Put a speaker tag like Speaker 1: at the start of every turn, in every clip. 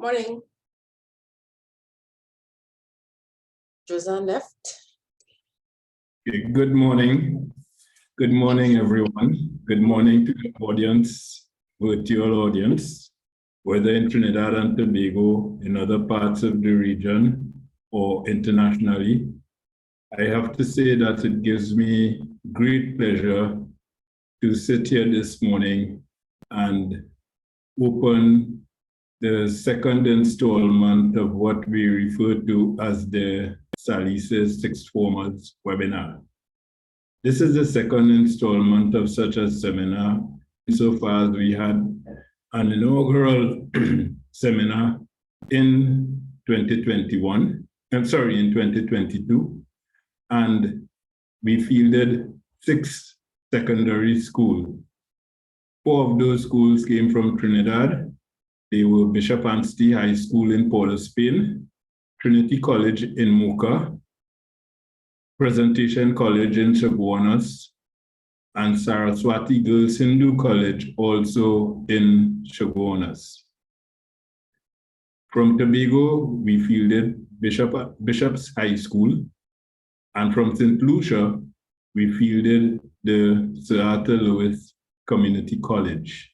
Speaker 1: Morning. Josan left.
Speaker 2: Okay, good morning. Good morning, everyone. Good morning to the audience, virtual audience, whether in Trinidad and Tobago, in other parts of the region, or internationally. I have to say that it gives me great pleasure to sit here this morning and open the second installment of what we refer to as the SALISES Sixth Formers webinar. This is the second installment of such a seminar, insofar as we had an inaugural seminar in 2022, and we fielded 6 secondary schools. 4 of those schools came from Trinidad. They were Bishop Anstey High School in Port of Spain, Trinity College in Mocha, Presentation College in Chaguanas, and Saraswati Girls Hindu College, also in Chaguanas. From Tobago, we fielded Bishop's High School, and from St. Lucia, we fielded the Sir Arthur Lewis Community College.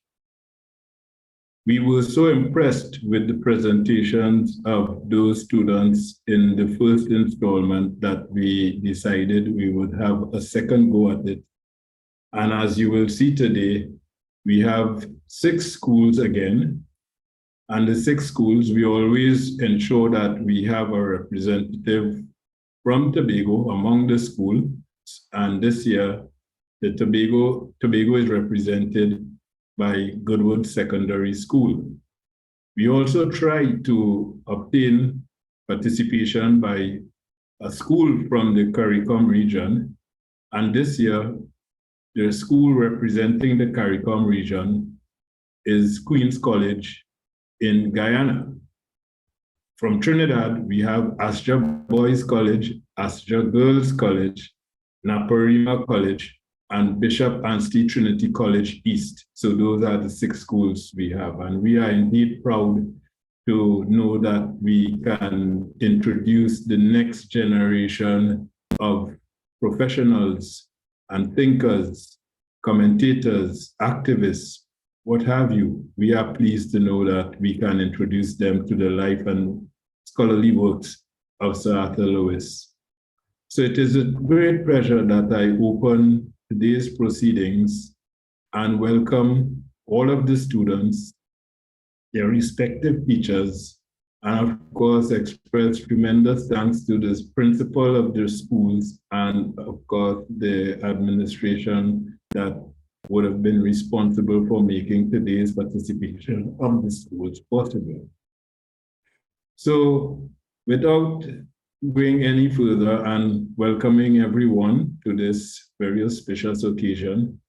Speaker 2: We were so impressed with the presentations of those students in the first installment that we decided we would have a second go at it. And as you will see today, we have 6 schools again. And the 6 schools, we always ensure that we have a representative from Tobago among the schools. And this year, the Tobago is represented by Goodwood Secondary School. We also tried to obtain participation by a school from the CARICOM region, and this year, the school representing the CARICOM region is Queen's College in Guyana. From Trinidad, we have Astra Boys College, Astra Girls College, Naparima College, and Bishop Anstey Trinity College East. So those are the 6 schools we have. And we are indeed proud to know that we can introduce the next generation of professionals and thinkers, commentators, activists, what have you. We are pleased to know that we can introduce them to the life and scholarly works of Sir Arthur Lewis. So it is a great pleasure that I open today's proceedings and welcome all of the students, their respective teachers, and of course express tremendous thanks to the principal of the schools and of course the administration that would have been responsible for making today's participation of the schools possible. So without going any further and welcoming everyone to this very auspicious occasion,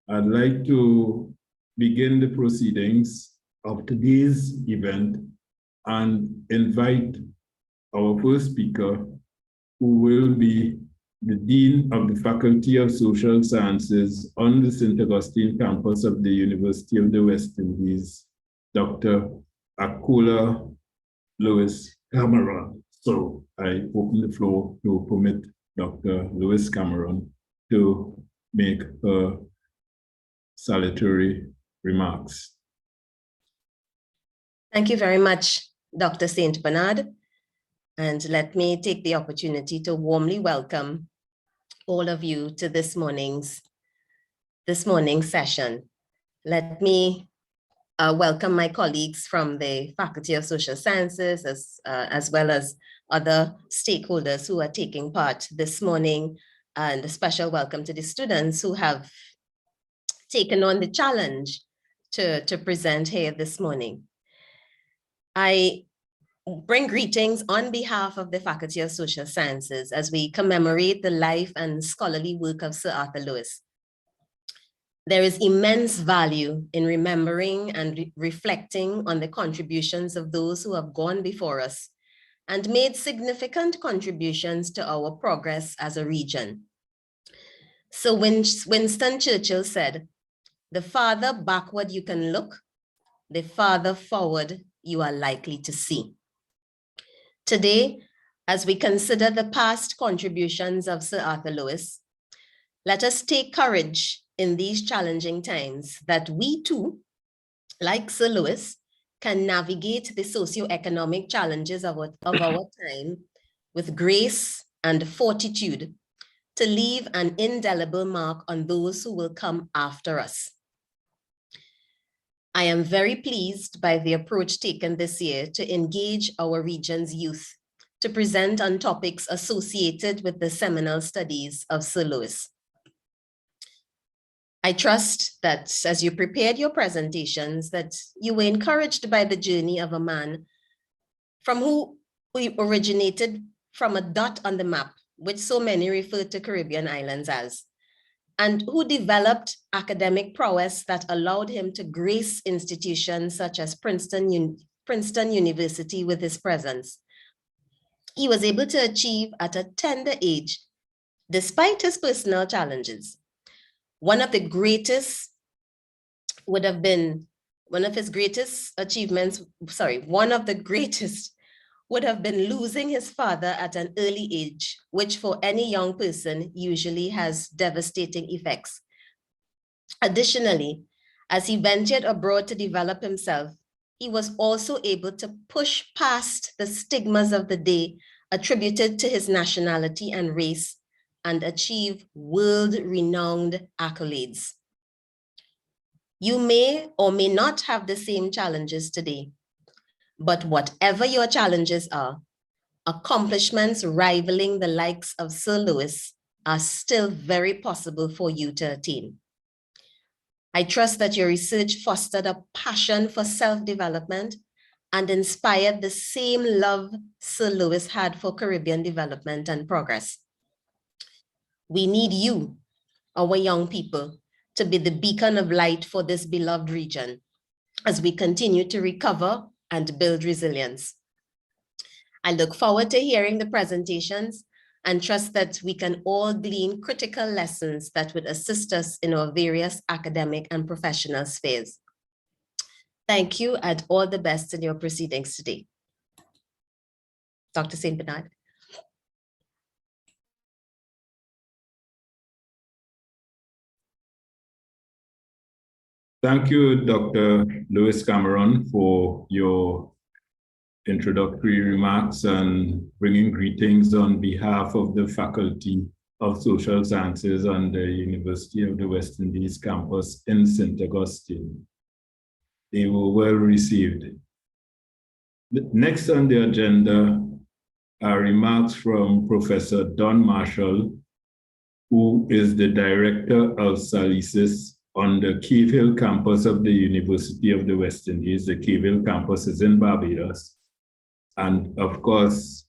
Speaker 2: I'd like to begin the proceedings of today's event and invite our first speaker, who will be the Dean of the Faculty of Social Sciences on the St. Augustine campus of the University of the West Indies, Dr. Akola Lewis Cameron. So I open the floor to permit Dr. Lewis Cameron to make her salutary remarks.
Speaker 3: Thank you very much, Dr. St. Bernard. And let me take the opportunity to warmly welcome all of you to this morning's session. Let me welcome my colleagues from the Faculty of Social Sciences, as well as other stakeholders who are taking part this morning, and a special welcome to the students who have taken on the challenge to present here this morning. I bring greetings on behalf of the Faculty of Social Sciences as we commemorate the life and scholarly work of Sir Arthur Lewis. There is immense value in remembering and reflecting on the contributions of those who have gone before us and made significant contributions to our progress as a region. So when Winston Churchill said, "The farther backward you can look, the farther forward you are likely to see. Today, as we consider the past contributions of Sir Arthur Lewis, let us take courage in these challenging times that we too, like Sir Lewis, can navigate the socioeconomic challenges of our time with grace and fortitude to leave an indelible mark on those who will come after us. I am very pleased by the approach taken this year to engage our region's youth to present on topics associated with the seminal studies of Sir Lewis. I trust that as you prepared your presentations, that you were encouraged by the journey of a man from who we originated from a dot on the map, which so many refer to Caribbean islands as, and who developed academic prowess that allowed him to grace institutions such as Princeton University with his presence. He was able to achieve at a tender age, despite his personal challenges. One of his greatest achievements would have been losing his father at an early age, which for any young person usually has devastating effects. Additionally, as he ventured abroad to develop himself, he was also able to push past the stigmas of the day attributed to his nationality and race and achieve world-renowned accolades. You may or may not have the same challenges today, but whatever your challenges are, accomplishments rivaling the likes of Sir Lewis are still very possible for you to attain. I trust that your research fostered a passion for self-development and inspired the same love Sir Lewis had for Caribbean development and progress. We need you, our young people, to be the beacon of light for this beloved region as we continue to recover and build resilience. I look forward to hearing the presentations and trust that we can all glean critical lessons that would assist us in our various academic and professional spheres. Thank you and all the best in your proceedings today. Dr. St. Bernard.
Speaker 2: Thank you, Dr. Lewis Cameron, for your introductory remarks and bringing greetings on behalf of the Faculty of Social Sciences on the University of the West Indies campus in St. Augustine. They were well received. Next on the agenda are remarks from Professor Don Marshall, who is the Director of SALISES on the Cave Hill campus of the University of the West Indies. The Cave Hill campus is in Barbados. And of course,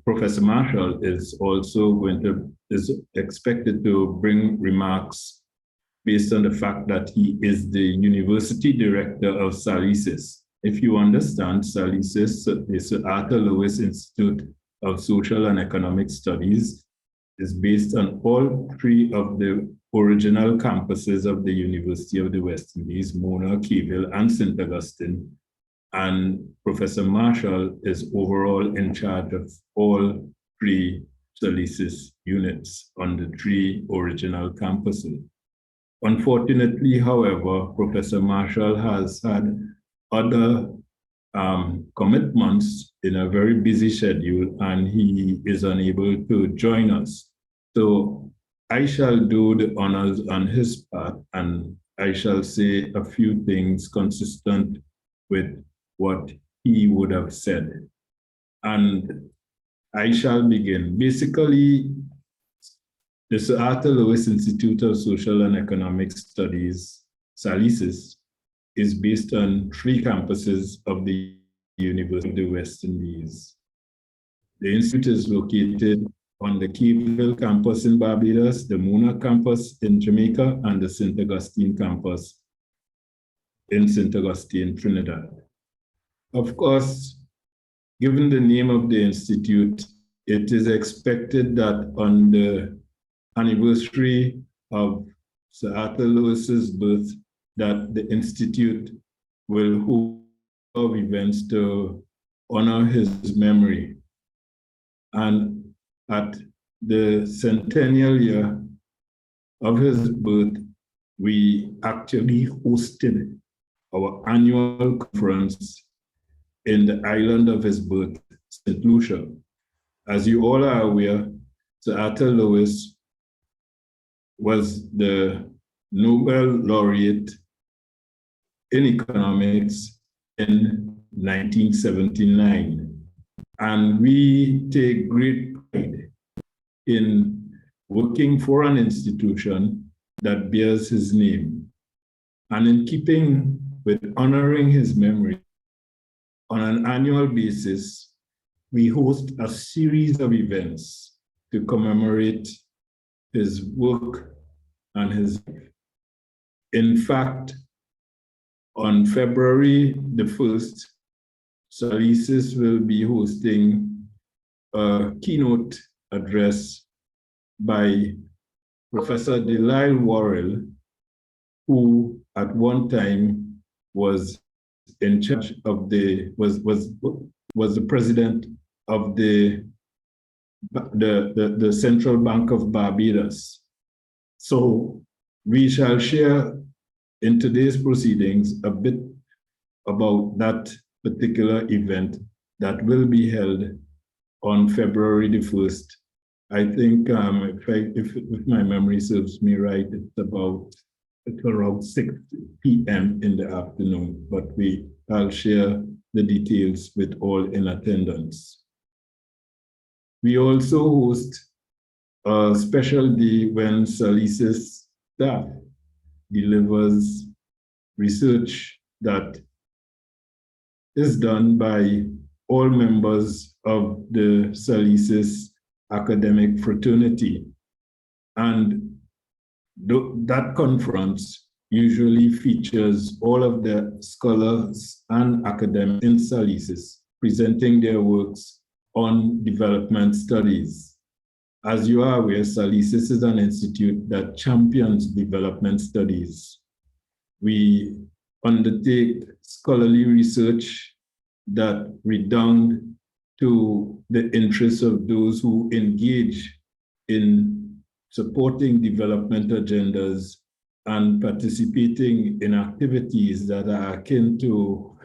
Speaker 2: Professor Marshall is also is expected to bring remarks based on the fact that he is the University Director of SALISES. If you understand, SALISES, the Sir Arthur Lewis Institute of Social and Economic Studies, is based on all three of the original campuses of the University of the West Indies, Mona, Cave Hill, and St. Augustine. And Professor Marshall is overall in charge of all three SALISES units on the three original campuses. Unfortunately, however, Professor Marshall has had other commitments in a very busy schedule, and he is unable to join us. So I shall do the honors on his part, and I shall say a few things consistent with what he would have said. And I shall begin. Basically, the Sir Arthur Lewis Institute of Social and Economic Studies, SALISES, is based on three campuses of the University of the West Indies. The institute is located on the Cave Hill campus in Barbados, the Mona campus in Jamaica, and the St. Augustine campus in St. Augustine, Trinidad. Of course, given the name of the institute, it is expected that on the anniversary of Sir Arthur Lewis's birth, that the institute will hold of events to honor his memory. And at the centennial year of his birth, we actually hosted our annual conference in the island of his birth, St. Lucia. As you all are aware, Sir Arthur Lewis was the Nobel Laureate in economics in 1979. And we take great pride in working for an institution that bears his name. And in keeping with honoring his memory, on an annual basis, we host a series of events to commemorate his work and his life. In fact, on February the 1st, SALISES will be hosting a keynote address by Professor Delisle Worrell, who at one time was in charge of was the president of the Central Bank of Barbados. So we shall share in today's proceedings a bit about that particular event that will be held on February the 1st. I think if my memory serves me right, it's around 6 p.m. in the afternoon, but I'll share the details with all in attendance. We also host a special day when SALISES staff delivers research that is done by all members of the SALISES academic fraternity. And that conference usually features all of the scholars and academics in SALISES presenting their works on development studies. As you are aware, SALISES is an institute that champions development studies. We undertake scholarly research that redound to the interests of those who engage in supporting development agendas and participating in activities that are akin to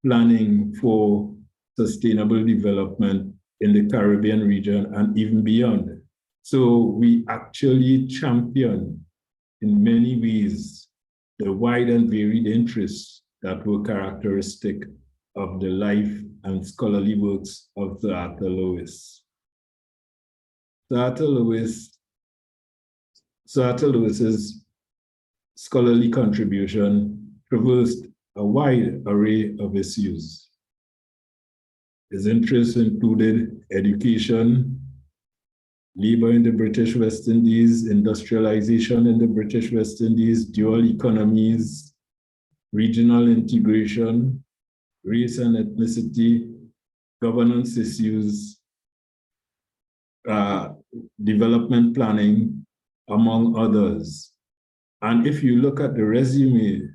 Speaker 2: planning for sustainable development in the Caribbean region and even beyond. So we actually champion in many ways the wide and varied interests that were characteristic of the life and scholarly works of Sir Arthur Lewis. Sir Arthur Lewis's scholarly contribution traversed a wide array of issues. His interests included education, labor in the British West Indies, industrialization in the British West Indies, dual economies, regional integration, race and ethnicity, governance issues, development planning, among others. And if you look at the resume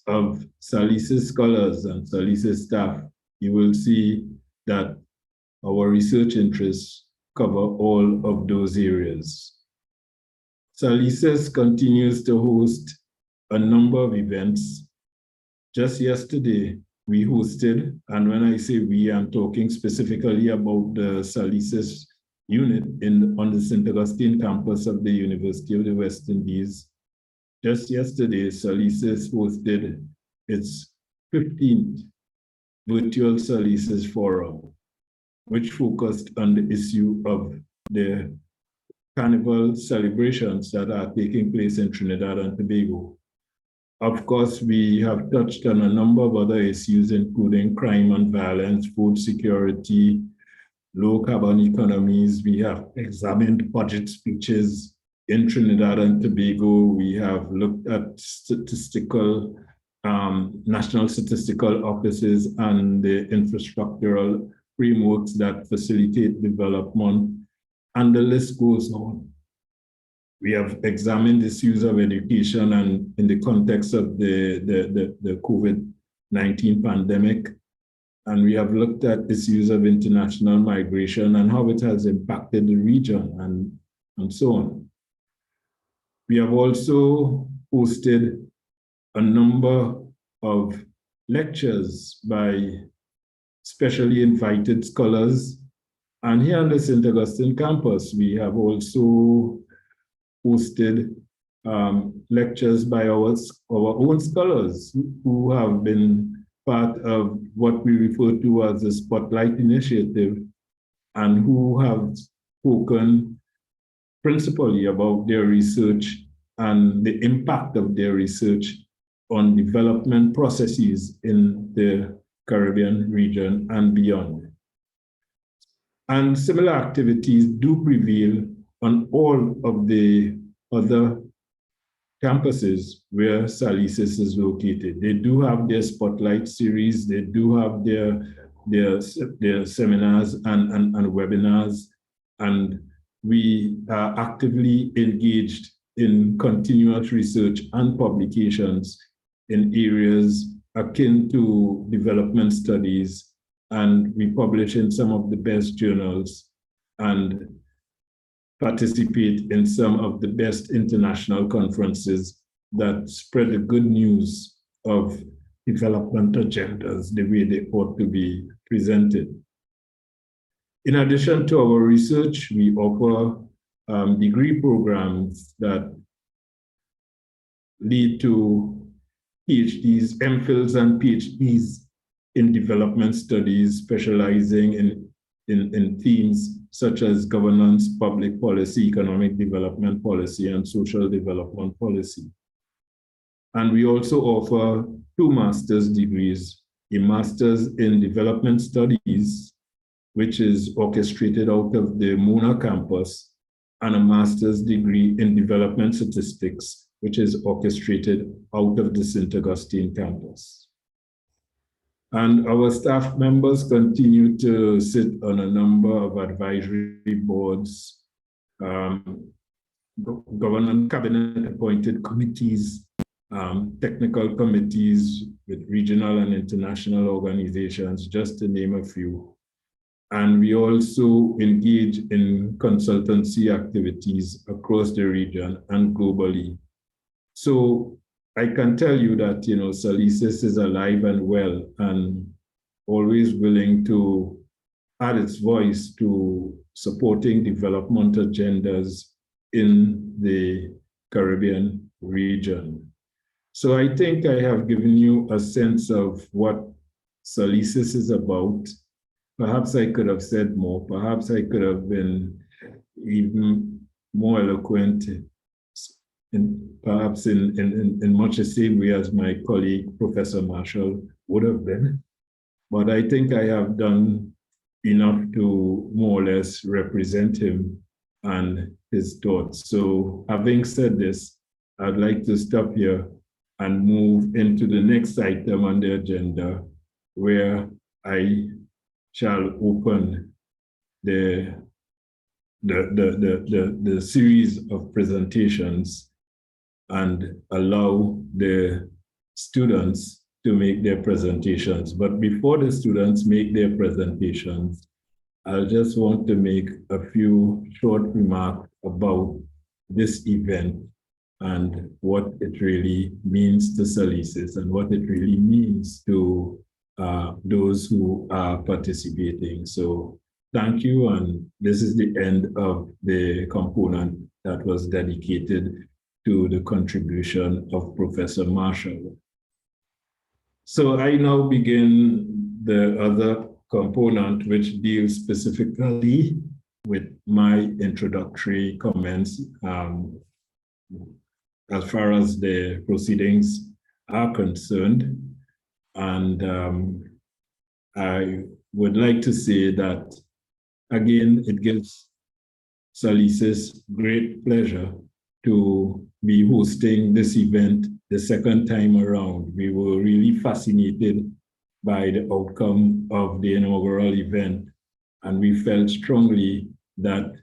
Speaker 2: of SALISES scholars and SALISES staff, you will see that our research interests cover all of those areas. SALISES continues to host a number of events. Just yesterday, we hosted, and when I say we, I'm talking specifically about the SALISES unit on the St. Augustine campus of the University of the West Indies. Just yesterday, SALISES hosted its 15th virtual SALISES forum, which focused on the issue of the carnival celebrations that are taking place in Trinidad and Tobago. Of course, we have touched on a number of other issues, including crime and violence, food security, low carbon economies. We have examined budget speeches in Trinidad and Tobago. We have looked at national statistical offices and the infrastructural frameworks that facilitate development, and the list goes on. We have examined issues of education and in the context of the COVID COVID-19 pandemic. And we have looked at issues of international migration and how it has impacted the region and so on. We have also hosted a number of lectures by specially invited scholars. And here on the St. Augustine campus, we have also hosted lectures by our own scholars who have been part of what we refer to as the Spotlight Initiative and who have spoken principally about their research and the impact of their research on development processes in the Caribbean region and beyond. And similar activities do prevail on all of the other campuses where SALISES is located. They do have their Spotlight series, they do have their seminars and webinars, and we are actively engaged in continuous research and publications in areas akin to development studies, and we publish in some of the best journals and participate in some of the best international conferences that spread the good news of development agendas the way they ought to be presented. In addition to our research, we offer degree programs that lead to PhDs, MPhils and PhDs in development studies, specializing in themes such as governance, public policy, economic development policy, and social development policy. And we also offer 2 master's degrees, a master's in development studies, which is orchestrated out of the Mona campus, and a master's degree in development statistics, which is orchestrated out of the St. Augustine campus. And our staff members continue to sit on a number of advisory boards, government cabinet appointed committees, technical committees with regional and international organizations, just to name a few. And we also engage in consultancy activities across the region and globally. So I can tell you that, SALISES is alive and well and always willing to add its voice to supporting development agendas in the Caribbean region. So I think I have given you a sense of what SALISES is about. Perhaps I could have said more. Perhaps I could have been even more eloquent, perhaps in much the same way as my colleague, Professor Marshall, would have been. But I think I have done enough to more or less represent him and his thoughts. So having said this, I'd like to stop here and move into the next item on the agenda, where I shall open the series of presentations and allow the students to make their presentations. But before the students make their presentations, I just want to make a few short remarks about this event and what it really means to SALISES and what it really means to those who are participating. So thank you, and this is the end of the component that was dedicated to the contribution of Professor Marshall. So I now begin the other component, which deals specifically with my introductory comments as far as the proceedings are concerned. And I would like to say that, again, it gives SALISES great pleasure to be hosting this event the second time around. We were really fascinated by the outcome of the inaugural event, and we felt strongly that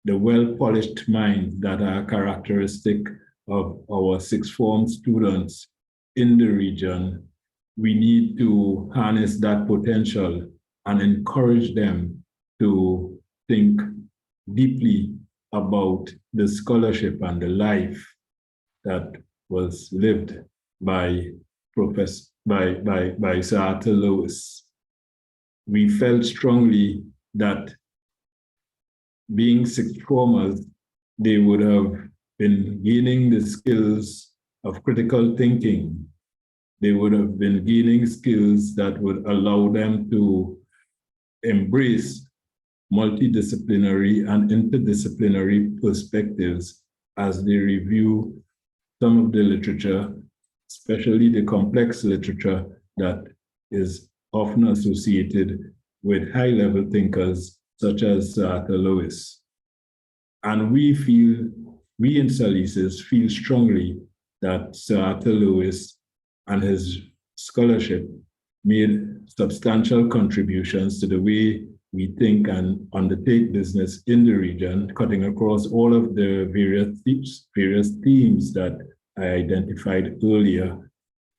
Speaker 2: the well-polished minds that are characteristic of our sixth form students in the region we need to harness that potential and encourage them to think deeply about the scholarship and the life that was lived by Sir Arthur Lewis. We felt strongly that being sixth formers, they would have been gaining the skills of critical thinking. They would have been gaining skills that would allow them to embrace multidisciplinary and interdisciplinary perspectives as they review some of the literature, especially the complex literature that is often associated with high-level thinkers such as Sir Arthur Lewis. And we in SALISES feel strongly that Sir Arthur Lewis and his scholarship made substantial contributions to the way we think and undertake business in the region, cutting across all of the various themes that I identified earlier.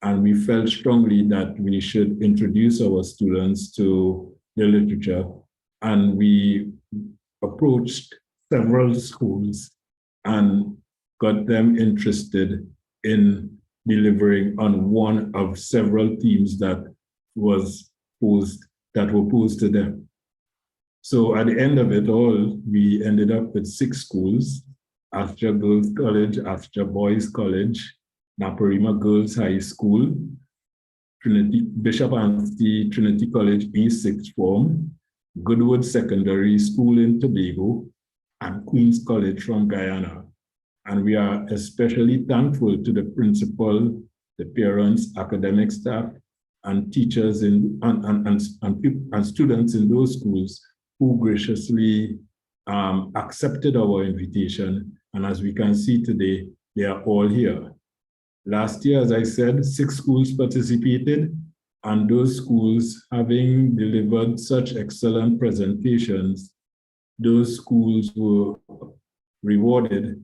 Speaker 2: And we felt strongly that we should introduce our students to the literature. And we approached several schools and got them interested in delivering on one of several themes that were posed to them. So at the end of it all, we ended up with 6 schools: Astra Girls College, Astra Boys College, Naparima Girls High School, Bishop Anstey Trinity College East Sixth Form, Goodwood Secondary School in Tobago, and Queen's College from Guyana. And we are especially thankful to the principal, the parents, academic staff, and teachers and students in those schools who graciously accepted our invitation. And as we can see today, they are all here. Last year, as I said, 6 schools participated, and those schools, having delivered such excellent presentations, those schools were rewarded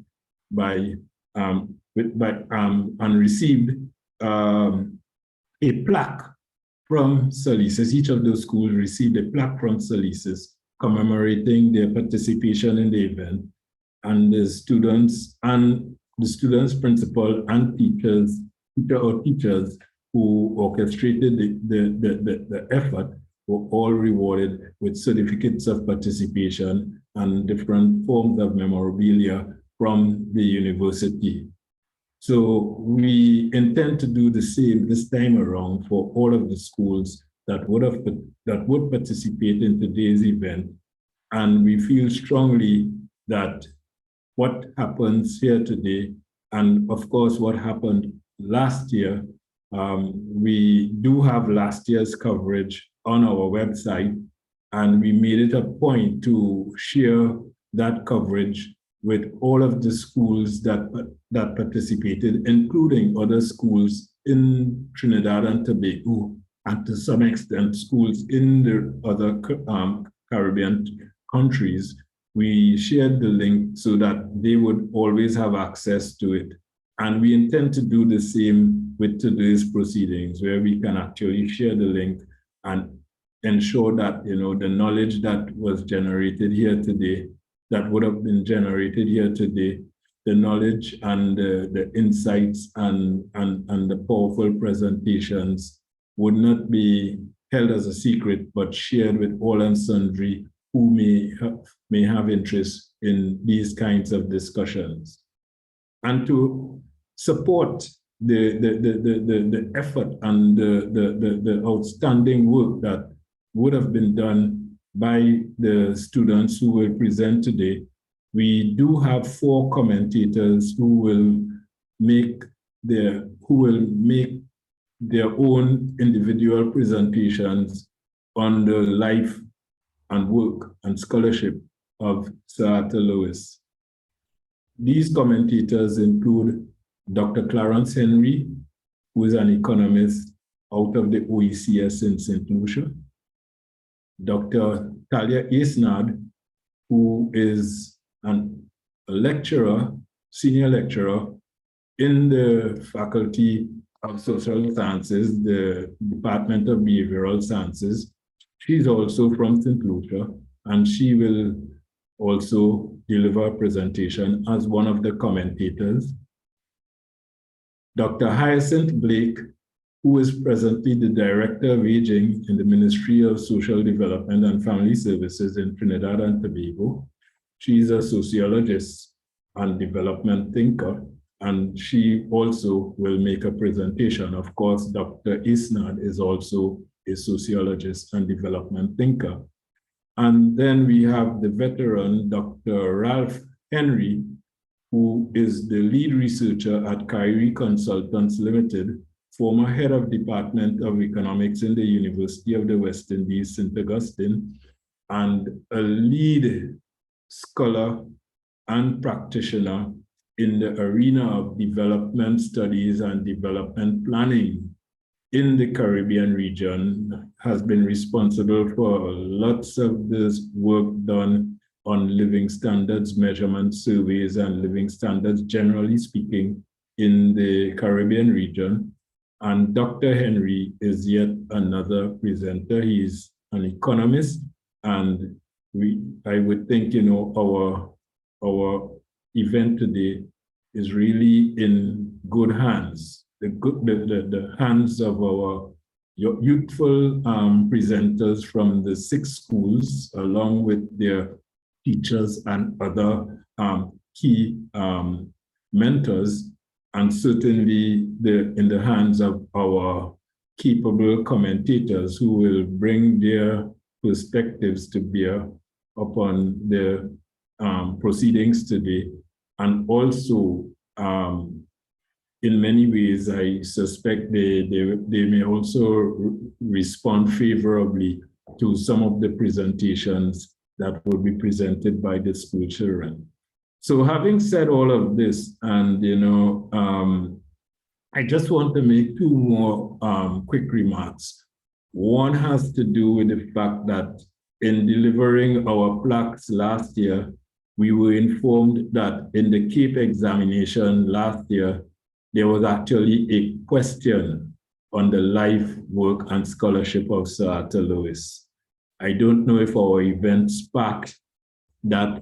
Speaker 2: and received a plaque from SALISES. Each of those schools received a plaque from SALISES commemorating their participation in the event, and the students, principal, and teachers who orchestrated the effort were all rewarded with certificates of participation and different forms of memorabilia from the university. So we intend to do the same this time around for all of the schools that would participate in today's event. And we feel strongly that what happens here today, and of course what happened last year, we do have last year's coverage on our website, and we made it a point to share that coverage with all of the schools that participated, including other schools in Trinidad and Tobago, and to some extent schools in the other Caribbean countries. We shared the link so that they would always have access to it. And we intend to do the same with today's proceedings, where we can actually share the link and ensure that the knowledge that was generated here today, that would have been generated here today, the knowledge and the insights and the powerful presentations would not be held as a secret, but shared with all and sundry who may have interest in these kinds of discussions. And to support the effort and the outstanding work that would have been done by the students who will present today, we do have 4 commentators who will make their own individual presentations on the life and work and scholarship of Sir Arthur Lewis. These commentators include Dr. Clarence Henry, who is an economist out of the OECS in St. Lucia, Dr. Talia Isnad, who is a lecturer, senior lecturer in the Faculty of Social Sciences, the Department of Behavioral Sciences. She's also from St. Lucia, and she will also deliver a presentation as one of the commentators. Dr. Hyacinth Blake, who is presently the Director of Aging in the Ministry of Social Development and Family Services in Trinidad and Tobago. She's a sociologist and development thinker, and she also will make a presentation. Of course, Dr. Isnad is also a sociologist and development thinker. And then we have the veteran, Dr. Ralph Henry, who is the lead researcher at Kyrie Consultants Limited, former head of Department of Economics in the University of the West Indies, St. Augustine, and a lead scholar and practitioner in the arena of development studies and development planning in the Caribbean region, has been responsible for lots of this work done on living standards measurement surveys and living standards, generally speaking, in the Caribbean region. And Dr. Henry is yet another presenter. He's an economist, and I would think, you know, our event today is really in good hands. The hands of our youthful presenters from the 6 schools, along with their teachers and other key mentors, and certainly in the hands of our capable commentators who will bring their perspectives to bear upon the proceedings today. And also, in many ways, I suspect they may also respond favorably to some of the presentations that will be presented by the school children. So having said all of this, and you know, I just want to make 2 more quick remarks. One has to do with the fact that in delivering our plaques last year, we were informed that in the CAPE examination last year, there was actually a question on the life, work, and scholarship of Sir Arthur Lewis. I don't know if our event sparked that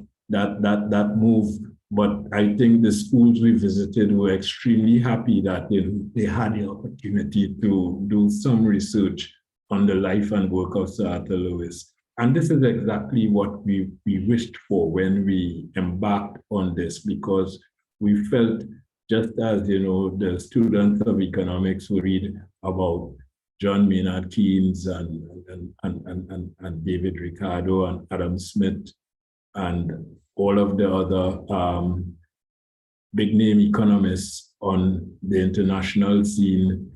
Speaker 2: move, but I think the schools we visited were extremely happy that they had the opportunity to do some research on the life and work of Sir Arthur Lewis. And this is exactly what we wished for when we embarked on this, because we felt, just as, you know, the students of economics who read about John Maynard Keynes and David Ricardo and Adam Smith and all of the other big name economists on the international scene,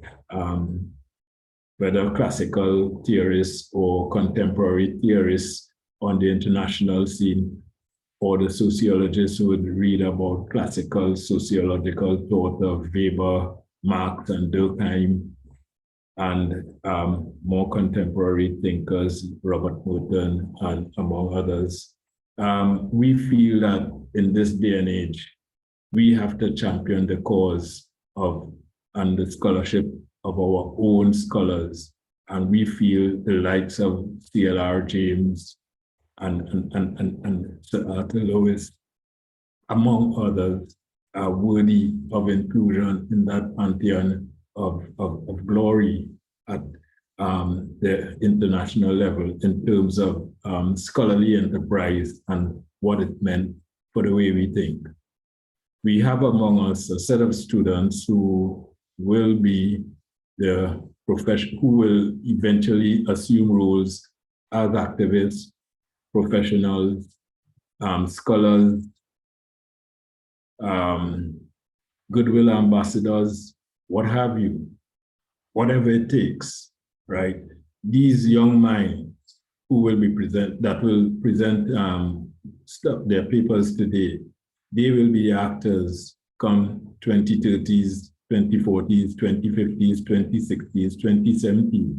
Speaker 2: whether classical theorists or contemporary theorists on the international scene, or the sociologists who would read about classical sociological thought of Weber, Marx, and Durkheim, and more contemporary thinkers, Robert Merton, and among others. We feel that in this day and age, we have to champion the cause of and the scholarship of our own scholars. And we feel the likes of C.L.R. James and Sir Arthur Lewis, among others, are worthy of inclusion in that pantheon of glory at the international level in terms of scholarly enterprise and what it meant for the way we think. We have among us a set of students who will be the who will eventually assume roles as activists, professionals, scholars, goodwill ambassadors, what have you, whatever it takes, right? These young minds who will be that will present their papers today, they will be actors come 2030s, 2040s, 2050s, 2060s, 2070s.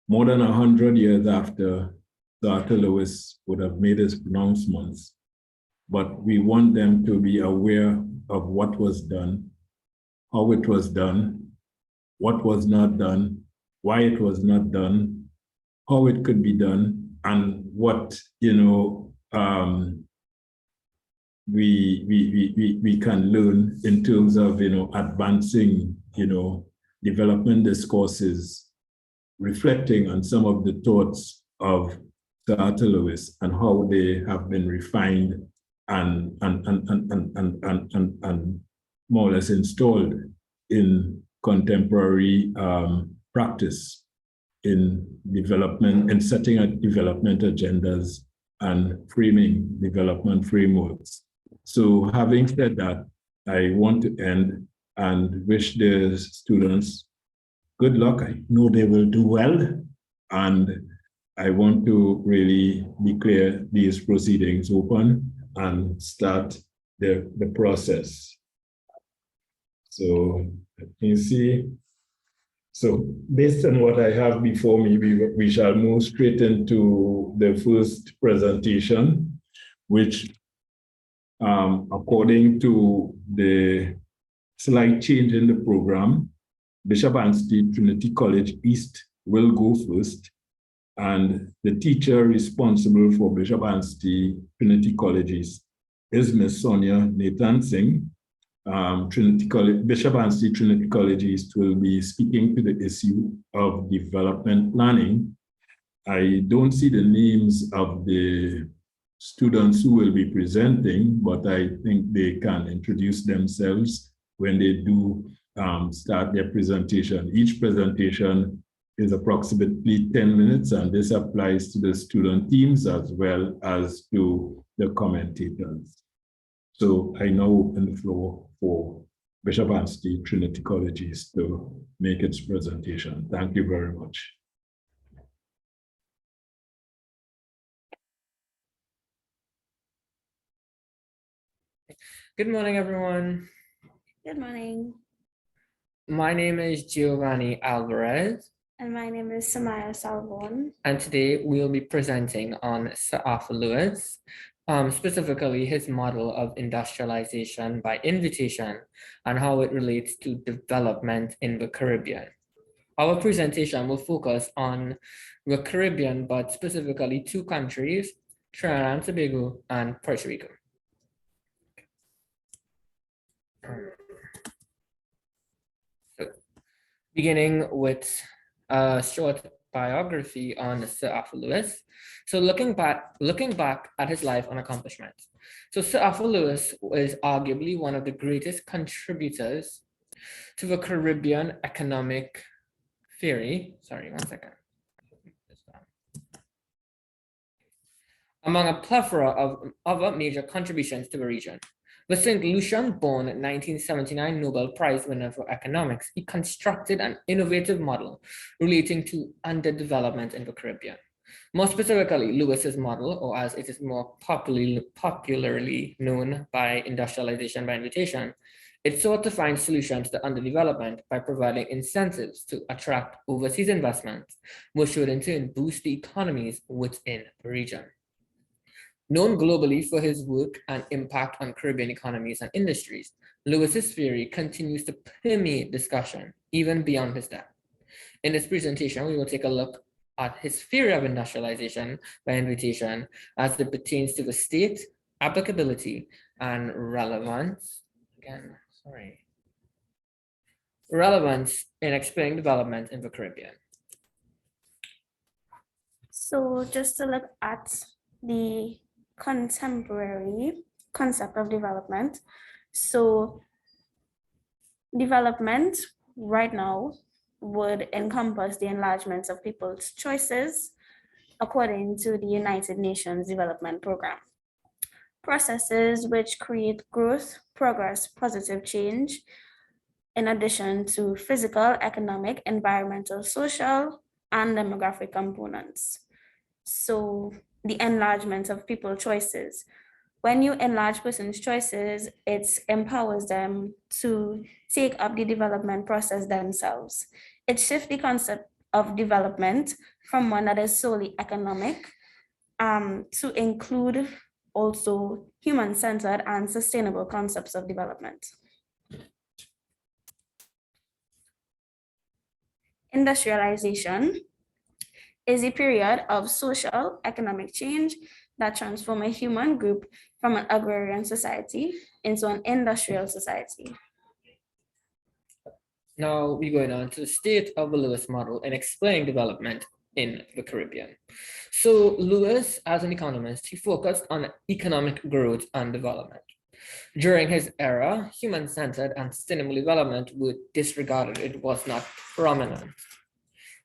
Speaker 2: More than 100 years after Sir Arthur Lewis would have made his pronouncements, but we want them to be aware of what was done, how it was done, what was not done, why it was not done, how it could be done, and what, we can learn in terms of, advancing, development discourses, reflecting on some of the thoughts of Sir Arthur Lewis and how they have been refined and more or less installed in contemporary practice in development and setting up development agendas and framing development frameworks. So having said that, I want to end and wish the students good luck. I know they will do well. And I want to really declare these proceedings open and start the process. So let me see. So based on what I have before me, we shall move straight into the first presentation, which according to the slight change in the program, Bishop Anstey Trinity College East will go first, and the teacher responsible for Bishop Anstey Trinity College East is Ms. Sonia Nathan Singh. Bishop Anstey Trinity College East will be speaking to the issue of development planning. I don't see the names of the students who will be presenting, but I think they can introduce themselves when they do start their presentation. Each presentation is approximately 10 minutes, and this applies to the student teams as well as to the commentators. So I now open the floor for Bishop Anstey Trinity College East to make its presentation. Thank you very much.
Speaker 4: Good morning, everyone.
Speaker 5: Good morning.
Speaker 4: My name is Giovanni Alvarez.
Speaker 5: And my name is Samaya Salvon.
Speaker 4: And today we'll be presenting on Sir Arthur Lewis, specifically his model of industrialization by invitation and how it relates to development in the Caribbean. Our presentation will focus on the Caribbean, but specifically two countries, Trinidad and Tobago and Puerto Rico. So, beginning with a short biography on Sir Arthur Lewis. So looking back at his life and accomplishments. So Sir Arthur Lewis is arguably one of the greatest contributors to the Caribbean economic theory. Sorry, one second. Among a plethora of other major contributions to the region. The St. Lucian-born 1979 Nobel Prize winner for economics, he constructed an innovative model relating to underdevelopment in the Caribbean. More specifically, Lewis's model, or as it is more popularly known by industrialization by invitation, it sought to find solutions to underdevelopment by providing incentives to attract overseas investments, which would in turn boost the economies within the region. Known globally for his work and impact on Caribbean economies and industries, Lewis's theory continues to permeate discussion even beyond his death. In this presentation, we will take a look at his theory of industrialization by invitation as it pertains to the state, applicability, and relevance. Relevance in explaining development in the Caribbean.
Speaker 5: So just to look at the contemporary concept of development. So development right now would encompass the enlargement of people's choices according to the United Nations Development Program. Processes which create growth, progress, positive change, in addition to physical, economic, environmental, social, and demographic components. So the enlargement of people's choices. When you enlarge person's choices, it empowers them to take up the development process themselves. It shifts the concept of development from one that is solely economic to include also human-centered and sustainable concepts of development. Industrialization is a period of social economic change that transform a human group from an agrarian society into an industrial society.
Speaker 4: Now we're going on to the state of the Lewis model and explain development in the Caribbean. So Lewis, as an economist, he focused on economic growth and development. During his era, human-centered and sustainable development was disregarded. It was not prominent.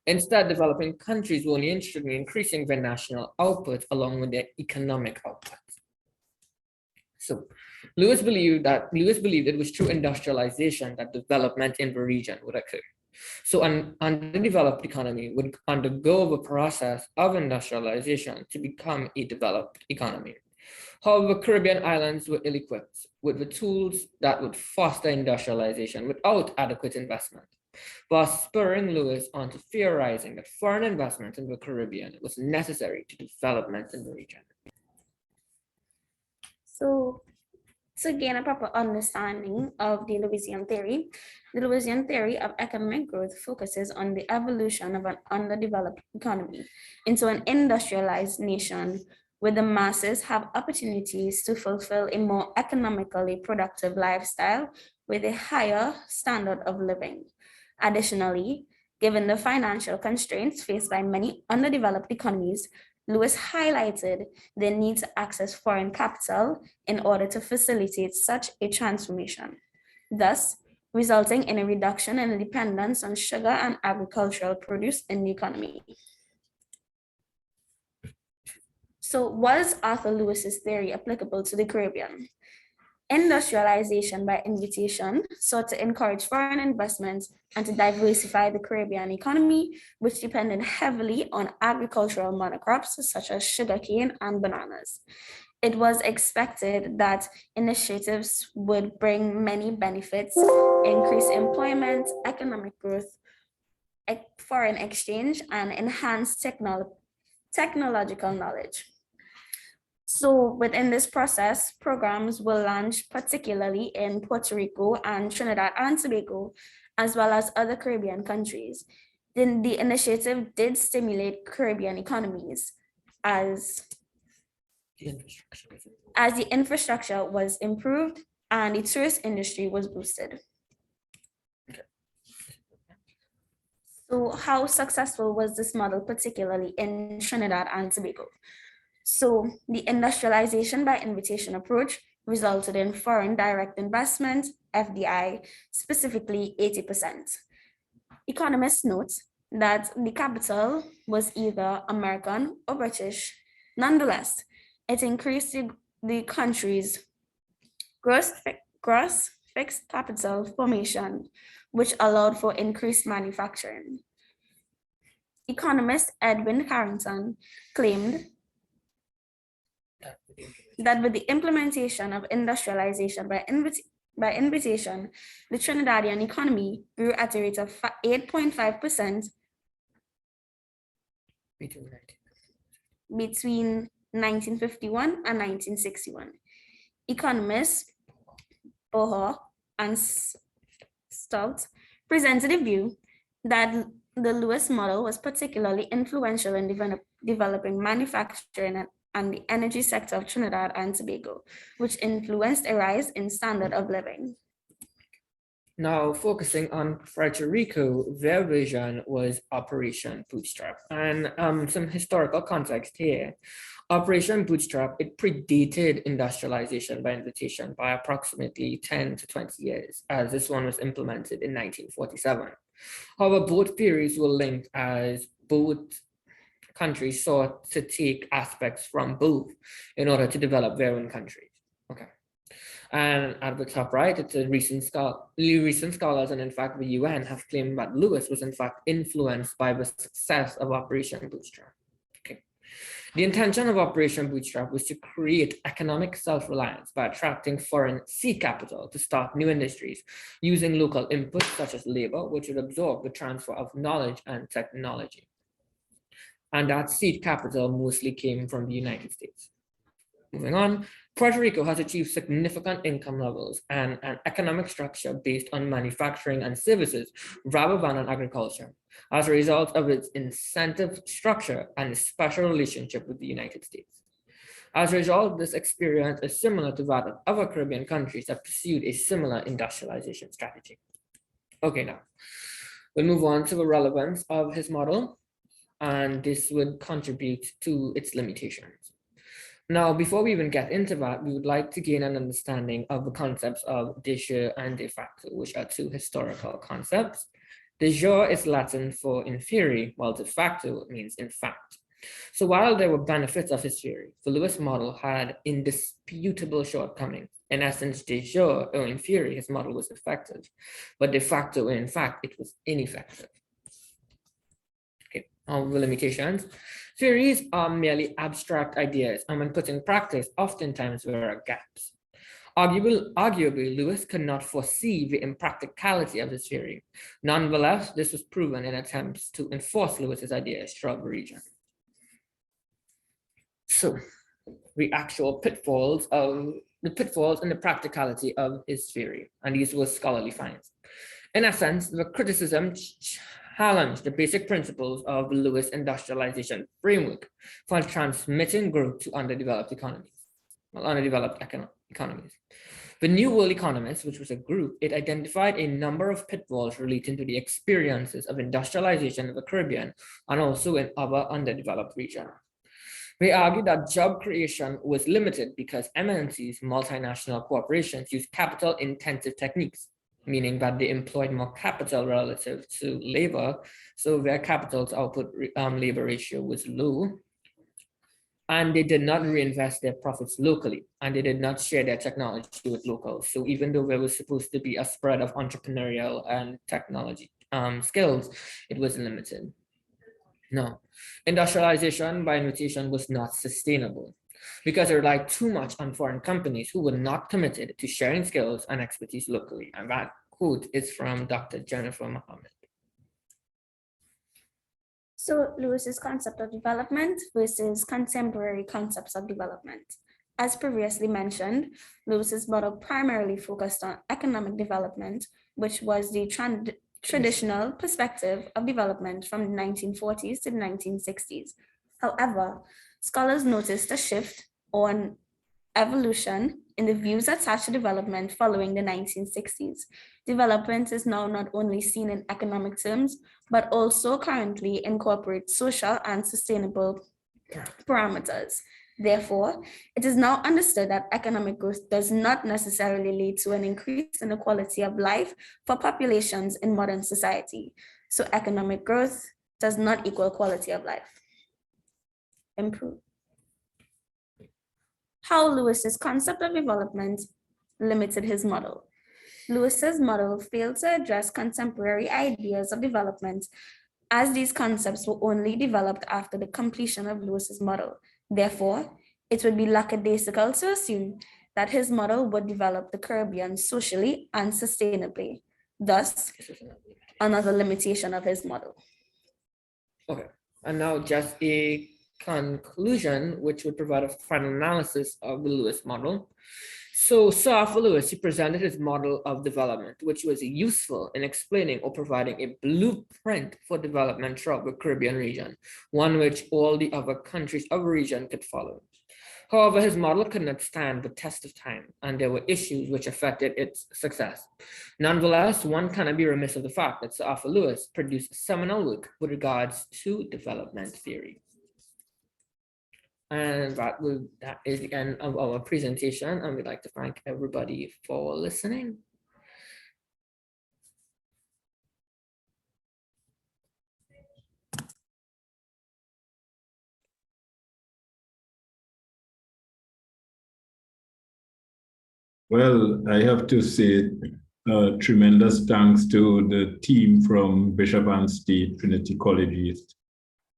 Speaker 4: Instead, developing countries were only interested in increasing their national output along with their economic output. So Lewis believed it was through industrialization that development in the region would occur. So an underdeveloped economy would undergo the process of industrialization to become a developed economy. However, Caribbean islands were ill-equipped with the tools that would foster industrialization without adequate investment, thus spurring Lewis on to theorizing that foreign investment in the Caribbean was necessary to development in the region.
Speaker 5: So to gain a proper understanding of the Lewisian theory of economic growth focuses on the evolution of an underdeveloped economy into an industrialized nation where the masses have opportunities to fulfill a more economically productive lifestyle with a higher standard of living. Additionally, given the financial constraints faced by many underdeveloped economies, Lewis highlighted the need to access foreign capital in order to facilitate such a transformation, thus resulting in a reduction in dependence on sugar and agricultural produce in the economy. So was Arthur Lewis's theory applicable to the Caribbean? Industrialization by invitation sought to encourage foreign investments and to diversify the Caribbean economy, which depended heavily on agricultural monocrops such as sugarcane and bananas. It was expected that initiatives would bring many benefits, increase employment, economic growth, foreign exchange, and enhance technological knowledge. So within this process, programs were launched particularly in Puerto Rico and Trinidad and Tobago, as well as other Caribbean countries. Then the initiative did stimulate Caribbean economies as the infrastructure was improved and the tourist industry was boosted.
Speaker 4: Okay.
Speaker 5: So how successful was this model, particularly in Trinidad and Tobago? So the industrialization by invitation approach resulted in foreign direct investment, FDI, specifically 80%. Economists note that the capital was either American or British. Nonetheless, it increased the country's gross fixed capital formation, which allowed for increased manufacturing. Economist Edwin Carrington claimed that with the implementation of industrialization by invitation, the Trinidadian economy grew at a rate of 8.5% between 1951 and 1961. Economists Boho and Stout presented a view that the Lewis model was particularly influential in developing manufacturing and the energy sector of Trinidad and Tobago, which influenced a rise in standard of living.
Speaker 4: Now, focusing on Puerto Rico, their vision was Operation Bootstrap. And some historical context here. Operation Bootstrap, it predated industrialization by invitation by approximately 10 to 20 years, as this one was implemented in 1947. However, both theories were linked as both countries sought to take aspects from both in order to develop their own countries. Okay. And at the top right, it's a recent scholars, and in fact, the UN have claimed that Lewis was in fact influenced by the success of Operation Bootstrap. Okay. The intention of Operation Bootstrap was to create economic self-reliance by attracting foreign seed capital to start new industries using local inputs such as labor, which would absorb the transfer of knowledge and technology. And that seed capital mostly came from the United States. Moving on, Puerto Rico has achieved significant income levels and an economic structure based on manufacturing and services rather than on agriculture, as a result of its incentive structure and special relationship with the United States. As a result, this experience is similar to that of other Caribbean countries that pursued a similar industrialization strategy. Okay, now we'll move on to the relevance of his model, and this would contribute to its limitations. Now, before we even get into that, we would like to gain an understanding of the concepts of de jure and de facto, which are two historical concepts. De jure is Latin for in theory, while de facto means in fact. So while there were benefits of his theory, the Lewis model had indisputable shortcomings. In essence, de jure, or in theory, his model was effective, but de facto, in fact, it was ineffective. Okay, all the limitations. Theories are merely abstract ideas, and when put in practice, oftentimes there are gaps. Arguably, Lewis could not foresee the impracticality of his theory. Nonetheless, this was proven in attempts to enforce Lewis's ideas throughout the region. So, the actual pitfalls and the practicality of his theory, and these were scholarly finds. In essence, the criticism challenged the basic principles of the Lewis industrialization framework for transmitting growth to underdeveloped economies. The New World Economists, which was a group, it identified a number of pitfalls relating to the experiences of industrialization in the Caribbean and also in other underdeveloped regions. They argued that job creation was limited because MNCs, multinational corporations, used capital-intensive techniques, meaning that they employed more capital relative to labor, so their capital to output labor ratio was low, and they did not reinvest their profits locally, and they did not share their technology with locals. So even though there was supposed to be a spread of entrepreneurial and technology skills, it was limited. No, industrialization by invitation was not sustainable because they relied too much on foreign companies who were not committed to sharing skills and expertise locally. And that quote is from Dr. Jennifer Muhammad.
Speaker 5: So Lewis's concept of development versus contemporary concepts of development. As previously mentioned, Lewis's model primarily focused on economic development, which was the traditional perspective of development from the 1940s to the 1960s. However, scholars noticed a shift on evolution in the views attached to development following the 1960s. Development is now not only seen in economic terms, but also currently incorporates social and sustainable parameters. Therefore, it is now understood that economic growth does not necessarily lead to an increase in the quality of life for populations in modern society. So economic growth does not equal quality of life. Improve. How Lewis's concept of development limited his model. Lewis's model failed to address contemporary ideas of development, as these concepts were only developed after the completion of Lewis's model. Therefore, it would be lackadaisical to assume that his model would develop the Caribbean socially and sustainably. Thus, another limitation of his model.
Speaker 4: Okay, and now just a conclusion, which would provide a final analysis of the Lewis model. So Sir Arthur Lewis, he presented his model of development, which was useful in explaining or providing a blueprint for development throughout the Caribbean region, one which all the other countries of the region could follow. However, his model could not stand the test of time, and there were issues which affected its success. Nonetheless, one cannot be remiss of the fact that Sir Arthur Lewis produced seminal work with regards to development theory. And that is the end of our presentation, and we'd like to thank everybody for listening.
Speaker 2: Well, I have to say tremendous thanks to the team from Bishop and State Trinity College East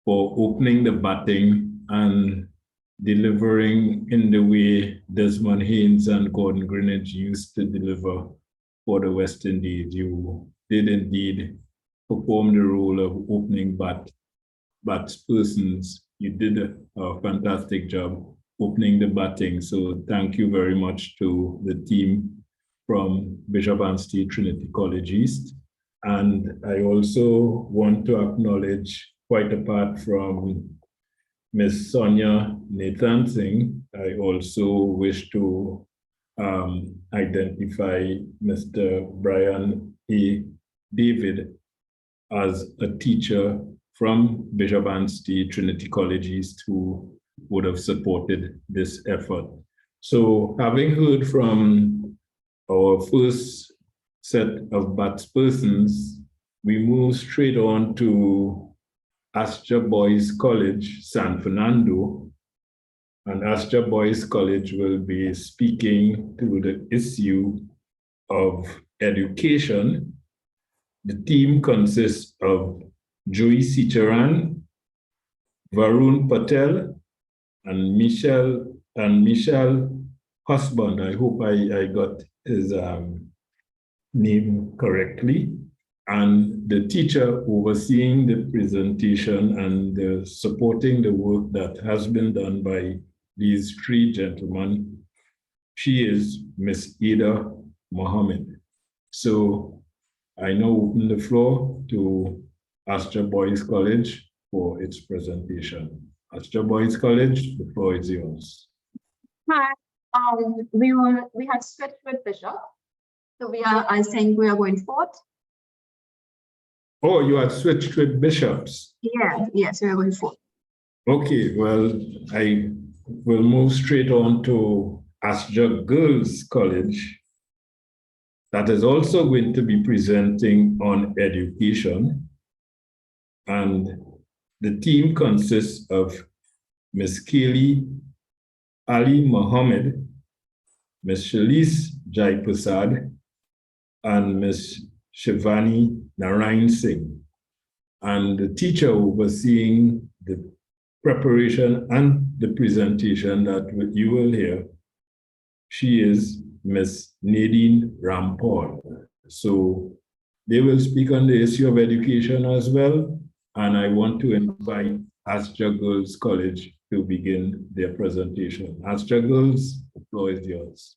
Speaker 2: for opening the batting and delivering in the way Desmond Haynes and Gordon Greenidge used to deliver for the West Indies. You did indeed perform the role of opening batspersons. You did a fantastic job opening the batting. So thank you very much to the team from Bishop Anstey Trinity College East. And I also want to acknowledge, quite apart from Ms. Sonia Nathan Singh, I also wish to identify Mr. Brian A. David as a teacher from Bishop Anstey Trinity College East who would have supported this effort. So having heard from our first set of batspersons, we move straight on to Astor Boys College, San Fernando. And Astor Boys College will be speaking to the issue of education. The team consists of Joy Sicharan, Varun Patel, and Michelle Husband. I hope I got his name correctly. And the teacher overseeing the presentation and supporting the work that has been done by these three gentlemen, she is Miss Ida Mohammed. So I now open the floor to Astor Boys College for its presentation. Astor Boys College, the floor is yours.
Speaker 6: Hi, we had switched with Bishop, so I think we are going forth.
Speaker 2: Oh, you had switched with bishops.
Speaker 6: Yeah, yes, we are going forth.
Speaker 2: Okay, well, I will move straight on to Astor Girls College. That is also going to be presenting on education. And the team consists of Ms. Kaylee Ali Mohammed, Ms. Shalise Jai Prasad, and Ms. Shivani Narayan Singh. And the teacher overseeing the preparation and the presentation that you will hear, she is Ms. Nadine Rampal. So they will speak on the issue of education as well. And I want to invite Astor Girls College to begin their presentation. Astor Girls, the floor is yours.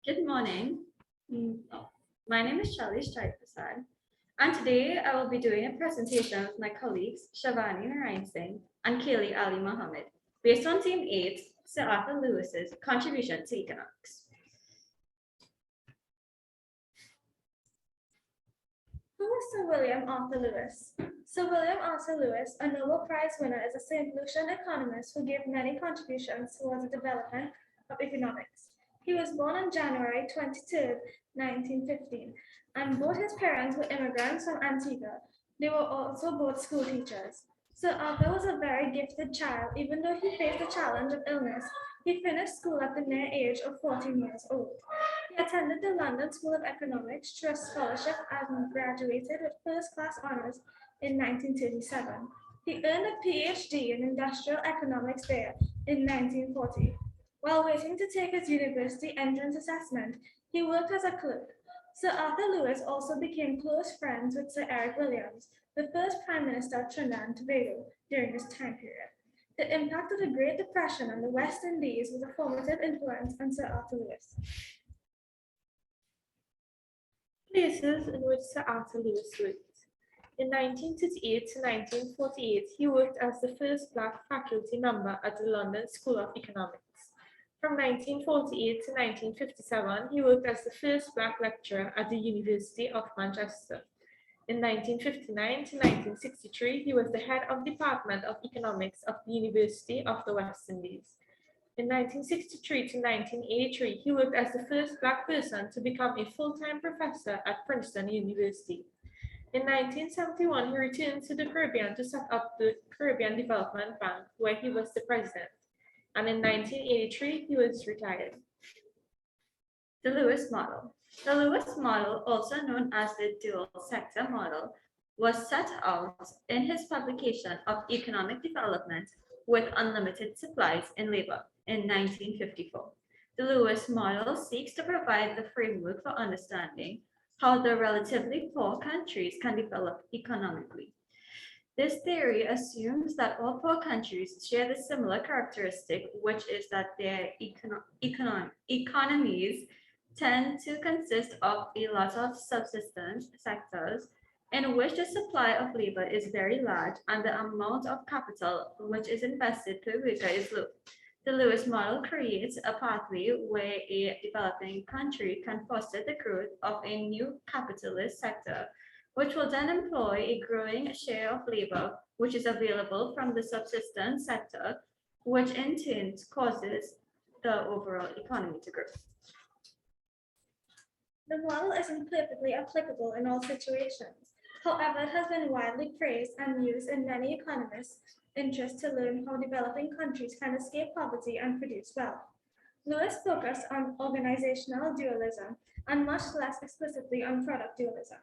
Speaker 7: Good morning. My name is Shalise Jai Prasad, and today I will be doing a presentation with my colleagues Shivani Narayan Singh and Kaylee Ali Mohammed, based on Team 8, Sir Arthur Lewis's contribution to economics. Who is Sir William Arthur Lewis? Sir William Arthur Lewis, a Nobel Prize winner, is a St. Lucian economist who gave many contributions towards the development of economics. He was born on January 23, 1915, and both his parents were immigrants from Antigua. They were also both school teachers. Sir Arthur was a very gifted child. Even though he faced the challenge of illness, he finished school at the mere age of 14 years old. He attended the London School of Economics through a scholarship and graduated with first-class honors in 1937. He earned a PhD in industrial economics there in 1940. While waiting to take his university entrance assessment, he worked as a clerk. Sir Arthur Lewis also became close friends with Sir Eric Williams, the first Prime Minister of Trinidad and Tobago during this time period. The impact of the Great Depression on the West Indies was a formative influence on Sir Arthur Lewis. Places in which Sir Arthur Lewis worked. In 1938 to 1948, he worked as the first Black faculty member at the London School of Economics. From 1948 to 1957, he worked as the first Black lecturer at the University of Manchester. In 1959 to 1963, he was the head of the Department of Economics of the University of the West Indies. In 1963 to 1983, he worked as the first Black person to become a full-time professor at Princeton University. In 1971, he returned to the Caribbean to set up the Caribbean Development Bank, where he was the president. And in 1983, he was retired. The Lewis model. The Lewis model, also known as the dual sector model, was set out in his publication of Economic Development with Unlimited Supplies in Labor in 1954. The Lewis model seeks to provide the framework for understanding how the relatively poor countries can develop economically.
Speaker 8: This theory assumes that all poor countries share the similar characteristic, which is that their economies tend to consist of a lot of subsistence sectors in which the supply of labor is very large and the amount of capital which is invested per worker is low. The Lewis model creates a pathway where a developing country can foster the growth of a new capitalist sector, which will then employ a growing share of labor, which is available from the subsistence sector, which in turn causes the overall economy to grow.
Speaker 7: The model isn't perfectly applicable in all situations. However, it has been widely praised and used in many economists' interest to learn how developing countries can escape poverty and produce wealth. Lewis focused on organizational dualism and much less explicitly on product dualism.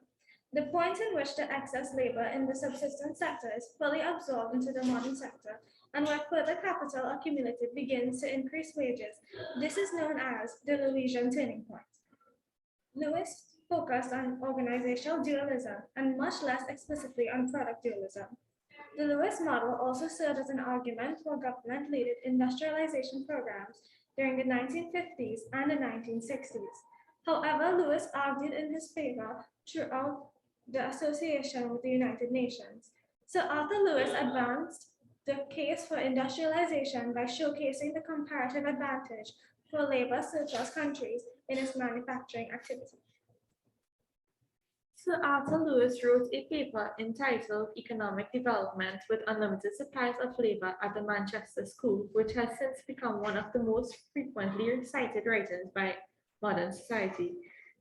Speaker 7: The point in which the excess labor in the subsistence sector is fully absorbed into the modern sector and where further capital accumulated begins to increase wages, this is known as the Lewisian turning point. Lewis focused on organizational dualism and much less explicitly on product dualism. The Lewis model also served as an argument for government-led industrialization programs during the 1950s and the 1960s. However, Lewis argued in his favor throughout the association with the United Nations. Sir Arthur Lewis advanced the case for industrialization by showcasing the comparative advantage for labor surplus countries in its manufacturing activity. Sir Arthur Lewis wrote a paper entitled Economic Development with Unlimited Supplies of Labor at the Manchester School, which has since become one of the most frequently cited writers by modern society.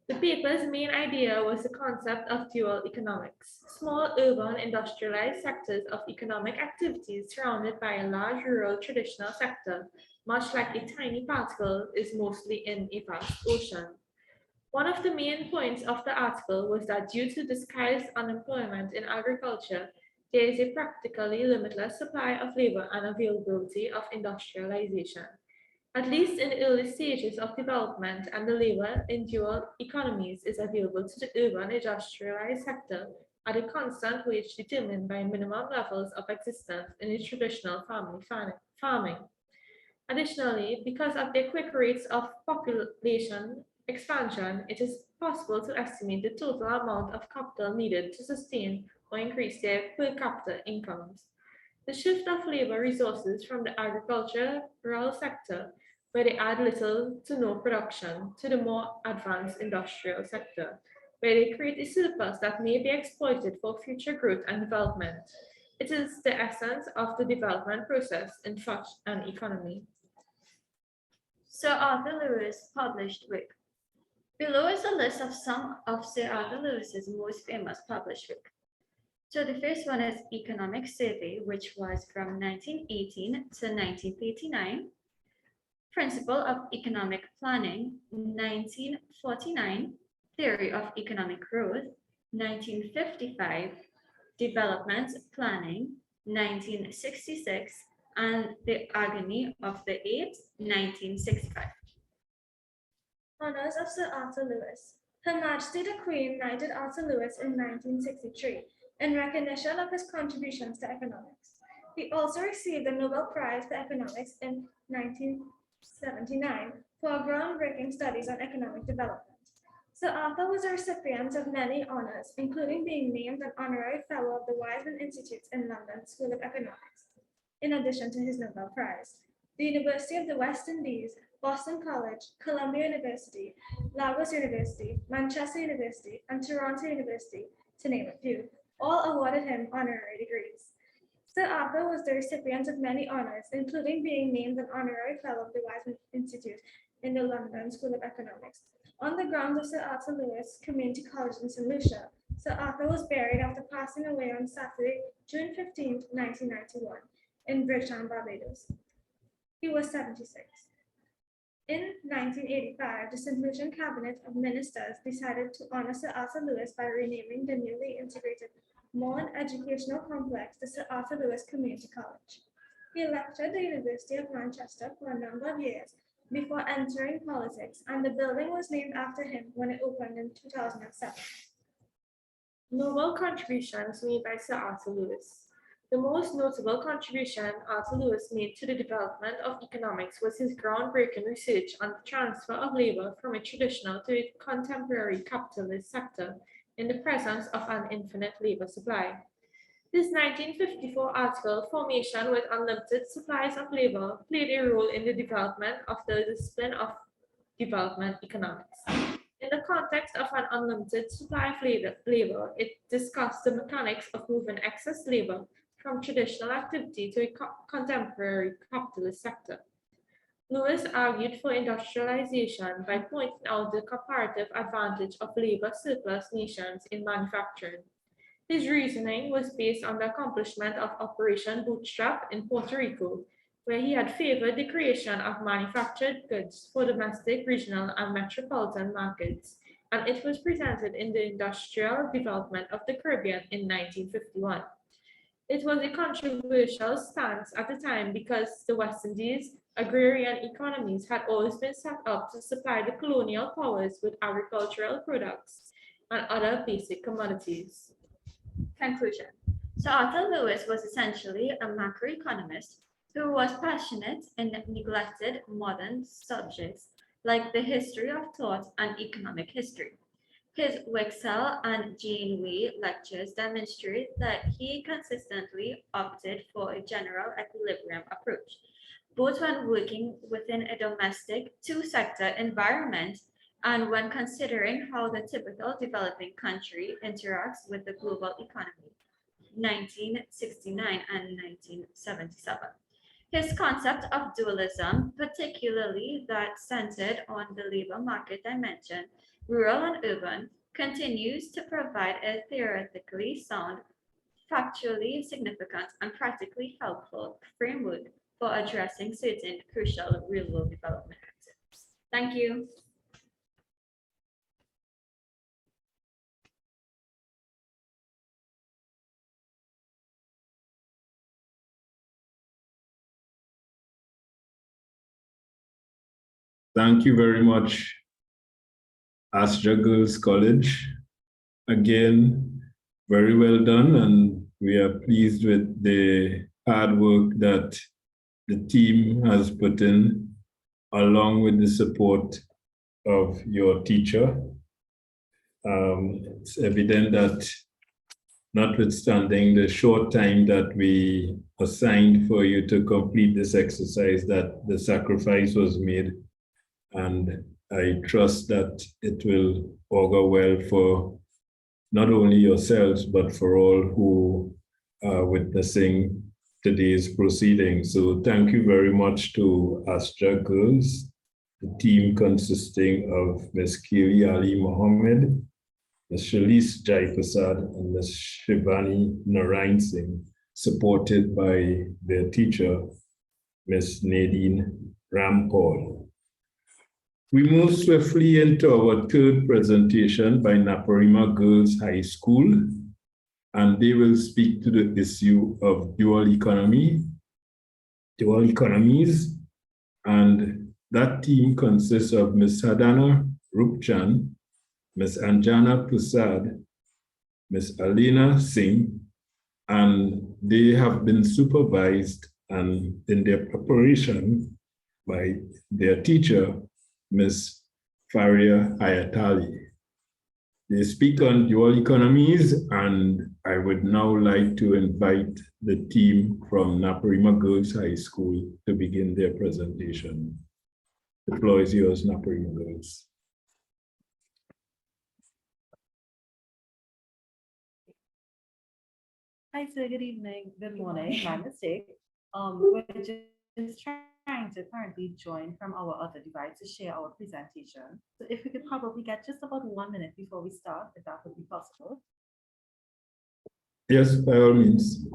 Speaker 7: The paper's main idea was the concept of dual economics. Small urban industrialized sectors of economic activities surrounded by a large rural traditional sector, much like a tiny particle, is mostly in a vast ocean. One of the main points of the article was that due to disguised unemployment in agriculture, there is a practically limitless supply of labor and availability of industrialization. At least in early stages of development, and the labor in dual economies is available to the urban industrialized sector at a constant wage determined by minimum levels of existence in a traditional family farming. Additionally, because of the quick rates of population expansion, it is possible to estimate the total amount of capital needed to sustain or increase their per capita incomes. The shift of labor resources from the agricultural sector, where they add little to no production, to the more advanced industrial sector, where they create a surplus that may be exploited for future growth and development. It is the essence of the development process in such an economy.
Speaker 8: Sir Arthur Lewis published work. Below is a list of some of Sir Arthur Lewis's most famous published work. So the first one is Economic Survey, which was from 1918 to 1939. Principle of Economic Planning, 1949. Theory of Economic Growth, 1955. Development Planning, 1966. And The Agony of the Eight, 1965.
Speaker 7: Honors of Sir Arthur Lewis. Her Majesty the Queen knighted Arthur Lewis in 1963 in recognition of his contributions to economics. He also received the Nobel Prize for Economics in 1979 for groundbreaking studies on economic development. Sir Arthur was a recipient of many honors, including being named an honorary fellow of the Wiseman Institute in London School of Economics, in addition to his Nobel Prize. The University of the West Indies, Boston College, Columbia University, Lagos University, Manchester University, and Toronto University, to name a few, all awarded him honorary degrees. Sir Arthur was the recipient of many honors, including being named an honorary fellow of the Wiseman Institute in the London School of Economics. On the grounds of Sir Arthur Lewis Community College in St. Lucia, Sir Arthur was buried after passing away on Saturday, June 15, 1991, in Bridgetown, Barbados. He was 76. In 1985, the St. Lucian Cabinet of Ministers decided to honor Sir Arthur Lewis by renaming the newly integrated modern educational complex the Sir Arthur Lewis Community College. He lectured at the University of Manchester for a number of years before entering politics, and the building was named after him when it opened in 2007. Nobel contributions made by Sir Arthur Lewis. The most notable contribution Arthur Lewis made to the development of economics was his groundbreaking research on the transfer of labor from a traditional to a contemporary capitalist sector in the presence of an infinite labor supply. His 1954 article, Formation with Unlimited Supplies of Labor, played a role in the development of the discipline of development economics. In the context of an unlimited supply of labor, it discussed the mechanics of moving excess labor from traditional activity to a contemporary capitalist sector. Lewis argued for industrialization by pointing out the comparative advantage of labor surplus nations in manufacturing. His reasoning was based on the accomplishment of Operation Bootstrap in Puerto Rico, where he had favored the creation of manufactured goods for domestic, regional, and metropolitan markets, and it was presented in the Industrial Development of the Caribbean in 1951. It was a controversial stance at the time because the West Indies agrarian economies had always been set up to supply the colonial powers with agricultural products and other basic commodities.
Speaker 8: Conclusion. So Arthur Lewis was essentially a macroeconomist who was passionate in neglected modern subjects like the history of thought and economic history. His Wexel and Janeway lectures demonstrate that he consistently opted for a general equilibrium approach, both when working within a domestic two-sector environment and when considering how the typical developing country interacts with the global economy, 1969 and 1977. His concept of dualism, particularly that centered on the labor market dimension, rural and urban, continues to provide a theoretically sound, factually significant, and practically helpful framework for addressing certain crucial real-world development concepts. Thank you.
Speaker 2: Thank you very much, Astra Girls College. Again, very well done, and we are pleased with the hard work that the team has put in, along with the support of your teacher. It's evident that notwithstanding the short time that we assigned for you to complete this exercise, that the sacrifice was made. And I trust that it will augur well for not only yourselves, but for all who are witnessing today's proceedings. So thank you very much to Astra Girls, the team consisting of Ms. Kiri Ali Mohammed, Ms. Shalise Jai Prasad, and Ms. Shivani Narayan Singh, supported by their teacher, Ms. Nadine Rampal. We move swiftly into our third presentation by Naparima Girls High School, and they will speak to the issue of dual economies, and that team consists of Ms. Sadhana Rupchan, Ms. Anjana Prasad, Ms. Alina Singh, and they have been supervised and in their preparation by their teacher, Ms. Faria Hayatali. They speak on dual economies, and I would now like to invite the team from Naparima Girls High School to begin their presentation. The floor is yours, Naparima Girls.
Speaker 9: Hi, sir. Good evening. Good morning. My mistake. We're just trying to currently join from our other device to share our presentation. So if we could probably get just about 1 minute before we start, if that would be possible.
Speaker 2: Yes, by all means.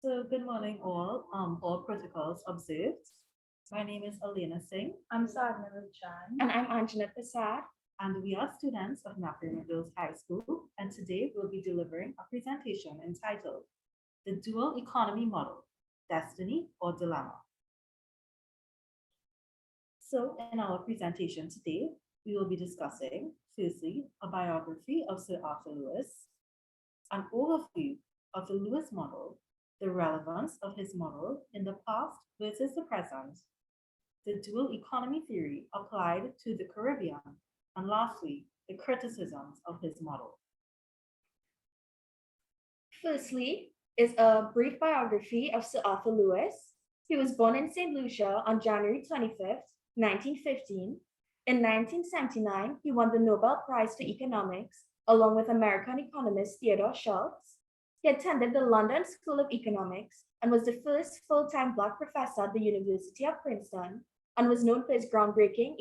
Speaker 9: So good morning all protocols observed. My name is Elena Singh.
Speaker 7: I'm Sadhana Chan.
Speaker 5: And I'm Anjana Prasad.
Speaker 9: And we are students of Naparima Girls High School, and today we'll be delivering a presentation entitled The Dual Economy Model, Destiny or Dilemma. So in our presentation today, we will be discussing, firstly, a biography of Sir Arthur Lewis, an overview of the Lewis model, the relevance of his model in the past versus the present, the dual economy theory applied to the Caribbean, and lastly, the criticisms of his model.
Speaker 5: Firstly is a brief biography of Sir Arthur Lewis. He was born in St. Lucia on January 25th, 1915. In 1979, he won the Nobel Prize for Economics along with American economist Theodore Schultz. He attended the London School of Economics and was the first full-time Black professor at the University of Princeton, and was known for his groundbreaking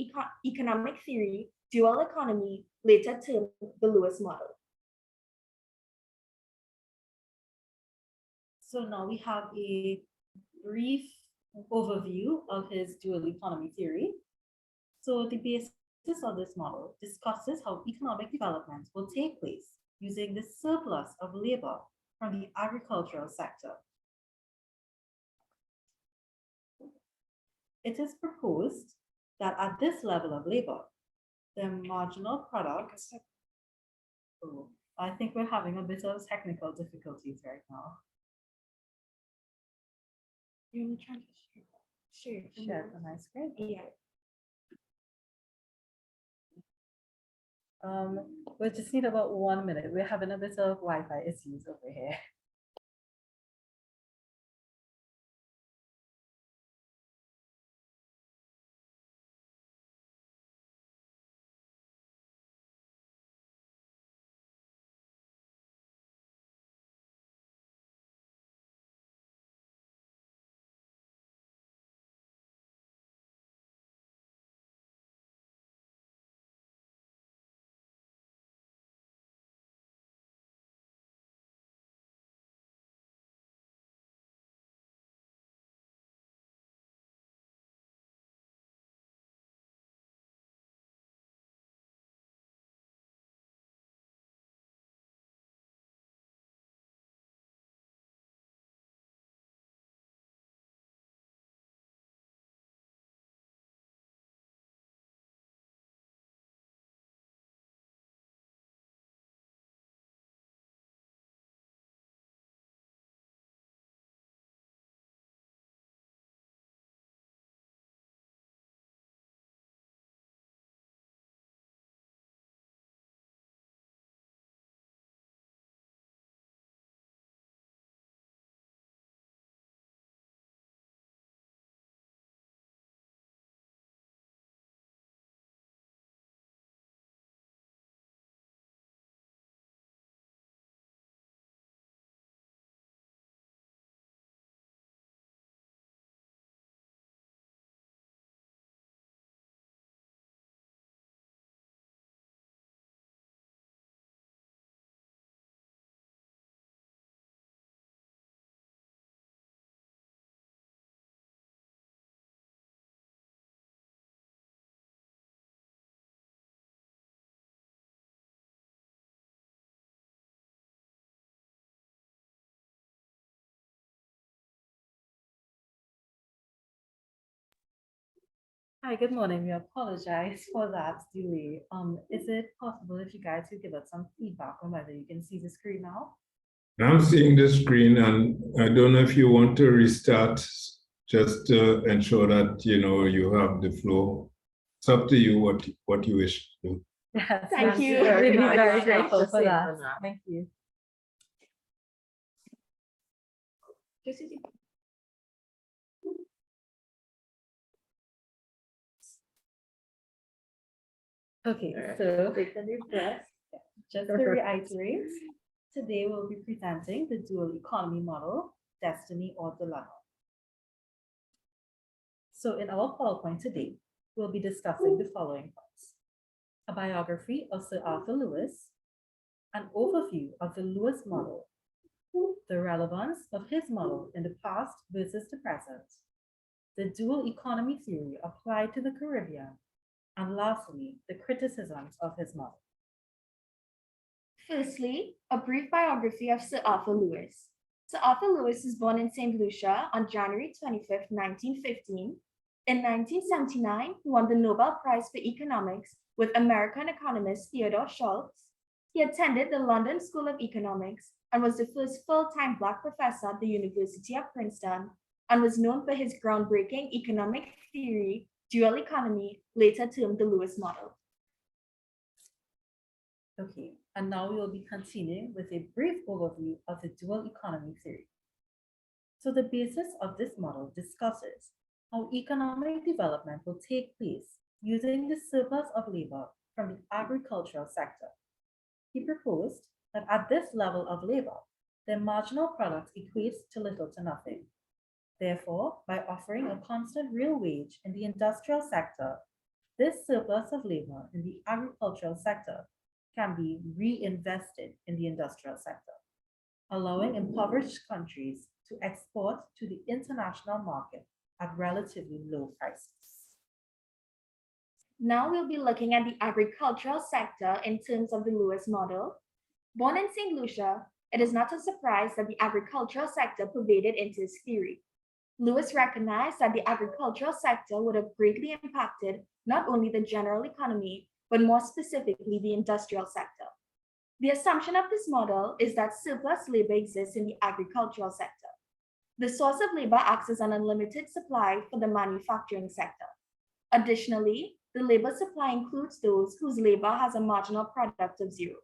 Speaker 5: economic theory, dual economy, later termed the Lewis model.
Speaker 9: So now we have a brief overview of his dual economy theory. So the basis of this model discusses how economic development will take place using the surplus of labor from the agricultural sector. It is proposed that at this level of labor, the marginal product, oh, I think we're having a bit of technical difficulties right now.
Speaker 5: You're trying to
Speaker 9: Share on my screen.
Speaker 5: Yeah.
Speaker 9: We just need about 1 minute. We're having a bit of Wi-Fi issues over here. Hi, good morning. We apologize for that delay. Is it possible if you guys could give us some feedback on whether you can see the screen now?
Speaker 2: I'm seeing the screen, and I don't know if you want to restart just to ensure that you have the flow. It's up to you what you wish to do.
Speaker 9: Yes,
Speaker 5: Thank you.
Speaker 9: We'd be
Speaker 1: much.
Speaker 9: very
Speaker 1: Thank
Speaker 9: grateful
Speaker 1: you
Speaker 9: for
Speaker 1: for
Speaker 9: that.
Speaker 1: that.
Speaker 9: Thank you. Okay, so take a deep breath. Just to reiterate, today we'll be presenting the dual economy model, destiny or dilemma. So in our PowerPoint today, we'll be discussing the following points: a biography of Sir Arthur Lewis, an overview of the Lewis model, the relevance of his model in the past versus the present, the dual economy theory applied to the Caribbean, and lastly, the criticisms of his model.
Speaker 5: Firstly, a brief biography of Sir Arthur Lewis. Sir Arthur Lewis was born in St. Lucia on January 25, 1915. In 1979, he won the Nobel Prize for Economics with American economist Theodore Schultz. He attended the London School of Economics and was the first full-time Black professor at the University of Princeton, and was known for his groundbreaking economic theory, dual economy, later termed the Lewis model.
Speaker 9: Okay, and now we will be continuing with a brief overview of the dual economy theory. So the basis of this model discusses how economic development will take place using the surplus of labor from the agricultural sector. He proposed that at this level of labor, their marginal product equates to little to nothing. Therefore, by offering a constant real wage in the industrial sector, this surplus of labor in the agricultural sector can be reinvested in the industrial sector, allowing impoverished countries to export to the international market at relatively low prices.
Speaker 5: Now we'll be looking at the agricultural sector in terms of the Lewis model. Born in St. Lucia, it is not a surprise that the agricultural sector pervaded into his theory. Lewis recognized that the agricultural sector would have greatly impacted not only the general economy, but more specifically the industrial sector. The assumption of this model is that surplus labor exists in the agricultural sector. The source of labor acts as an unlimited supply for the manufacturing sector. Additionally, the labor supply includes those whose labor has a marginal product of zero.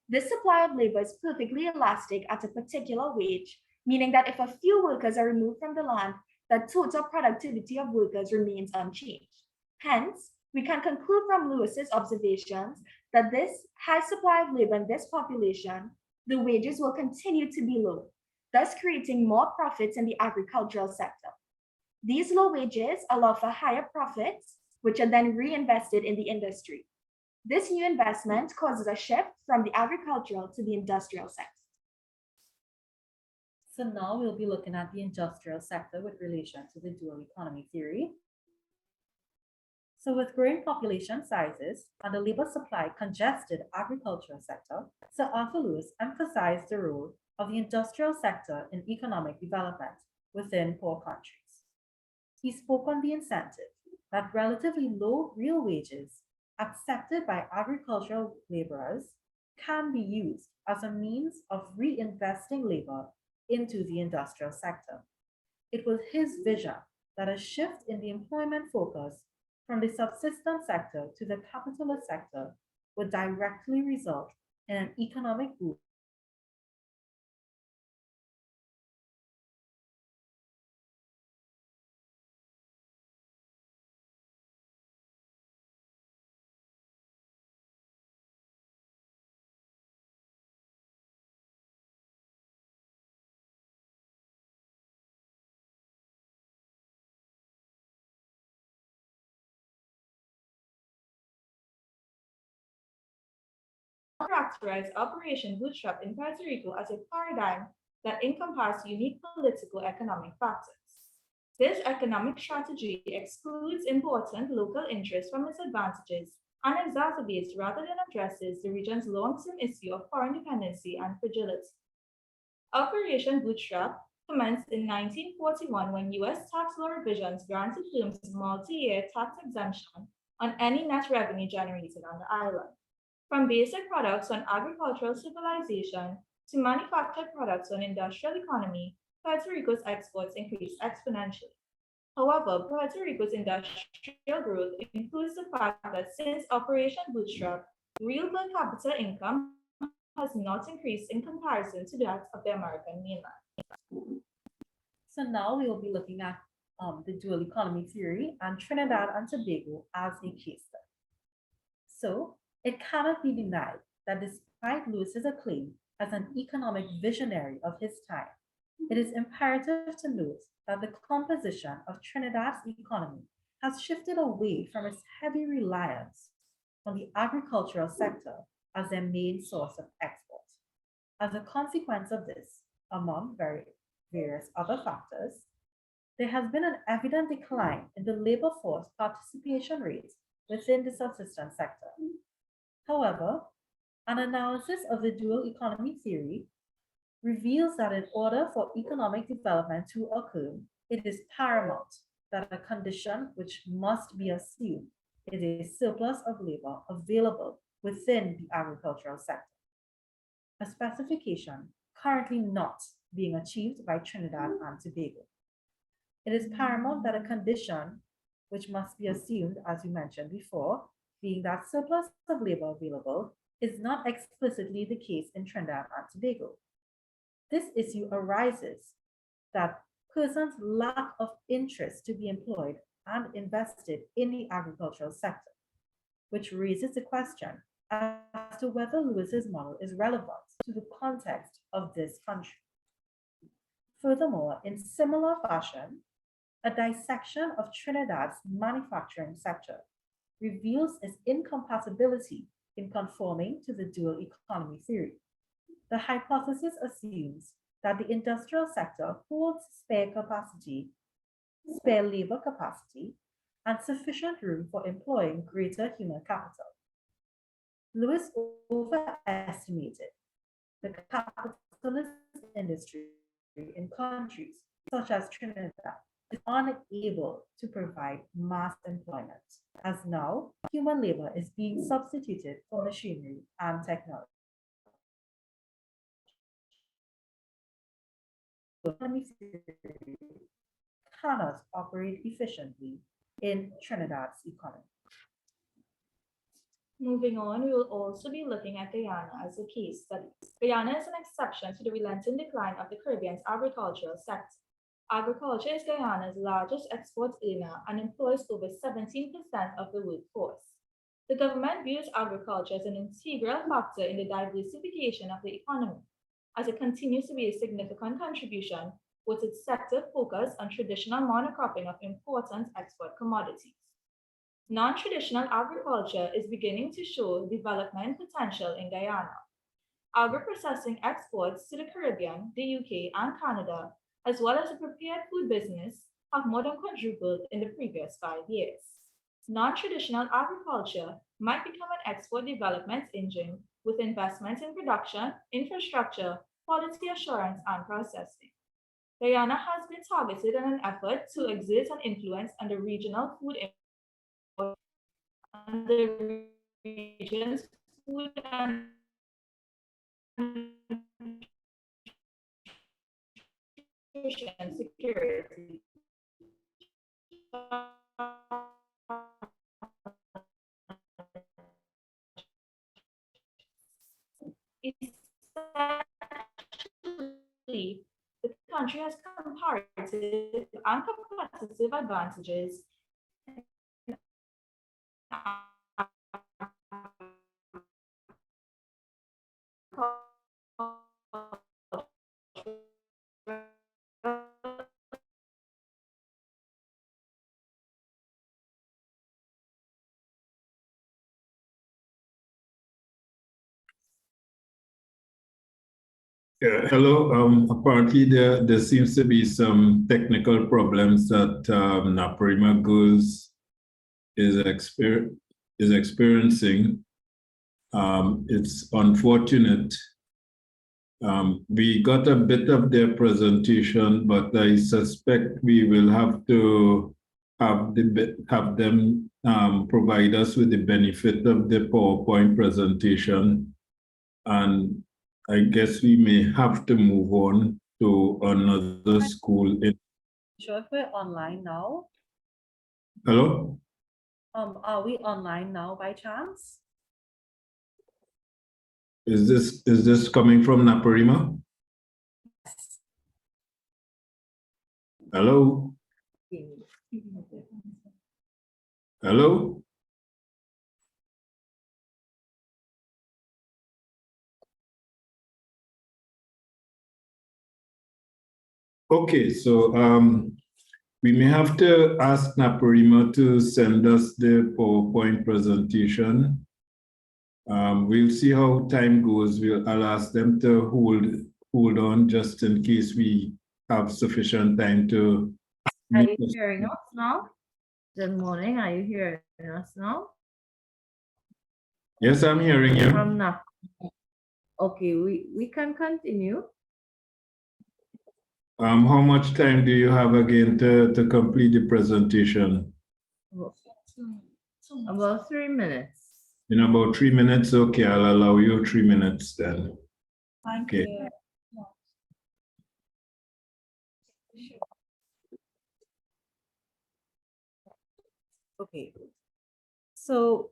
Speaker 5: This supply of labor is perfectly elastic at a particular wage, meaning that if a few workers are removed from the land, the total productivity of workers remains unchanged. Hence, we can conclude from Lewis's observations that this high supply of labor in this population, the wages will continue to be low, thus creating more profits in the agricultural sector. These low wages allow for higher profits, which are then reinvested in the industry. This new investment causes a shift from the agricultural to the industrial sector.
Speaker 9: So now we'll be looking at the industrial sector with relation to the dual economy theory. So with growing population sizes and the labor supply congested agricultural sector, Sir Arthur Lewis emphasized the role of the industrial sector in economic development within poor countries. He spoke on the incentive that relatively low real wages accepted by agricultural laborers can be used as a means of reinvesting labor into the industrial sector. It was his vision that a shift in the employment focus from the subsistence sector to the capitalist sector would directly result in an economic boom
Speaker 7: characterize Operation Bootstrap in Puerto Rico as a paradigm that encompasses unique political economic factors. This economic strategy excludes important local interests from its advantages and exacerbates rather than addresses the region's long-term issue of foreign dependency and fragility. Operation Bootstrap commenced in 1941 when U.S. tax law revisions granted firms multi-year tax exemption on any net revenue generated on the island. From basic products on agricultural civilization to manufactured products on industrial economy, Puerto Rico's exports increased exponentially. However, Puerto Rico's industrial growth includes the fact that since Operation Bootstrap, real per capita income has not increased in comparison to that of the American mainland.
Speaker 9: So now we will be looking at the dual economy theory and Trinidad and Tobago as a case study. So it cannot be denied that despite Lewis's acclaim as an economic visionary of his time, it is imperative to note that the composition of Trinidad's economy has shifted away from its heavy reliance on the agricultural sector as their main source of export. As a consequence of this, among various other factors, there has been an evident decline in the labor force participation rate within the subsistence sector. However, an analysis of the dual economy theory reveals that in order for economic development to occur, it is paramount that a condition which must be assumed is a surplus of labor available within the agricultural sector, a specification currently not being achieved by Trinidad and Tobago. It is paramount that a condition which must be assumed, as we mentioned before, being that surplus of labor available, is not explicitly the case in Trinidad and Tobago. This issue arises that persons' lack of interest to be employed and invested in the agricultural sector, which raises the question as to whether Lewis's model is relevant to the context of this country. Furthermore, in similar fashion, a dissection of Trinidad's manufacturing sector reveals its incompatibility in conforming to the dual economy theory. The hypothesis assumes that the industrial sector holds spare labor capacity, and sufficient room for employing greater human capital. Lewis overestimated the capitalist industry in countries such as Trinidad is unable to provide mass employment, as now human labor is being substituted for machinery and technology. Cannot operate efficiently in Trinidad's economy.
Speaker 7: Moving on, we will also be looking at Guyana as a case study. Guyana is an exception to the relenting decline of the Caribbean's agricultural sector. Agriculture is Guyana's largest export earner and employs over 17% of the workforce. The government views agriculture as an integral factor in the diversification of the economy, as it continues to be a significant contribution with its sector focus on traditional monocropping of important export commodities. Non-traditional agriculture is beginning to show development potential in Guyana. Agro-processing exports to the Caribbean, the UK, and Canada, as well as the prepared food business, have more than quadrupled in the previous 5 years. Non-traditional agriculture might become an export development engine with investments in production, infrastructure, quality assurance, and processing. Guyana has been targeted in an effort to exert an influence on the regional food and the region's food and nutrition security. Essentially, the country has comparative and competitive advantages
Speaker 2: Hello. Apparently, there seems to be some technical problems that Naparima Girls is experiencing. It's unfortunate. We got a bit of their presentation, but I suspect we will have to have them provide us with the benefit of the PowerPoint presentation, and I guess we may have to move on to another school.
Speaker 9: Sure, if we're online now.
Speaker 2: Hello?
Speaker 9: Are we online now by chance?
Speaker 2: Is this coming from Naparima? Hello? Hello? Okay, so we may have to ask Naparima to send us the PowerPoint presentation. We'll see how time goes. I'll ask them to hold hold on just in case we have sufficient time to
Speaker 9: Are
Speaker 2: meet
Speaker 9: you
Speaker 2: us.
Speaker 9: hearing us now? Good morning. Are you hearing us now?
Speaker 2: Yes, I'm hearing you.
Speaker 9: From now. Okay, we can continue.
Speaker 2: How much time do you have again to complete the presentation?
Speaker 9: About 3 minutes.
Speaker 2: In about 3 minutes? Okay, I'll allow you 3 minutes then.
Speaker 9: Thank
Speaker 2: Okay.
Speaker 9: you. Okay. So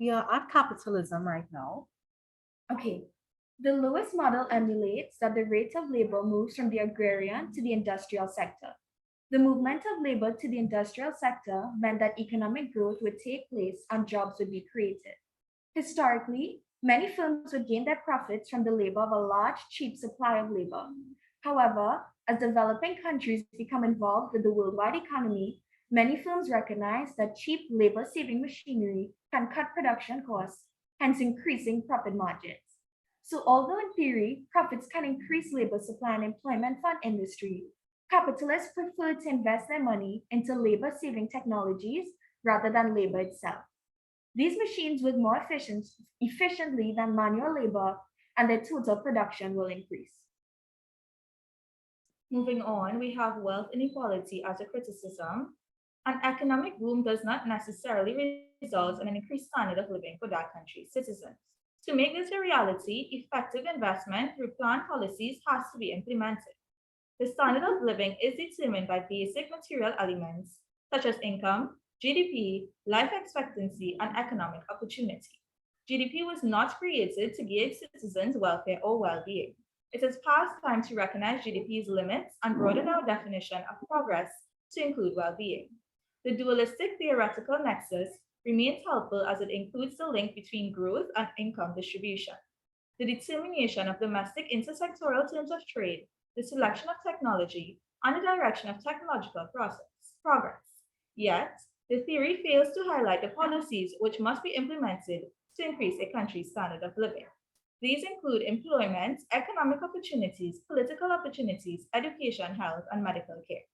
Speaker 9: we are at capitalism right now.
Speaker 5: Okay. The Lewis model emulates that the rate of labor moves from the agrarian to the industrial sector. The movement of labor to the industrial sector meant that economic growth would take place and jobs would be created. Historically, many firms would gain their profits from the labor of a large, cheap supply of labor. However, as developing countries become involved with the worldwide economy, many firms recognize that cheap labor-saving machinery can cut production costs, hence increasing profit margins. So although in theory, profits can increase labor supply and employment for an industry, capitalists prefer to invest their money into labor-saving technologies rather than labor itself. These machines work more efficiently than manual labor, and their total production will increase.
Speaker 10: Moving on, we have wealth inequality as a criticism. An economic boom does not necessarily result in an increased standard of living for that country's citizens. To make this a reality, effective investment through planned policies has to be implemented. The standard of living is determined by basic material elements such as income, GDP, life expectancy, and economic opportunity. GDP was not created to give citizens welfare or well-being. It is past time to recognize GDP's limits and broaden our definition of progress to include well-being. The dualistic theoretical nexus remains helpful as it includes the link between growth and income distribution, the determination of domestic intersectoral terms of trade, the selection of technology, and the direction of technological progress. Yet, the theory fails to highlight the policies which must be implemented to increase a country's standard of living. These include employment, economic opportunities, political opportunities, education, health, and medical care.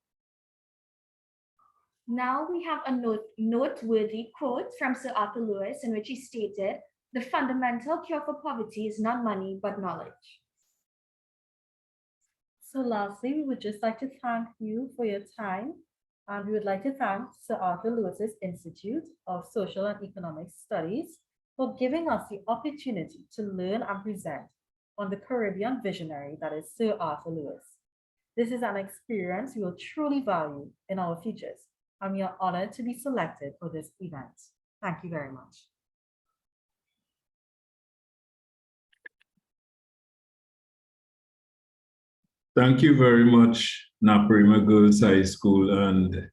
Speaker 5: Now we have a noteworthy quote from Sir Arthur Lewis in which he stated, "The fundamental cure for poverty is not money, but knowledge."
Speaker 9: So lastly, we would just like to thank you for your time. And we would like to thank Sir Arthur Lewis's Institute of Social and Economic Studies for giving us the opportunity to learn and present on the Caribbean visionary that is Sir Arthur Lewis. This is an experience we will truly value in our futures, and we are honored to be selected for this event. Thank you very much.
Speaker 2: Thank you very much, Naparima Girls High School, and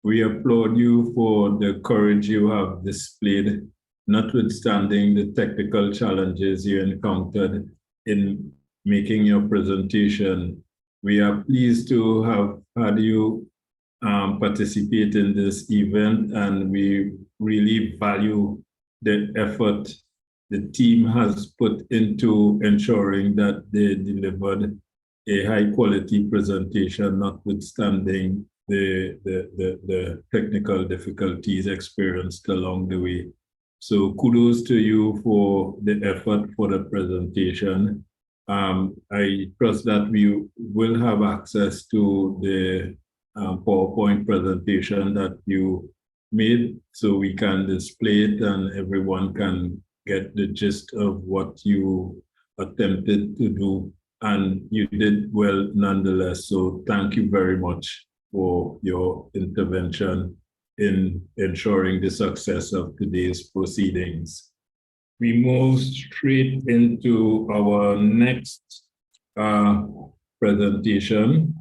Speaker 2: we applaud you for the courage you have displayed, notwithstanding the technical challenges you encountered in making your presentation. We are pleased to have had you participate in this event, and we really value the effort the team has put into ensuring that they delivered a high quality presentation, notwithstanding the technical difficulties experienced along the way. So kudos to you for the effort for the presentation. I trust that we will have access to the PowerPoint presentation that you made so we can display it and everyone can get the gist of what you attempted to do. And you did well nonetheless. So thank you very much for your intervention in ensuring the success of today's proceedings. We move straight into our next presentation,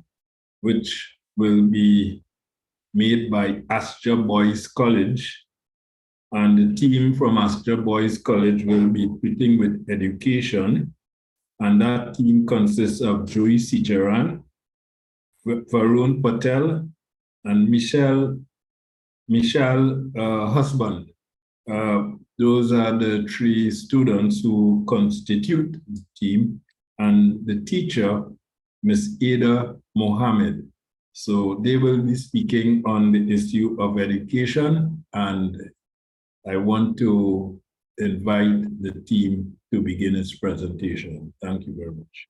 Speaker 2: which will be made by Astra Boys College. And the team from Astra Boys College will be treating with education. And that team consists of Joey Sicharan, Varun Patel, and Michelle Husband. Those are the three students who constitute the team. and the teacher, Ms. Ada Mohammed. So they will be speaking on the issue of education, and I want to invite the team to begin its presentation. Thank you very much.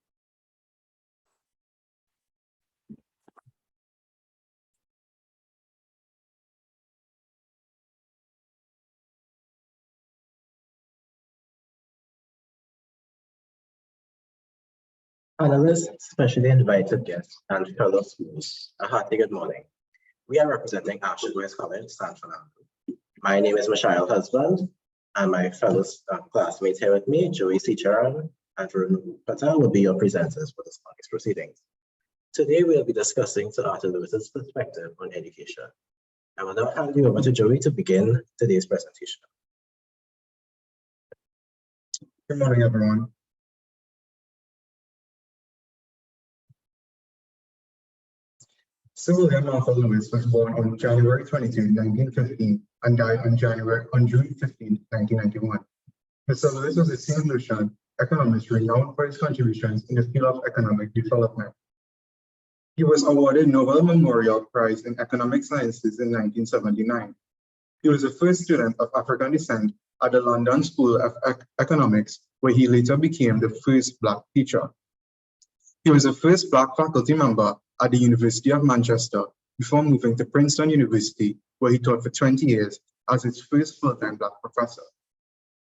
Speaker 11: Panelists, especially invited guests, and fellow students, a hearty good morning. We are representing Ashford West College, San Fernando. My name is Michelle Husband, and my fellow classmates here with me, Joey Sicharan and Varun Patel, will be your presenters for this morning's proceedings. Today, we'll be discussing Sir Arthur Lewis's perspective on education. I will now hand you over to Joey to begin today's presentation.
Speaker 12: Good morning, everyone. Sir William Arthur Lewis was born on January 22, 1915, and died on June 15, 1991. Mr. Lewis was a St. Lucian economist renowned for his contributions in the field of economic development. He was awarded Nobel Memorial Prize in Economic Sciences in 1979. He was the first student of African descent at the London School of Economics, where he later became the first Black teacher. He was the first Black faculty member at the University of Manchester before moving to Princeton University, where he taught for 20 years as its first full-time Black professor.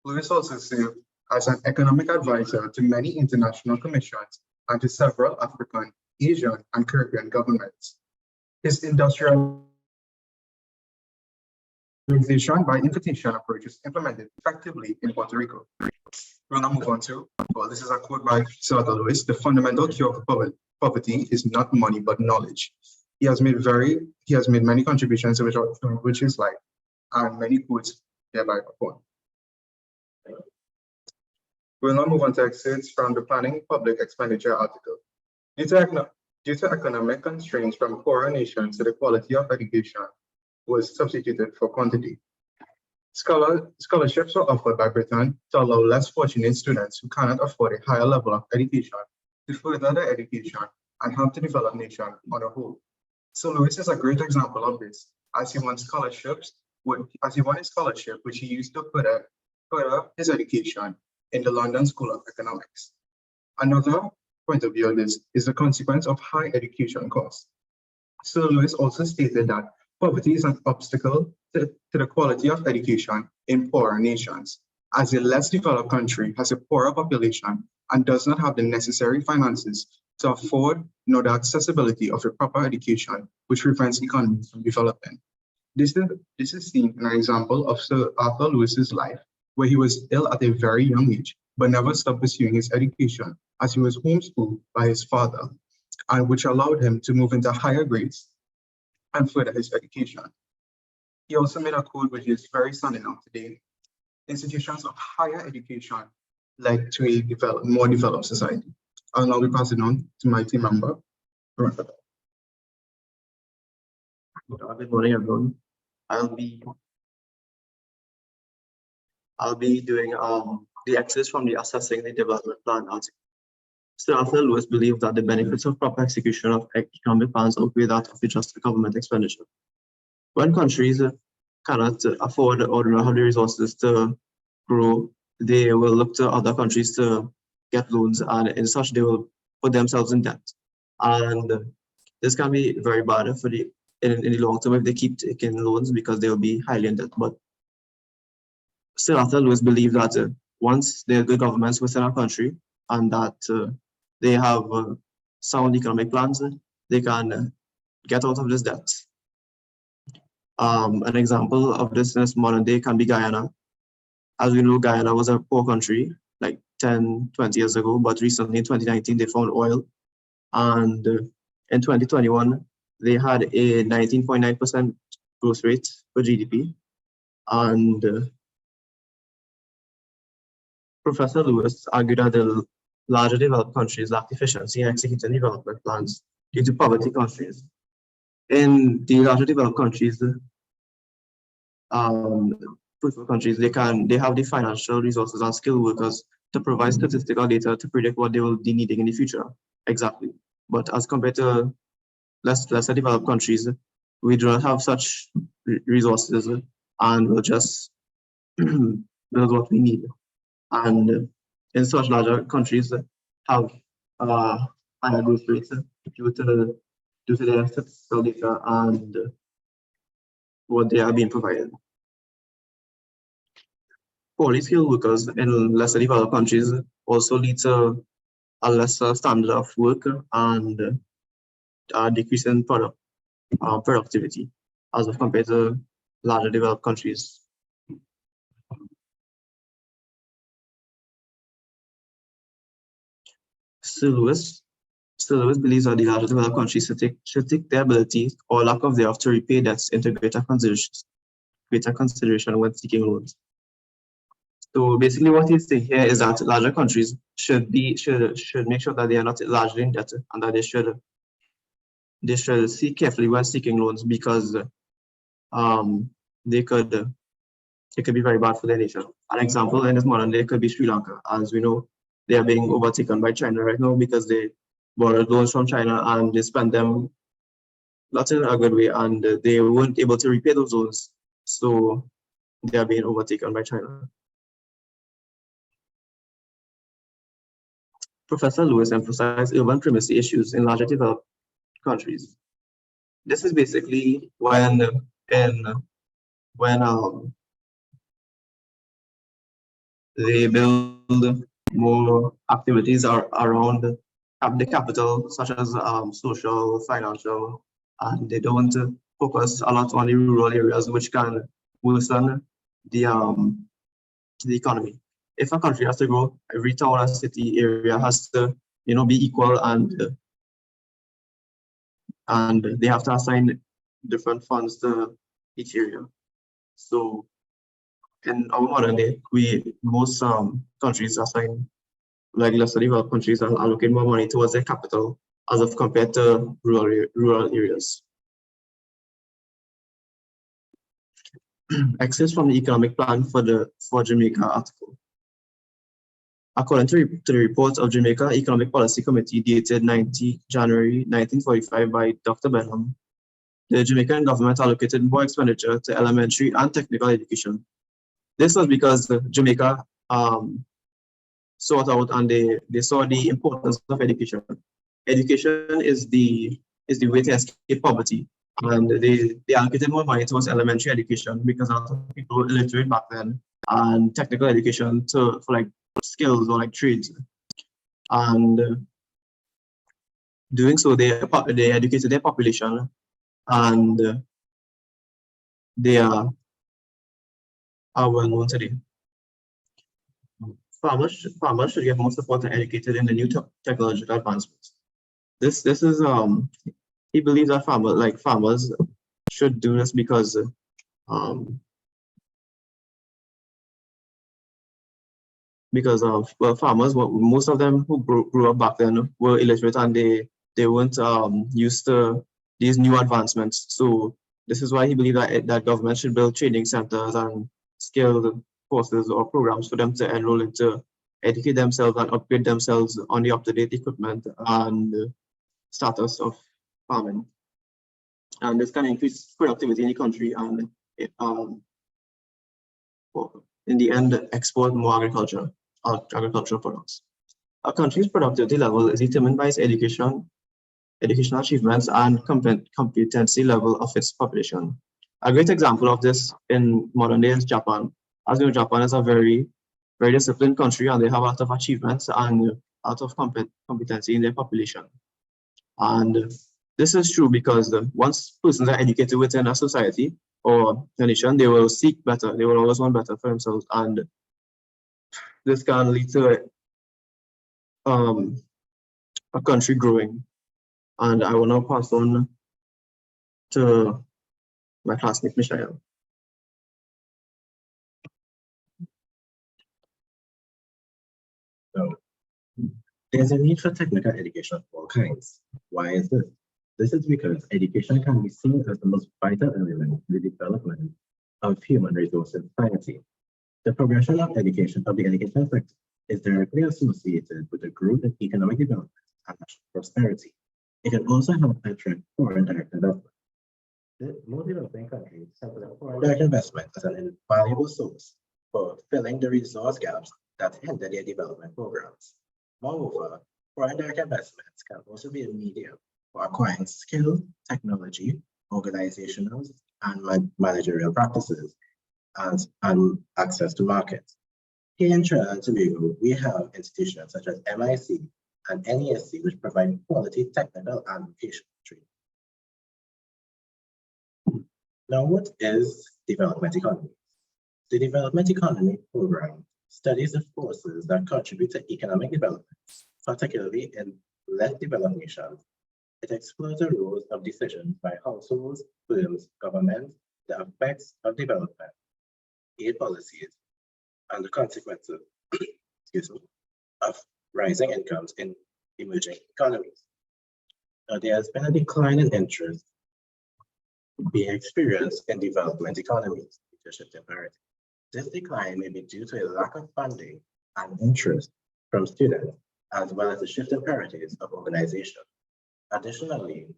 Speaker 12: Lewis also served as an economic advisor to many international commissions and to several African, Asian, and Caribbean governments. His industrialization by invitation approach is implemented effectively in Puerto Rico. We'll now move on to, well, this is a quote by Sir Arthur Lewis: "The fundamental cure for poverty is not money, but knowledge." He has made many contributions to which his life, and many quotes thereby upon. We'll now move on to excerpts from the Planning Public Expenditure article. Due to economic constraints from poorer nations, the quality of education was substituted for quantity. Scholarships were offered by Britain to allow less fortunate students who cannot afford a higher level of education to further their education and help to develop nation on a whole. So Lewis is a great example of this, as he won a scholarship, which he used to further his education in the London School of Economics. Another point of view of this is the consequence of high education costs. Sir Lewis also stated that poverty is an obstacle to the quality of education in poorer nations, as a less developed country has a poorer population and does not have the necessary finances to afford nor the accessibility of a proper education, which prevents economies from developing. This is seen in an example of Sir Arthur Lewis's life, where he was ill at a very young age, but never stopped pursuing his education, as he was homeschooled by his father, and which allowed him to move into higher grades and further his education. He also made a quote which is very sounding out today: "Institutions of higher education led to a more developed society." I'll now be passing on to my team member, Varun Patel.
Speaker 13: Good morning, everyone. I'll be doing the exercise from the Assessing the Development Plan article. Sir Arthur Lewis believed that the benefits of proper execution of economic plans outweigh that of the just government expenditure. When countries cannot afford or do not have the resources to grow, they will look to other countries to get loans, and in such they will put themselves in debt. And this can be very bad in the long term if they keep taking loans, because they will be highly in debt. But Sir Arthur Lewis believed that once there are good governments within our country and that they have sound economic plans, they can get out of this debt. An example of this in this modern day can be Guyana. As we know, Guyana was a poor country like 10, 20 years ago, but recently in 2019, they found oil. And in 2021, they had a 19.9% growth rate for GDP. And Professor Lewis argued that the larger developed countries lacked efficiency in executing development plans due to poverty constraints. In the larger developed countries, they have the financial resources and skilled workers to provide statistical data to predict what they will be needing in the future. Exactly. But as compared to lesser developed countries, we do not have such resources, and we'll just build what we need. And in such larger countries have higher growth rates due to their statistical data and what they are being provided. Poorly skilled workers in lesser developed countries also lead to a lesser standard of work and a decrease in productivity as compared to larger developed countries. Sir Lewis believes that the larger developed countries should take their ability or lack of thereof to repay debts into greater consideration when seeking loans. So basically what he's saying here is that larger countries should make sure that they are not largely in debt and that they should see carefully when seeking loans, because it could be very bad for their nation. An example in this modern day could be Sri Lanka. As we know, they are being overtaken by China right now because they borrowed loans from China and they spent them not in a good way, and they weren't able to repay those loans. So they are being overtaken by China. Professor Lewis emphasized urban primacy issues in larger developed countries. This is basically when they build more activities around the capital, such as social, financial, and they don't focus a lot on the rural areas, which can worsen the economy. If a country has to grow, every town and city area has to, be equal, and they have to assign different funds to each area. So in our modern day, most countries assign, like lesser developed countries, and allocate more money towards their capital as compared to rural areas. Excerpts from the economic plan for Jamaica article. According to the report of Jamaica Economic Policy Committee dated 90 January 1945 by Dr. Benham, the Jamaican government allocated more expenditure to elementary and technical education. This was because Jamaica sought out and they saw the importance of education. Education is the way to escape poverty, and they allocated more money towards elementary education because a lot of people were illiterate back then, and technical education for like skills or like trades. And doing so, they educated their population, and they are well known today. Farmers should get more support and educated in the new technological advancements. This is he believes that farmers should do this because farmers, most of them who grew up back then were illiterate, and they weren't used to these new advancements. So this is why he believes that government should build training centers and skilled courses or programs for them to enroll into, educate themselves and upgrade themselves on the up-to-date equipment and status of farming. And this can increase productivity in the country and in the end export more agricultural products. A country's productivity level is determined by its educational achievements and competency level of its population. A great example of this in modern day is Japan. As you know, Japan is a very, very disciplined country, and they have a lot of achievements and a lot of competency in their population. And this is true because once persons are educated within a society or a nation, they will seek better. They will always want better for themselves, and this can lead to a country growing. And I will now pass on to my classmate Michelle.
Speaker 11: So, there's a need for technical education of all kinds. Why is this? This is because education can be seen as the most vital element in the development of human resources society. The progression of the education sector is directly associated with the growth in economic development and national prosperity. It can also help attract foreign direct investment. The more developing countries have foreign direct investment as an invaluable source for filling the resource gaps that hinder their development programs. Moreover, foreign direct investments can also be a medium for acquiring skill, technology, organizational, and managerial practices, and access to markets. Here in Trinidad and Tobago, we have institutions such as MIC and NESC, which provide quality technical and vocational training. Now, what is development economy? The development economy program studies the forces that contribute to economic development, particularly in less developed nations. It explores the roles of decisions by households, firms, governments, the effects of development, aid policies, and the consequences of rising incomes in emerging economies. Now, there has been a decline in interest being experienced in development economies due to shift in priority. This decline may be due to a lack of funding and interest from students, as well as the shift in priorities of organizations. Additionally,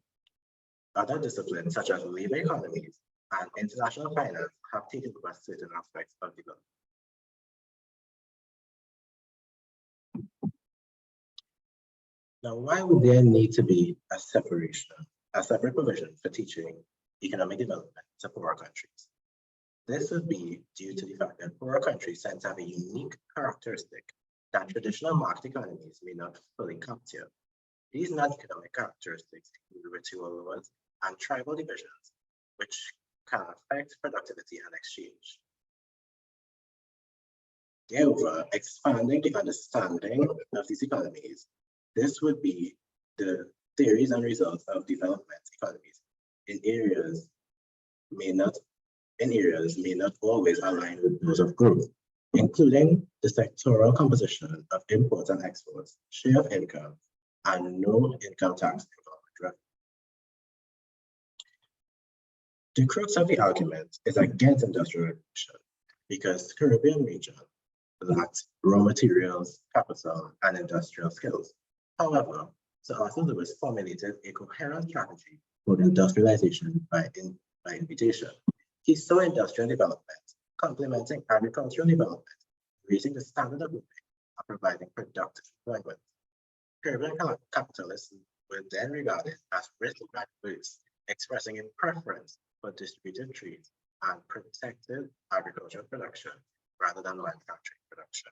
Speaker 11: other disciplines such as labor economies and international finance have taken over certain aspects of development. Now, why would there need to be a separate provision for teaching economic development to poorer countries? This would be due to the fact that poorer countries tend to have a unique characteristic that traditional market economies may not fully capture. These non-economic characteristics include ritual laws and tribal divisions, which can affect productivity and exchange. Therefore, expanding the understanding of these economies, this would be the theories and results of development economies in areas may not always align with those of growth, including the sectoral composition of imports and exports, share of income, and no income tax involvement revenue. The crux of the argument is against industrial revolution because the Caribbean region lacks raw materials, capital, and industrial skills. However, Sir Arthur Lewis formulated a coherent strategy for industrialization by invitation. He saw industrial development complementing agricultural development, raising the standard of living and providing productive employment. Caribbean capitalists were then regarded as rich graduates, expressing a preference for distributed trade and protected agricultural production rather than manufacturing production.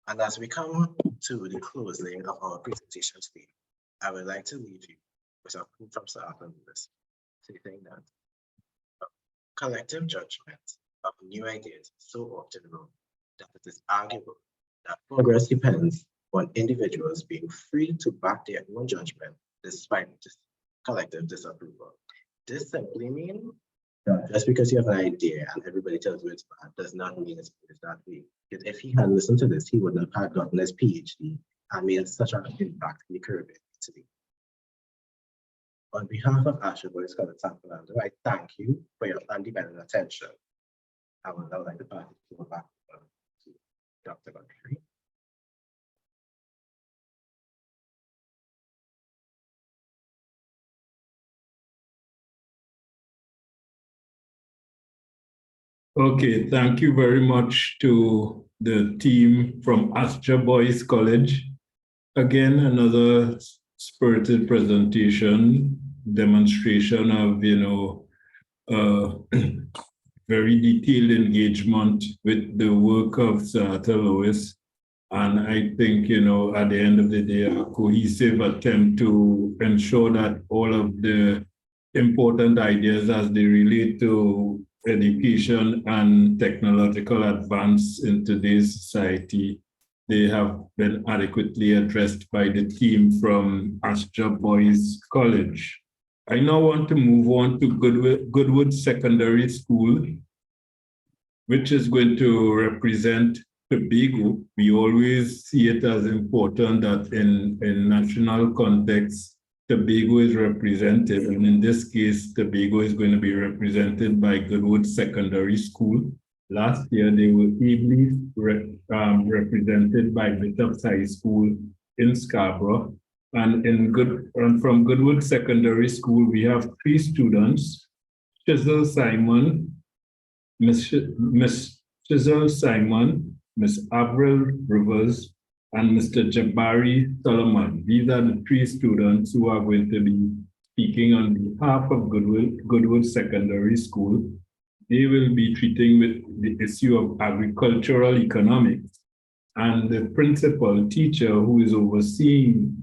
Speaker 11: And as we come to the closing of our presentation today, I would like to leave you with a quote from Sir Arthur Lewis, stating that collective judgment of new ideas is so often wrong that it is arguable that progress depends on individuals being free to back their own judgment despite collective disapproval. This simply means that just because you have an idea and everybody tells you it's bad does not mean it's that way. Because if he had listened to this, he would not have gotten his PhD and made such an impact in the Caribbean today. On behalf of Asher Boys College San Fernando, I thank you for your undivided attention. I would now like to pass it back to Dr. Godfrey.
Speaker 2: Okay, thank you very much to the team from Astor Boys College. Again, another spirited presentation, demonstration of, very detailed engagement with the work of Sir Arthur Lewis. And I think, at the end of the day, a cohesive attempt to ensure that all of the important ideas as they relate to education and technological advance in today's society, they have been adequately addressed by the team from Astor Boys College. I now want to move on to Goodwood Secondary School, which is going to represent Tobago. We always see it as important that in national context, Tobago is represented, and in this case, Tobago is going to be represented by Goodwood Secondary School. Last year, they were ably represented by Bishop's High School in Scarborough. And from Goodwood Secondary School, we have 3 students, Chisel Simon, Miss Chisel Simon, Miss Avril Rivers, and Mr. Jabari Solomon. These are the 3 students who are going to be speaking on behalf of Goodwood Secondary School. They will be treating with the issue of agricultural economics. And the principal teacher who is overseeing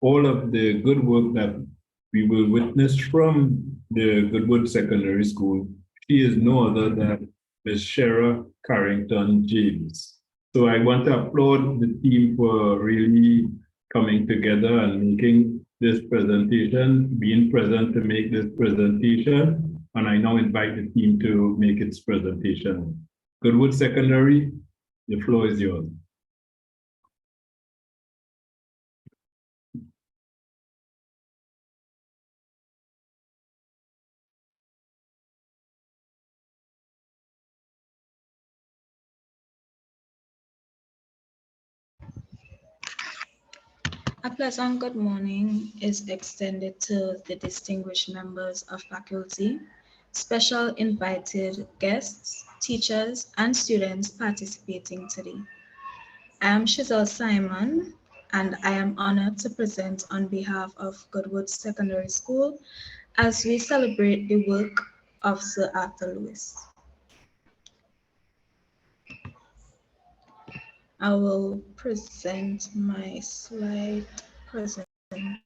Speaker 2: all of the good work that we will witness from the Goodwood Secondary School, she is no other than Ms. Shara Carrington James. So I want to applaud the team for really coming together and making this presentation, being present to make this presentation. And I now invite the team to make its presentation. Goodwood Secondary, the floor is yours.
Speaker 14: A pleasant good morning is extended to the distinguished members of faculty, special invited guests, teachers, and students participating today. I am Chisel Simon, and I am honored to present on behalf of Goodwood Secondary School as we celebrate the work of Sir Arthur Lewis. I will present my slide presentation.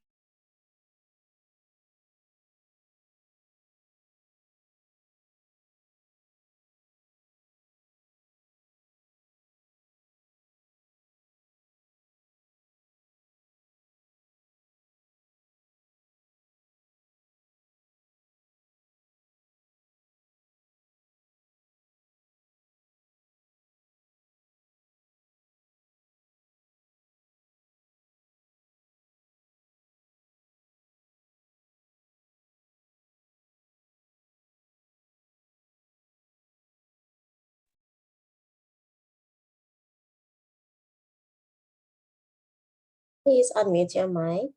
Speaker 3: Please unmute your mic.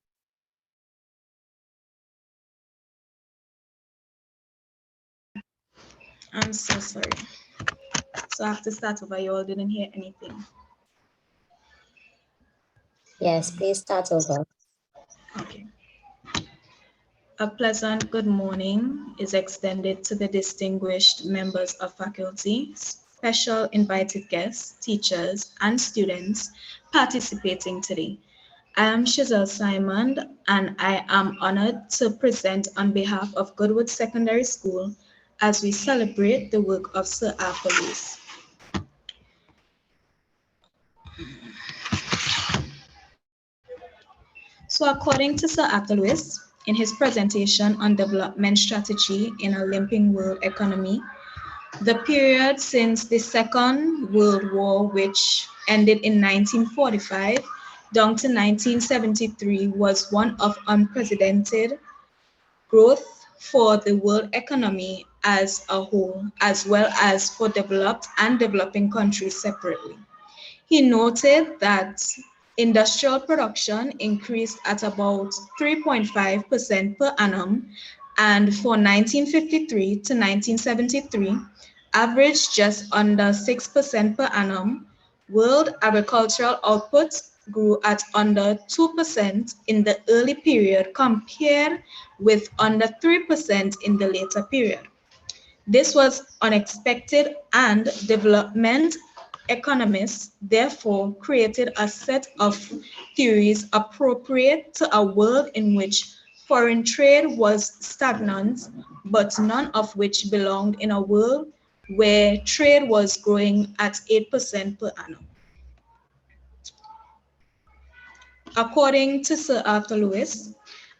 Speaker 14: I'm so sorry. So I have to start over. You all didn't hear anything.
Speaker 3: Yes, please start over.
Speaker 14: Okay. A pleasant good morning is extended to the distinguished members of faculty, special invited guests, teachers, and students participating today. I am Chisel Simon, and I am honored to present on behalf of Goodwood Secondary School as we celebrate the work of Sir Arthur Lewis. So according to Sir Arthur Lewis, in his presentation on development strategy in a limping world economy, the period since the Second World War, which ended in 1945, down to 1973, was one of unprecedented growth for the world economy as a whole, as well as for developed and developing countries separately. He noted that industrial production increased at about 3.5% per annum, and for 1953 to 1973, averaged just under 6% per annum. World agricultural output grew at under 2% in the early period compared with under 3% in the later period. This was unexpected, and development economists therefore created a set of theories appropriate to a world in which foreign trade was stagnant, but none of which belonged in a world where trade was growing at 8% per annum. According to Sir Arthur Lewis,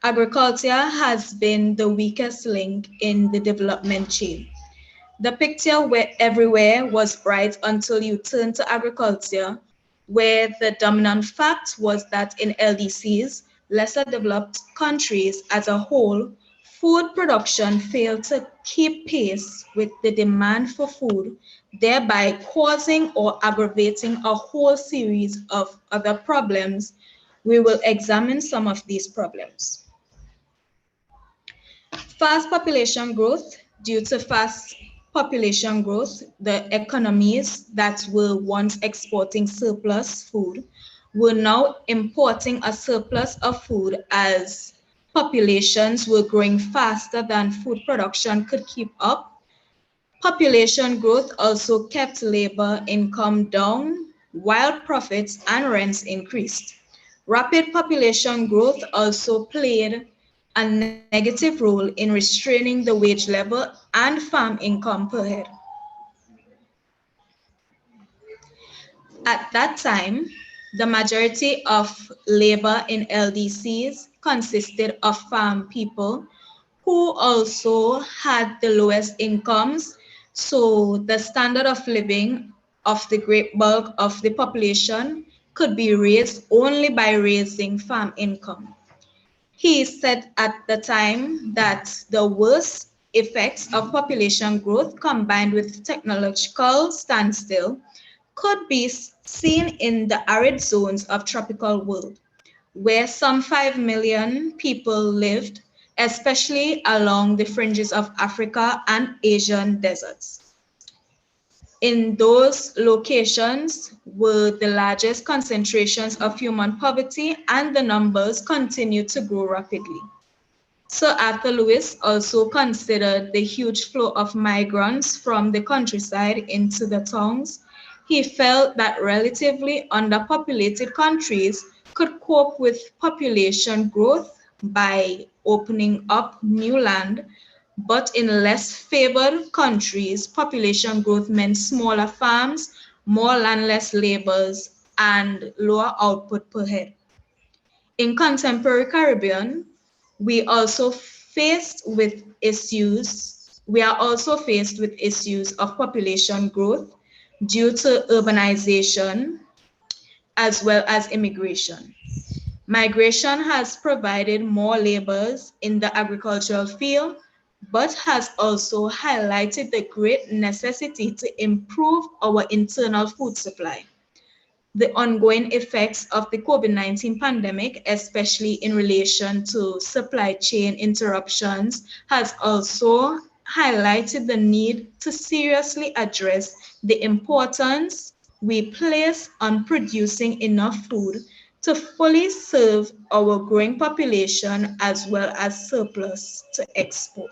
Speaker 14: agriculture has been the weakest link in the development chain. The picture everywhere was bright until you turned to agriculture, where the dominant fact was that in LDCs, lesser developed countries as a whole, food production failed to keep pace with the demand for food, thereby causing or aggravating a whole series of other problems. We will examine some of these problems. Fast population growth. Due to fast population growth, the economies that were once exporting surplus food were now importing a surplus of food as populations were growing faster than food production could keep up. Population growth also kept labor income down while profits and rents increased. Rapid population growth also played a negative role in restraining the wage level and farm income per head. At that time, the majority of labor in LDCs consisted of farm people who also had the lowest incomes, so the standard of living of the great bulk of the population could be raised only by raising farm income. He said at the time that the worst effects of population growth combined with technological standstill could be seen in the arid zones of tropical world, where some 5 million people lived, especially along the fringes of Africa and Asian deserts. In those locations were the largest concentrations of human poverty, and the numbers continued to grow rapidly. Sir Arthur Lewis also considered the huge flow of migrants from the countryside into the towns. He felt that relatively underpopulated countries could cope with population growth by opening up new land, but in less favored countries, population growth meant smaller farms, more landless laborers, and lower output per head. In contemporary Caribbean, we are also faced with issues of population growth due to urbanization as well as immigration. Migration has provided more laborers in the agricultural field, but has also highlighted the great necessity to improve our internal food supply. The ongoing effects of the COVID-19 pandemic, especially in relation to supply chain interruptions, has also highlighted the need to seriously address the importance we place on producing enough food to fully serve our growing population as well as surplus to export.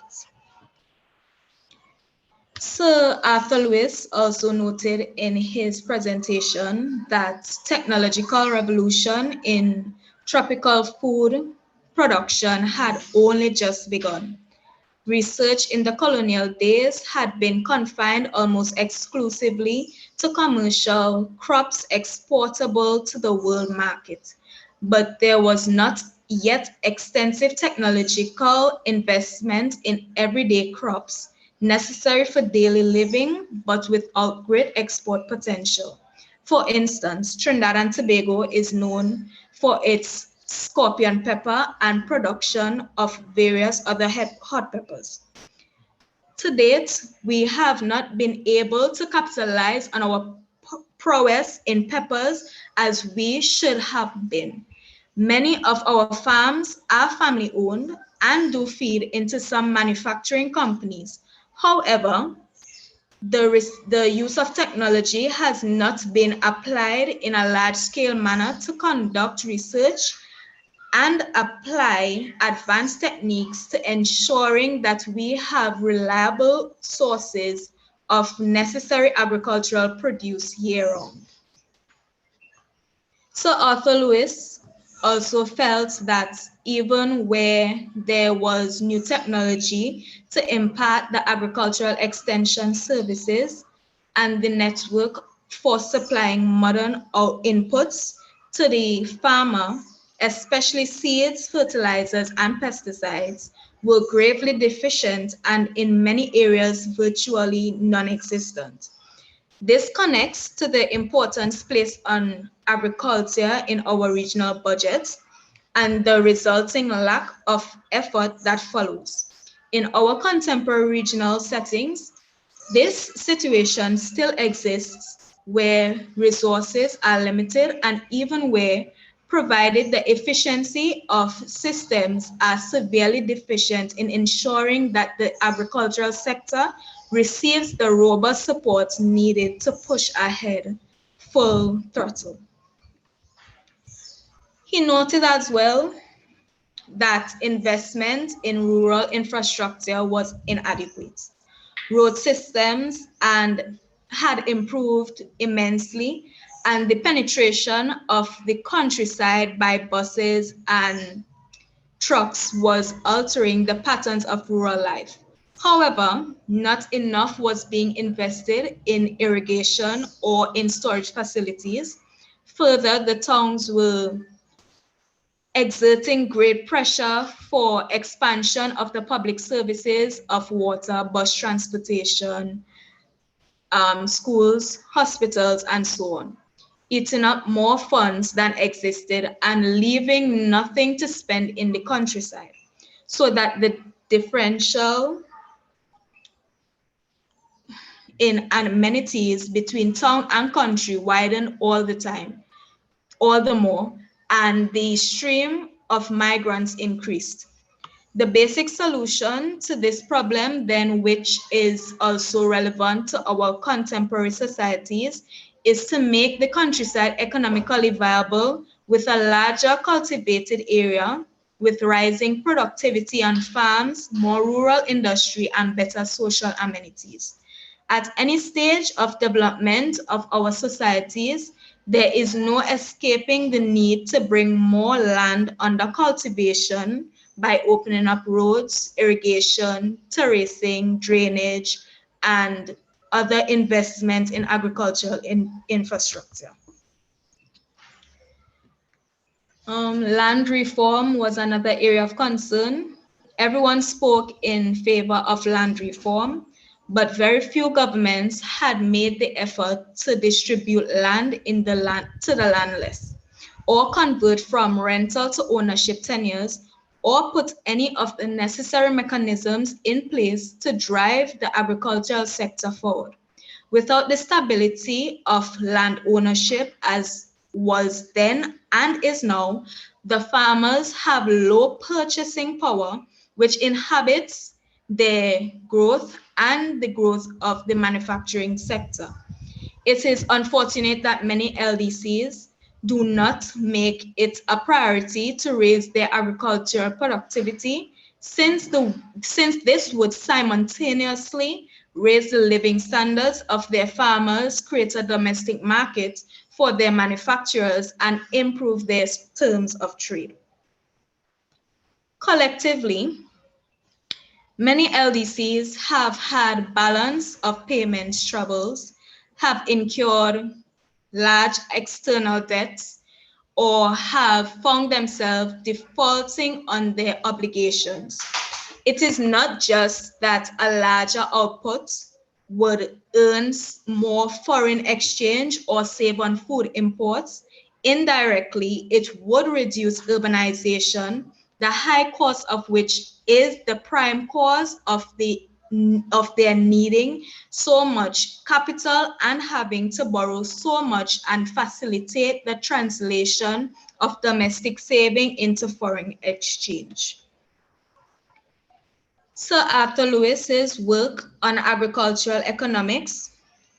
Speaker 14: Sir Arthur Lewis also noted in his presentation that technological revolution in tropical food production had only just begun. Research in the colonial days had been confined almost exclusively to commercial crops exportable to the world market, but there was not yet extensive technological investment in everyday crops necessary for daily living, but without great export potential. For instance, Trinidad and Tobago is known for its scorpion pepper and production of various other hot peppers. To date, we have not been able to capitalize on our prowess in peppers as we should have been. Many of our farms are family owned and do feed into some manufacturing companies. However, the use of technology has not been applied in a large-scale manner to conduct research and apply advanced techniques to ensuring that we have reliable sources of necessary agricultural produce year-round. Sir Arthur Lewis also felt that even where there was new technology to impart the agricultural extension services and the network for supplying modern inputs to the farmer, especially seeds, fertilizers, and pesticides, were gravely deficient and in many areas virtually non-existent. This connects to the importance placed on agriculture in our regional budgets and the resulting lack of effort that follows. In our contemporary regional settings, this situation still exists where resources are limited and even where, provided the efficiency of systems are severely deficient in ensuring that the agricultural sector receives the robust support needed to push ahead full throttle. He noted as well that investment in rural infrastructure was inadequate. Road systems had improved immensely, and the penetration of the countryside by buses and trucks was altering the patterns of rural life. However, not enough was being invested in irrigation or in storage facilities. Further, the towns were exerting great pressure for expansion of the public services of water, bus transportation, schools, hospitals, and so on, eating up more funds than existed and leaving nothing to spend in the countryside, so that the differential in amenities between town and country widened all the time, all the more, and the stream of migrants increased. The basic solution to this problem, then, which is also relevant to our contemporary societies, is to make the countryside economically viable with a larger cultivated area, with rising productivity on farms, more rural industry, and better social amenities. At any stage of development of our societies, there is no escaping the need to bring more land under cultivation by opening up roads, irrigation, terracing, drainage, and other investment in agricultural infrastructure. Land reform was another area of concern. Everyone spoke in favor of land reform, but very few governments had made the effort to distribute land to the landless, or convert from rental to ownership tenures, or put any of the necessary mechanisms in place to drive the agricultural sector forward. Without the stability of land ownership as was then and is now, the farmers have low purchasing power, which inhibits their growth and the growth of the manufacturing sector. It is unfortunate that many LDCs do not make it a priority to raise their agricultural productivity, since this would simultaneously raise the living standards of their farmers, create a domestic market for their manufacturers, and improve their terms of trade. Collectively, many LDCs have had balance of payments troubles, have incurred large external debts, or have found themselves defaulting on their obligations. It is not just that a larger output would earn more foreign exchange or save on food imports. Indirectly, it would reduce urbanization, the high cost of which is the prime cause of their needing so much capital and having to borrow so much and facilitate the translation of domestic saving into foreign exchange. Sir Arthur Lewis's work on agricultural economics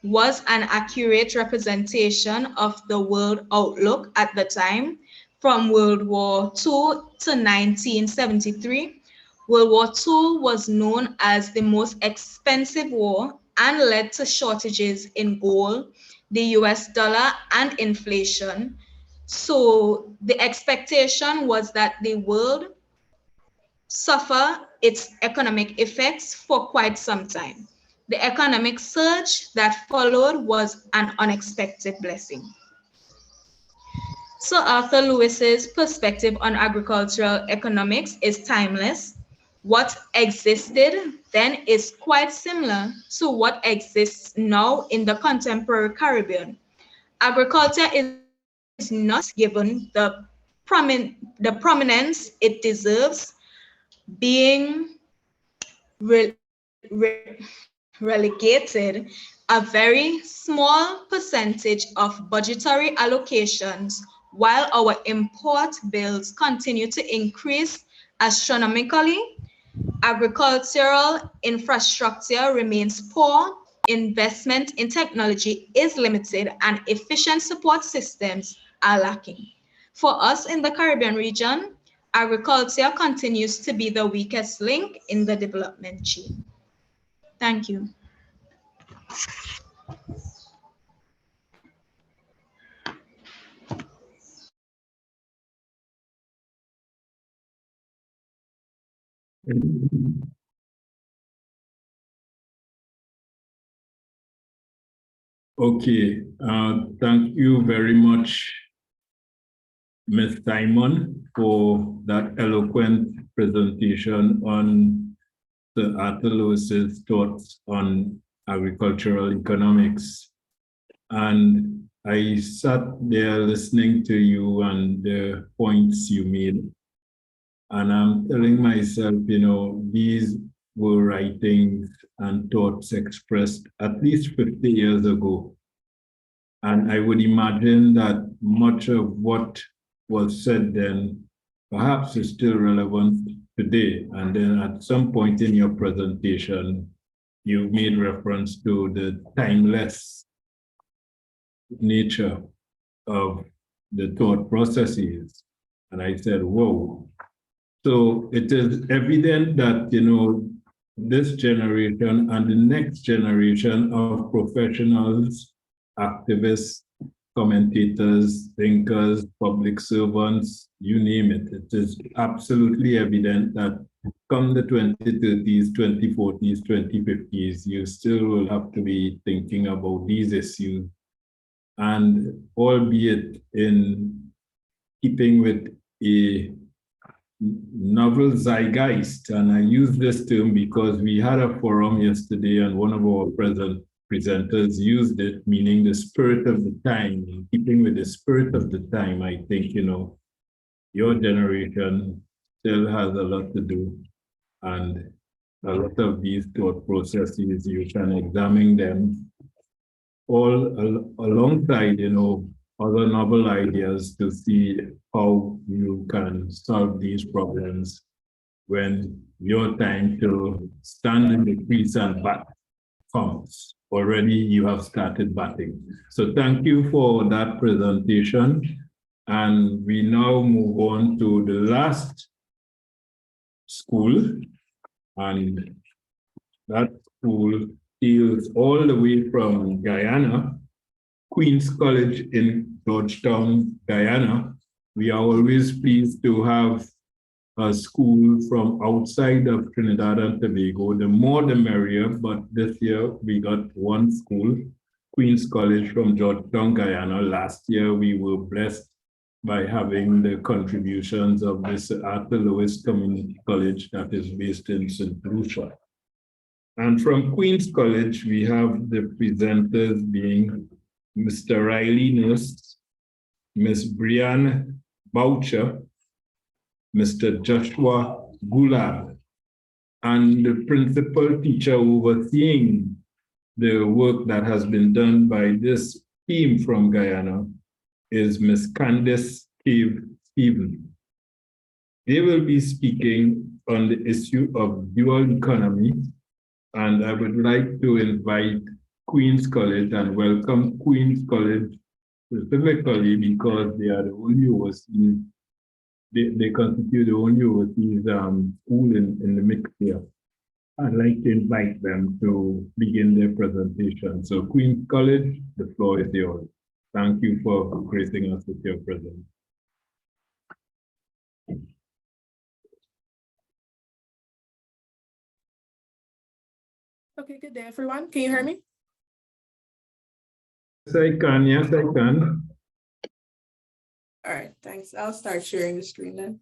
Speaker 14: was an accurate representation of the world outlook at the time, from World War II to 1973. World War II was known as the most expensive war and led to shortages in gold, the US dollar, and inflation. So the expectation was that the world suffer its economic effects for quite some time. The economic surge that followed was an unexpected blessing. Sir Arthur Lewis's perspective on agricultural economics is timeless. What existed then is quite similar to what exists now in the contemporary Caribbean. Agriculture is not given the prominence it deserves, being re- re- relegated a very small percentage of budgetary allocations while our import bills continue to increase astronomically. Agricultural infrastructure remains poor, investment in technology is limited, and efficient support systems are lacking. For us in the Caribbean region, agriculture continues to be the weakest link in the development chain. Thank you.
Speaker 2: Okay, thank you very much, Ms. Simon, for that eloquent presentation on Sir Arthur Lewis's thoughts on agricultural economics. And I sat there listening to you and the points you made. And I'm telling myself, you know, these were writings and thoughts expressed at least 50 years ago. And I would imagine that much of what was said then perhaps is still relevant today. And then at some point in your presentation, you made reference to the timeless nature of the thought processes. And I said, whoa. So it is evident that, you know, this generation and the next generation of professionals, activists, commentators, thinkers, public servants, you name it. It is absolutely evident that come the 2030s, 2040s, 2050s, you still will have to be thinking about these issues, and albeit in keeping with a novel zeitgeist. And I use this term because we had a forum yesterday and one of our presenters used it, meaning the spirit of the time. In keeping with the spirit of the time, I think, you know, your generation still has a lot to do, and a lot of these thought processes, you can examine them all alongside, you know, other novel ideas to see how you can solve these problems when your time to stand in the crease and bat comes. Already you have started batting. So thank you for that presentation. And we now move on to the last school. And that school deals all the way from Guyana, Queen's College in Georgetown, Guyana. We are always pleased to have a school from outside of Trinidad and Tobago. The more the merrier, but this year we got one school, Queen's College from Georgetown, Guyana. Last year we were blessed by having the contributions of this Arthur Lewis Community College that is based in St. Lucia. And from Queen's College, we have the presenters being Mr. Riley Nurse, Ms. Brianne Boucher, Mr. Joshua Goulab, and the principal teacher overseeing the work that has been done by this team from Guyana is Ms. Candice Cave Stevens. They will be speaking on the issue of dual economy, and I would like to invite Queen's College and welcome Queen's College specifically because they are the only overseas, they constitute the only overseas school in the mix here. I'd like to invite them to begin their presentation. So Queen's College, the floor is yours. Thank you for gracing us with your presence.
Speaker 15: Okay, good day, everyone. Can you hear me?
Speaker 2: Yes, I can. Yes, I can.
Speaker 15: All right, thanks. I'll start sharing the screen then.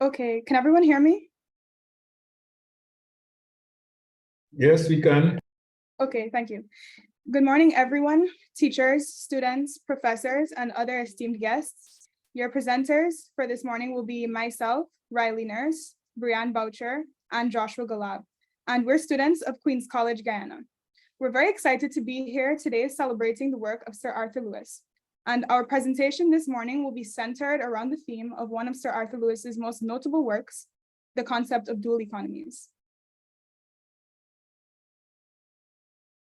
Speaker 16: Okay, can everyone hear me?
Speaker 2: Yes, we can.
Speaker 16: Okay, thank you. Good morning, everyone, teachers, students, professors, and other esteemed guests. Your presenters for this morning will be myself, Riley Nurse, Brianne Boucher, and Joshua Galab, and we're students of Queen's College, Guyana. We're very excited to be here today celebrating the work of Sir Arthur Lewis. And our presentation this morning will be centered around the theme of one of Sir Arthur Lewis's most notable works, the concept of dual economies.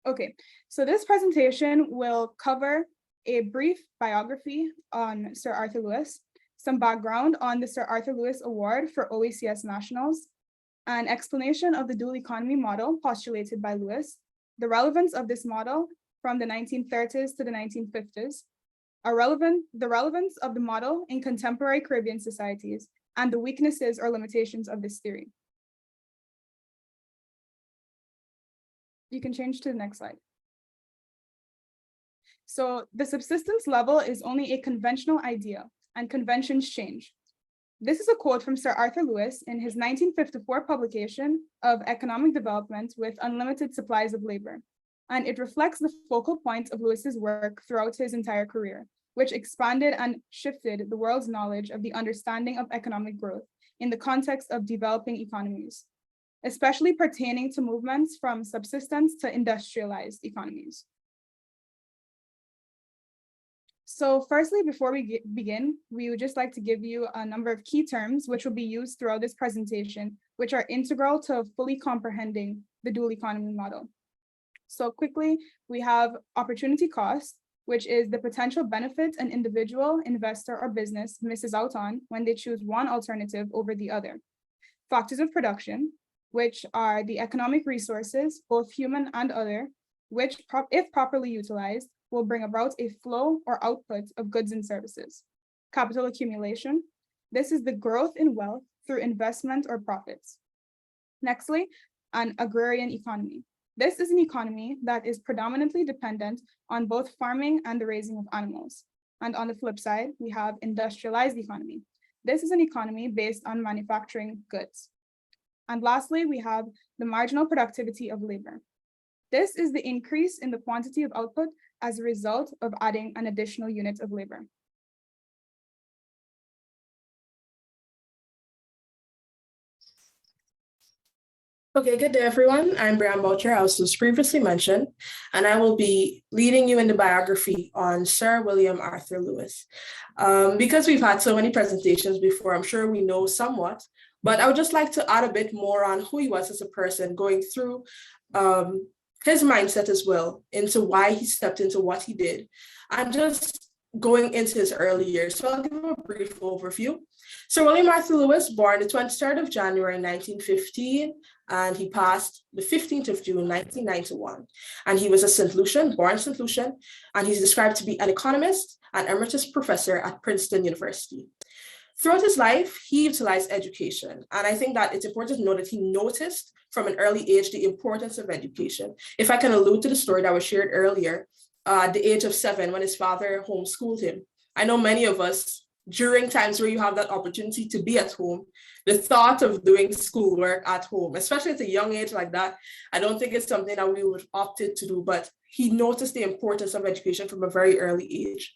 Speaker 16: Okay, so this presentation will cover a brief biography on Sir Arthur Lewis, some background on the Sir Arthur Lewis Award for OECS Nationals, an explanation of the dual economy model postulated by Lewis, the relevance of this model from the 1930s to the 1950s, the relevance of the model in contemporary Caribbean societies, and the weaknesses or limitations of this theory. You can change to the next slide. So the subsistence level is only a conventional idea, and conventions change. This is a quote from Sir Arthur Lewis in his 1954 publication of Economic Development with Unlimited Supplies of Labor, and it reflects the focal point of Lewis's work throughout his entire career, which expanded and shifted the world's knowledge of the understanding of economic growth in the context of developing economies, especially pertaining to movements from subsistence to industrialized economies. So firstly, before we begin, we would just like to give you a number of key terms which will be used throughout this presentation, which are integral to fully comprehending the dual economy model. So quickly, we have opportunity cost, which is the potential benefit an individual, investor, or business misses out on when they choose one alternative over the other. Factors of production, which are the economic resources, both human and other, which, if properly utilized, will bring about a flow or output of goods and services. Capital accumulation. This is the growth in wealth through investment or profits. Nextly, an agrarian economy. This is an economy that is predominantly dependent on both farming and the raising of animals. And on the flip side, we have industrialized economy. This is an economy based on manufacturing goods. And lastly, we have the marginal productivity of labor. This is the increase in the quantity of output as a result of adding an additional unit of labor.
Speaker 15: Okay, good day, everyone. I'm Brianne Boucher, as was previously mentioned, and I will be leading you in the biography on Sir William Arthur Lewis. Because we've had so many presentations before, I'm sure we know somewhat, but I would just like to add a bit more on who he was as a person, going through his mindset as well, into why he stepped into what he did, and just going into his early years. So I'll give a brief overview. Sir William Arthur Lewis, born the 23rd of January, 1915, and he passed the 15th of June, 1991. And he was a St. Lucian, born St. Lucian, and he's described to be an economist and emeritus professor at Princeton University. Throughout his life, he utilized education. And I think that it's important to know that he noticed from an early age the importance of education. If I can allude to the story that was shared earlier, at the age of 7, when his father homeschooled him. I know many of us, during times where you have that opportunity to be at home, the thought of doing schoolwork at home, especially at a young age like that, I don't think it's something that we would opted to do, but he noticed the importance of education from a very early age.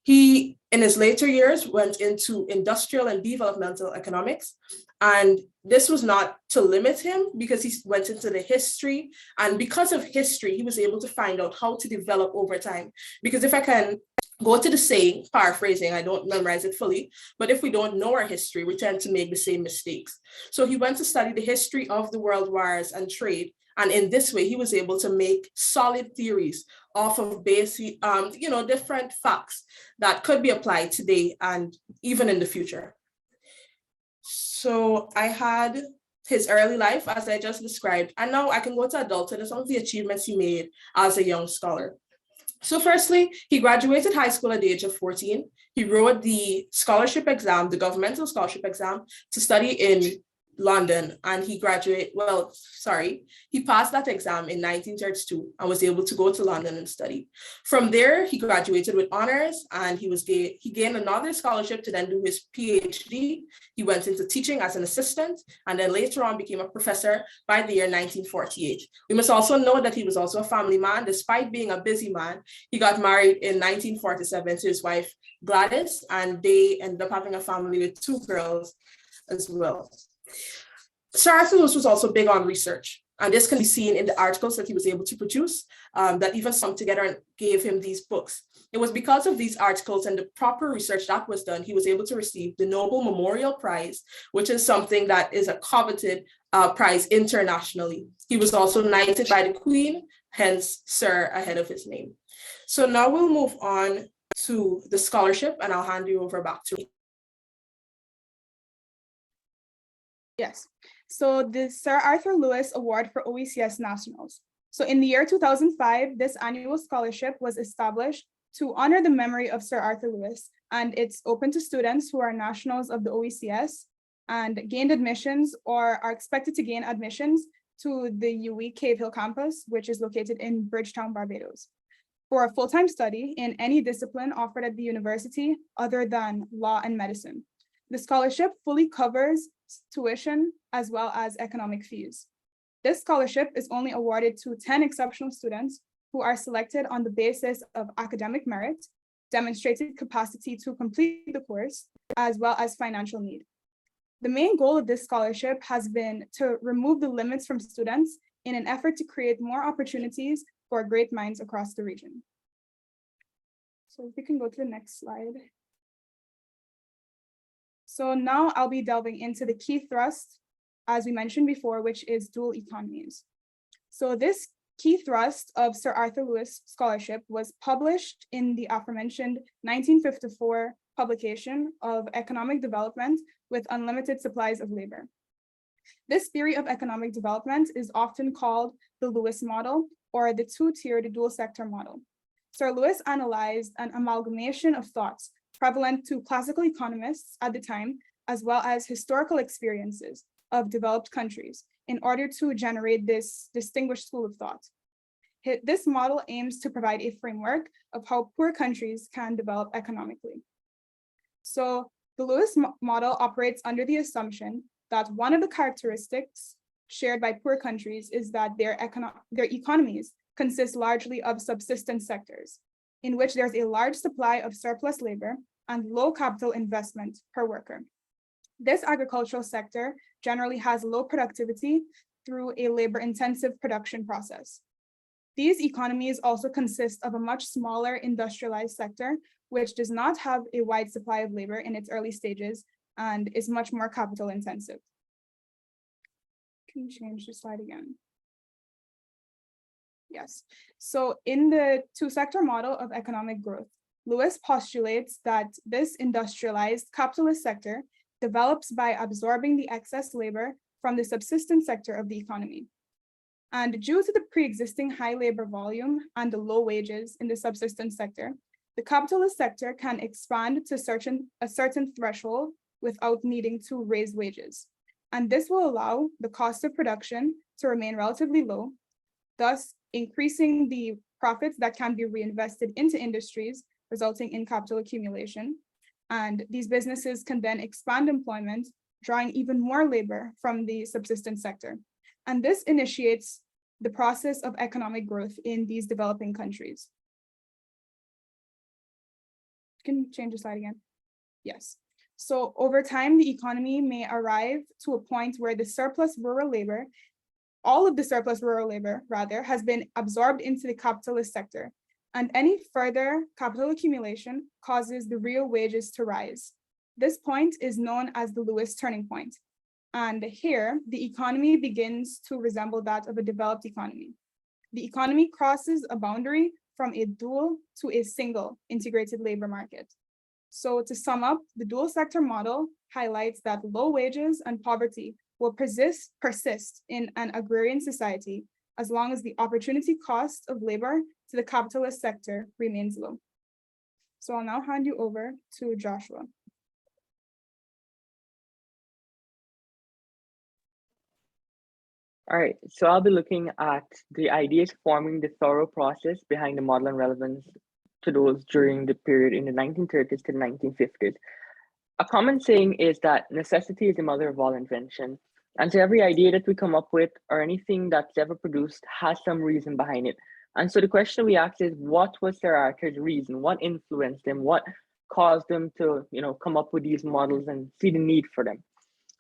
Speaker 15: He, in his later years, went into industrial and developmental economics. And this was not to limit him, because he went into the history. And because of history, he was able to find out how to develop over time. Because if I can go to the saying, paraphrasing, I don't memorize it fully, but if we don't know our history, we tend to make the same mistakes. So he went to study the history of the world wars and trade. And in this way, he was able to make solid theories off of basic, different facts that could be applied today and even in the future. So I had his early life, as I just described, and now I can go to adulthood and some of the achievements he made as a young scholar. So firstly, he graduated high school at the age of 14. He wrote the scholarship exam, the governmental scholarship exam, to study in London, and he passed that exam in 1932 and was able to go to London and study. From there, he graduated with honors, and he gained another scholarship to then do his PhD. He went into teaching as an assistant, and then later on became a professor by the year 1948. We must also know that he was also a family man. Despite being a busy man, he got married in 1947 to his wife, Gladys, and they ended up having a family with 2 girls as well. Sir Arthur Lewis was also big on research, and this can be seen in the articles that he was able to produce that even sung together and gave him these books. It was because of these articles and the proper research that was done, he was able to receive the Nobel Memorial Prize, which is something that is a coveted prize internationally. He was also knighted by the Queen, hence Sir ahead of his name. So now we'll move on to the scholarship, and I'll hand you over back to me.
Speaker 16: Yes. So the Sir Arthur Lewis Award for OECS Nationals. So in the year 2005, this annual scholarship was established to honor the memory of Sir Arthur Lewis, and it's open to students who are nationals of the OECS and gained admissions or are expected to gain admissions to the UWI Cave Hill campus, which is located in Bridgetown, Barbados, for a full-time study in any discipline offered at the university other than law and medicine. The scholarship fully covers tuition as well as economic fees. This scholarship is only awarded to 10 exceptional students who are selected on the basis of academic merit, demonstrated capacity to complete the course, as well as financial need. The main goal of this scholarship has been to remove the limits from students in an effort to create more opportunities for great minds across the region. So if we can go to the next slide. So now I'll be delving into the key thrust, as we mentioned before, which is dual economies. So this key thrust of Sir Arthur Lewis Scholarship was published in the aforementioned 1954 publication of Economic Development with Unlimited Supplies of Labor. This theory of economic development is often called the Lewis model or the 2-tiered dual sector model. Sir Lewis analyzed an amalgamation of thoughts prevalent to classical economists at the time, as well as historical experiences of developed countries in order to generate this distinguished school of thought. This model aims to provide a framework of how poor countries can develop economically. So the Lewis model operates under the assumption that one of the characteristics shared by poor countries is that their economies consist largely of subsistence sectors, in which there's a large supply of surplus labor and low capital investment per worker. This agricultural sector generally has low productivity through a labor-intensive production process. These economies also consist of a much smaller industrialized sector, which does not have a wide supply of labor in its early stages and is much more capital intensive. Can you change the slide again? Yes. So in the 2-sector model of economic growth, Lewis postulates that this industrialized capitalist sector develops by absorbing the excess labor from the subsistence sector of the economy. And due to the pre-existing high labor volume and the low wages in the subsistence sector, the capitalist sector can expand to a certain threshold without needing to raise wages. And this will allow the cost of production to remain relatively low, thus increasing the profits that can be reinvested into industries, resulting in capital accumulation. And these businesses can then expand employment, drawing even more labor from the subsistence sector. And this initiates the process of economic growth in these developing countries. Can you change the slide again? Yes. So over time, the economy may arrive to a point where the surplus rural labor, all of the surplus rural labor rather, has been absorbed into the capitalist sector. And any further capital accumulation causes the real wages to rise. This point is known as the Lewis turning point. And here, the economy begins to resemble that of a developed economy. The economy crosses a boundary from a dual to a single integrated labor market. So to sum up, the dual sector model highlights that low wages and poverty will persist in an agrarian society as long as the opportunity cost of labor to the capitalist sector remains low. So I'll now hand you over to Joshua.
Speaker 17: All right, so I'll be looking at the ideas forming the thorough process behind the model and relevance to those during the period in the 1930s to the 1950s. A common saying is that necessity is the mother of all invention. And so every idea that we come up with or anything that's ever produced has some reason behind it. And so the question we ask is, what was Sir Arthur's reason? What influenced them? What caused them to, come up with these models and see the need for them?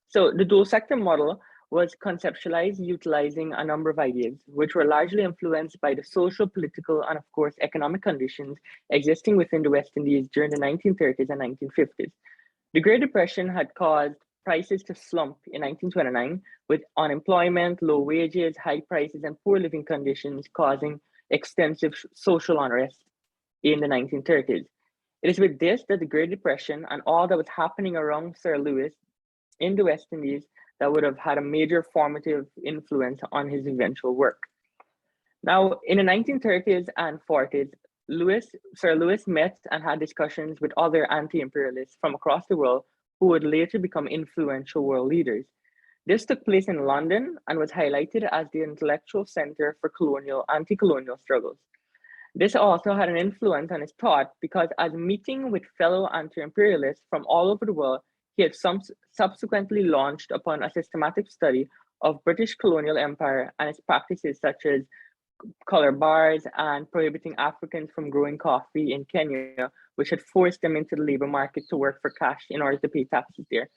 Speaker 17: So the dual sector model was conceptualized utilizing a number of ideas, which were largely influenced by the social, political, and of course, economic conditions existing within the West Indies during the 1930s and 1950s. The Great Depression had caused prices to slump in 1929, with unemployment, low wages, high prices, and poor living conditions causing extensive social unrest in the 1930s. It is with this that the Great Depression and all that was happening around Sir Lewis in the West Indies that would have had a major formative influence on his eventual work. Now, in the 1930s and 40s, Sir Lewis met and had discussions with other anti-imperialists from across the world who would later become influential world leaders. This took place in London and was highlighted as the intellectual center for anti-colonial struggles. This also had an influence on his thought because as meeting with fellow anti-imperialists from all over the world, he had subsequently launched upon a systematic study of British colonial empire and its practices such as color bars and prohibiting Africans from growing coffee in Kenya, which had forced them into the labor market to work for cash in order to pay taxes there.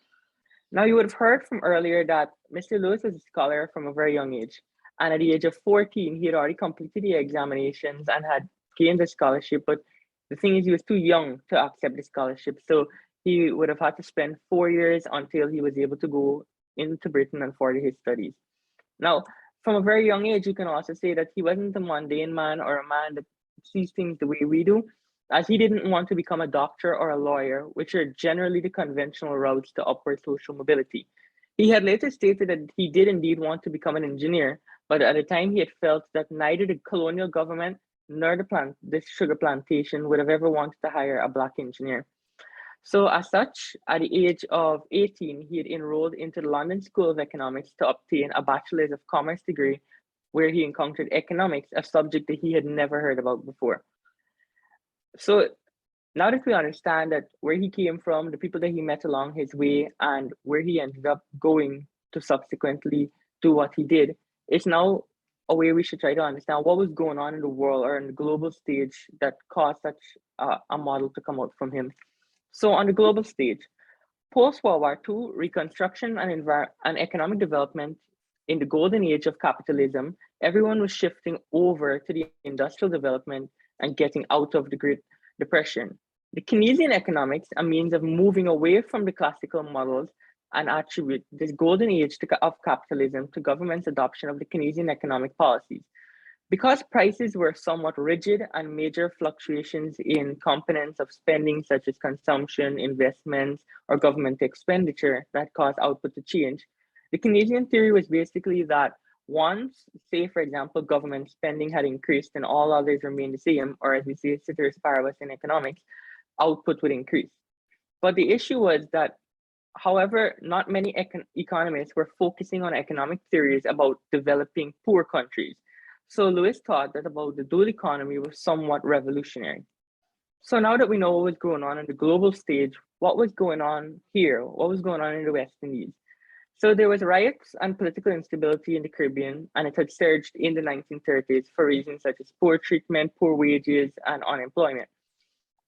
Speaker 17: Now, you would have heard from earlier that Mr. Lewis was a scholar from a very young age. And at the age of 14, he had already completed the examinations and had gained a scholarship. But the thing is, he was too young to accept the scholarship. So he would have had to spend 4 years until he was able to go into Britain and further his studies. Now, from a very young age, you can also say that he wasn't a mundane man or a man that sees things the way we do, as he didn't want to become a doctor or a lawyer, which are generally the conventional routes to upward social mobility. He had later stated that he did indeed want to become an engineer, but at the time he had felt that neither the colonial government nor the sugar plantation would have ever wanted to hire a Black engineer. So as such, at the age of 18, he had enrolled into the London School of Economics to obtain a Bachelor's of Commerce degree, where he encountered economics, a subject that he had never heard about before. So now that we understand that where he came from, the people that he met along his way, and where he ended up going to subsequently do what he did, it's now a way we should try to understand what was going on in the world or in the global stage that caused such a model to come out from him. So on the global stage, post-World War II, reconstruction and economic development in the golden age of capitalism, everyone was shifting over to the industrial development and getting out of the Great Depression. The Keynesian economics, a means of moving away from the classical models, and attribute this golden age of capitalism to government's adoption of the Keynesian economic policies. Because prices were somewhat rigid and major fluctuations in components of spending, such as consumption, investments, or government expenditure that caused output to change, the Keynesian theory was basically that once, say, for example, government spending had increased and all others remained the same, or as we say, ceteris paribus in economics, output would increase. But the issue was that, however, not many economists were focusing on economic theories about developing poor countries. So Lewis thought that about the dual economy was somewhat revolutionary. So now that we know what was going on the global stage, what was going on here? What was going on in the West Indies? So there was riots and political instability in the Caribbean, and it had surged in the 1930s for reasons such as poor treatment, poor wages, and unemployment.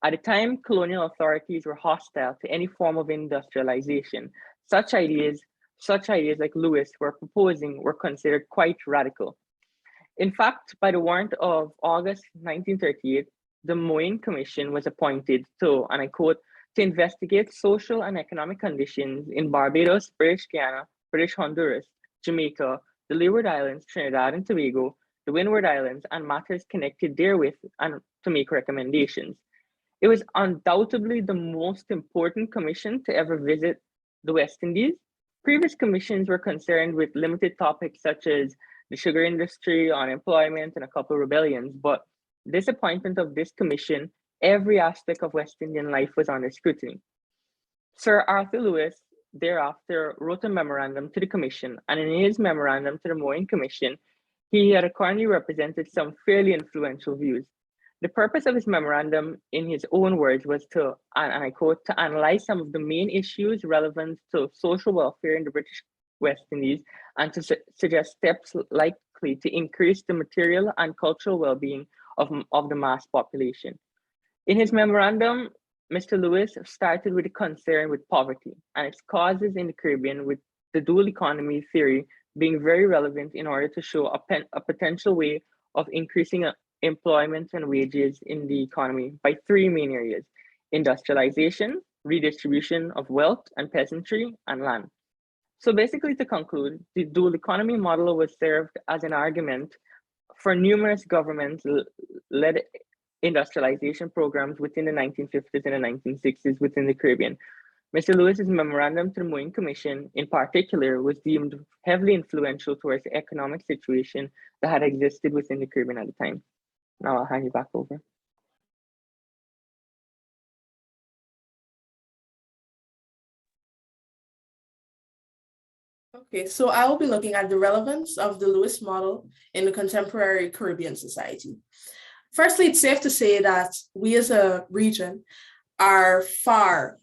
Speaker 17: At the time, colonial authorities were hostile to any form of industrialization. Such ideas like Lewis were proposing were considered quite radical. In fact, by the warrant of August 1938, the Moyne Commission was appointed to, and I quote, to investigate social and economic conditions in Barbados, British Guiana, British Honduras, Jamaica, the Leeward Islands, Trinidad and Tobago, the Windward Islands, and matters connected therewith, and to make recommendations. It was undoubtedly the most important commission to ever visit the West Indies. Previous commissions were concerned with limited topics such as the sugar industry, unemployment, and a couple of rebellions. But this appointment of this commission, every aspect of West Indian life was under scrutiny. Sir Arthur Lewis thereafter wrote a memorandum to the commission, and in his memorandum to the Moyne Commission, he had accordingly represented some fairly influential views. The purpose of his memorandum, in his own words, was to, and I quote, to analyze some of the main issues relevant to social welfare in the British West Indies and to suggest steps likely to increase the material and cultural well-being of the mass population. In his memorandum, Mr. Lewis started with a concern with poverty and its causes in the Caribbean, with the dual economy theory being very relevant in order to show a potential way of increasing employment and wages in the economy by three main areas: industrialization, redistribution of wealth and peasantry, and land. So basically, to conclude, the dual economy model was served as an argument for numerous government-led industrialization programs within the 1950s and the 1960s within the Caribbean. Mr. Lewis's memorandum to the Moyne Commission, in particular, was deemed heavily influential towards the economic situation that had existed within the Caribbean at the time. Now I'll hand you back over.
Speaker 15: Okay, so I will be looking at the relevance of the Lewis model in the contemporary Caribbean society. Firstly, it's safe to say that we as a region are far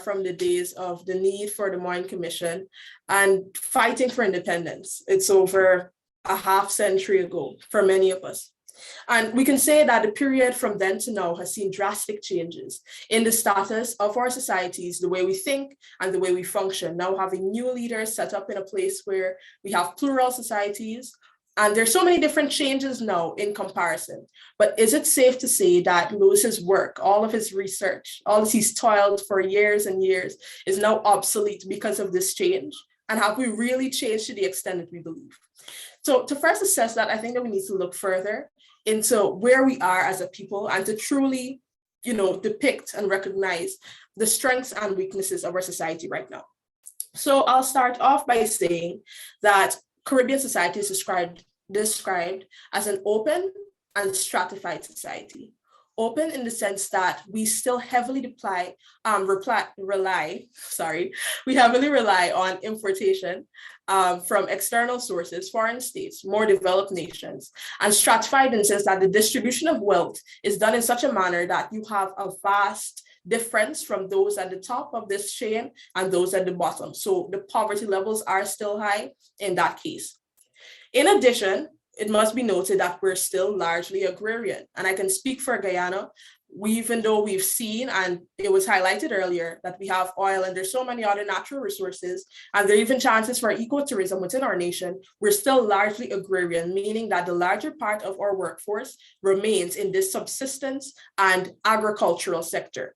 Speaker 15: from the days of the need for the Moyne Commission and fighting for independence. It's over a half century ago for many of us. And we can say that the period from then to now has seen drastic changes in the status of our societies, the way we think and the way we function. Now having new leaders set up in a place where we have plural societies, and there's so many different changes now in comparison. But is it safe to say that Lewis's work, all of his research, all that he's toiled for years and years, is now obsolete because of this change? And have we really changed to the extent that we believe? So to first assess that, I think that we need to look further into where we are as a people and to truly, depict and recognize the strengths and weaknesses of our society right now. So I'll start off by saying that Caribbean society is described as an open and stratified society. Open in the sense that we still heavily rely on importation from external sources, foreign states, more developed nations, and stratified in the sense that the distribution of wealth is done in such a manner that you have a vast difference from those at the top of this chain and those at the bottom. So the poverty levels are still high in that case. In addition, it must be noted that we're still largely agrarian. And I can speak for Guyana, even though we've seen, and it was highlighted earlier, that we have oil and there's so many other natural resources, and there are even chances for ecotourism within our nation, we're still largely agrarian, meaning that the larger part of our workforce remains in this subsistence and agricultural sector.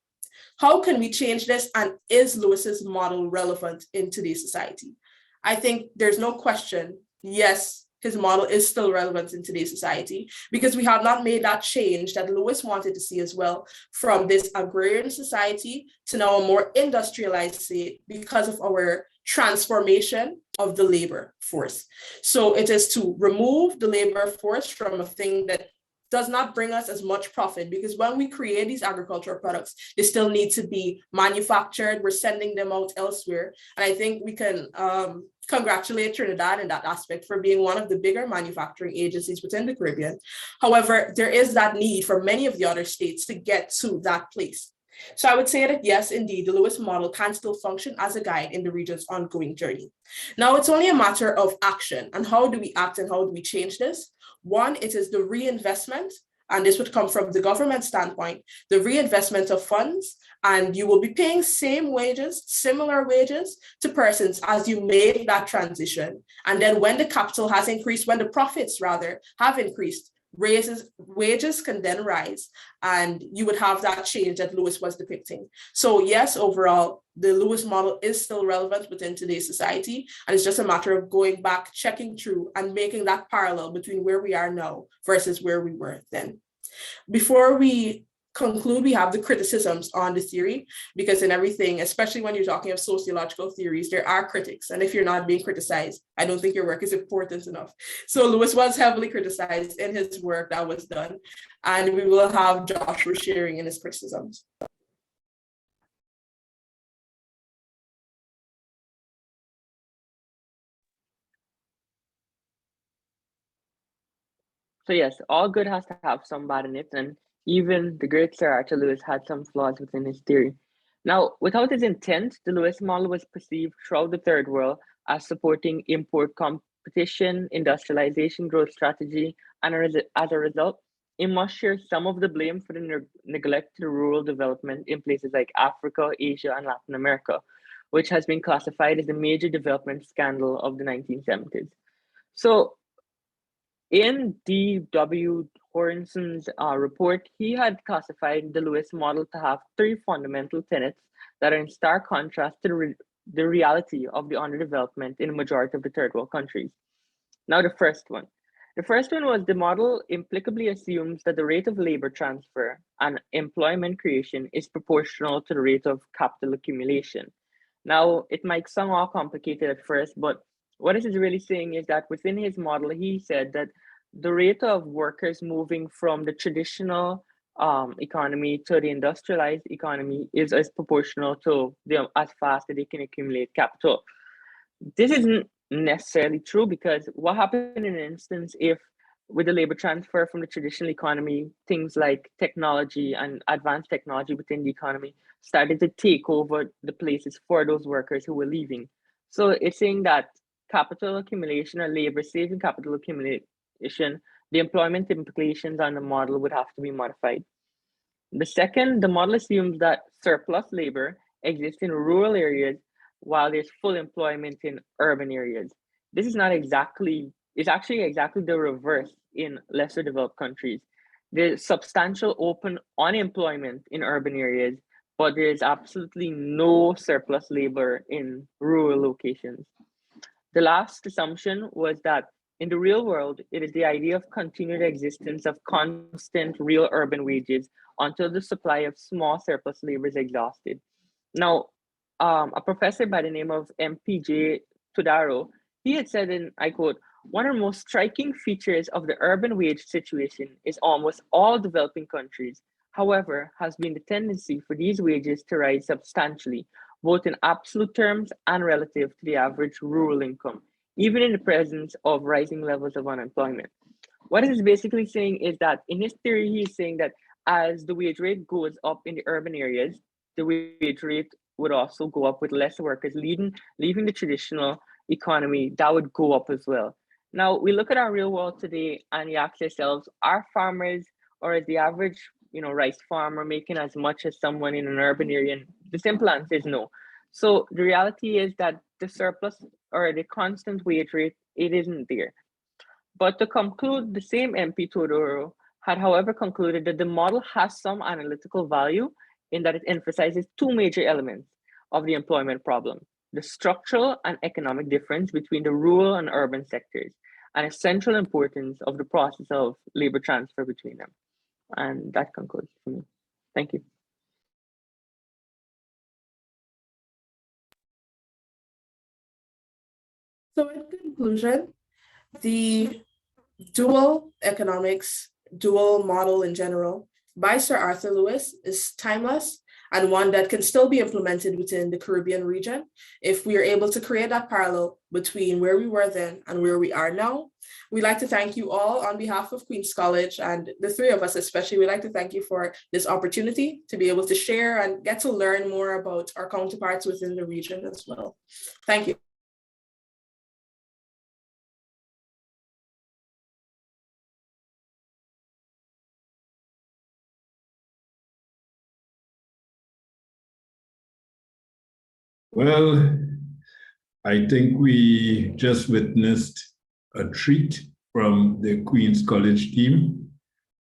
Speaker 15: How can we change this? And is Lewis's model relevant in today's society? I think there's no question, yes, his model is still relevant in today's society because we have not made that change that Lewis wanted to see as well from this agrarian society to now a more industrialized state because of our transformation of the labor force. So it is to remove the labor force from a thing that does not bring us as much profit, because when we create these agricultural products, they still need to be manufactured. We're sending them out elsewhere. And I think we can congratulate Trinidad in that aspect for being one of the bigger manufacturing agencies within the Caribbean. However, there is that need for many of the other states to get to that place. So I would say that yes, indeed, the Lewis model can still function as a guide in the region's ongoing journey. Now it's only a matter of action, and how do we act and how do we change this? One, it is the reinvestment, and this would come from the government standpoint, the reinvestment of funds, and you will be paying similar wages to persons as you make that transition. And then when the capital has increased, when the profits rather have increased, wages can then rise, and you would have that change that Lewis was depicting. So yes, overall, the Lewis model is still relevant within today's society, and it's just a matter of going back, checking through, and making that parallel between where we are now versus where we were then. Before we conclude, we have the criticisms on the theory, because in everything, especially when you're talking of sociological theories, there are critics. And if you're not being criticized, I don't think your work is important enough. So Lewis was heavily criticized in his work that was done. And we will have Joshua sharing in his criticisms.
Speaker 17: So yes, all good has to have some bad in it, and even the great Sir Arthur Lewis had some flaws within his theory. Now, without his intent, the Lewis model was perceived throughout the Third World as supporting import competition, industrialization, growth strategy, and as a result, it must share some of the blame for the neglected rural development in places like Africa, Asia, and Latin America, which has been classified as a major development scandal of the 1970s. So in D.W. Horenson's report, he had classified the Lewis model to have three fundamental tenets that are in stark contrast to the reality of the underdevelopment in a majority of the third world countries. Now, the first one was the model implicably assumes that the rate of labor transfer and employment creation is proportional to the rate of capital accumulation. Now, it might sound all complicated at first, but what this is really saying is that within his model, he said that the rate of workers moving from the traditional economy to the industrialized economy is as proportional to as fast as they can accumulate capital. This isn't necessarily true, because what happened in an instance if with the labor transfer from the traditional economy, things like technology and advanced technology within the economy started to take over the places for those workers who were leaving. So it's saying that capital accumulation or labor saving capital accumulation, the employment implications on the model would have to be modified. The second, the model assumes that surplus labor exists in rural areas while there's full employment in urban areas. This is not exactly, it's actually exactly the reverse in lesser developed countries. There's substantial open unemployment in urban areas, but there's absolutely no surplus labor in rural locations. The last assumption was that in the real world, it is the idea of continued existence of constant real urban wages until the supply of small surplus labor is exhausted. Now, a professor by the name of MPJ Todaro, he had said, and I quote, "One of the most striking features of the urban wage situation is almost all developing countries, however, has been the tendency for these wages to rise substantially, both in absolute terms and relative to the average rural income, even in the presence of rising levels of unemployment." What it is basically saying is that in his theory, he's saying that as the wage rate goes up in the urban areas, the wage rate would also go up with less workers leaving the traditional economy. That would go up as well. Now, we look at our real world today and we ask ourselves, are farmers or is the average rice farmer making as much as someone in an urban area? And the simple answer is no. So the reality is that the surplus or the constant wage rate, it isn't there. But to conclude, the same MP Todoro had, however, concluded that the model has some analytical value in that it emphasizes two major elements of the employment problem: the structural and economic difference between the rural and urban sectors, and a central importance of the process of labor transfer between them. And that concludes for me. Thank you.
Speaker 15: So in conclusion, the dual economics, dual model in general by Sir Arthur Lewis is timeless and one that can still be implemented within the Caribbean region if we are able to create that parallel between where we were then and where we are now. We'd like to thank you all on behalf of Queen's College, and the three of us especially, we'd like to thank you for this opportunity to be able to share and get to learn more about our counterparts within the region as well. Thank you.
Speaker 2: Well, I think we just witnessed a treat from the Queen's College team,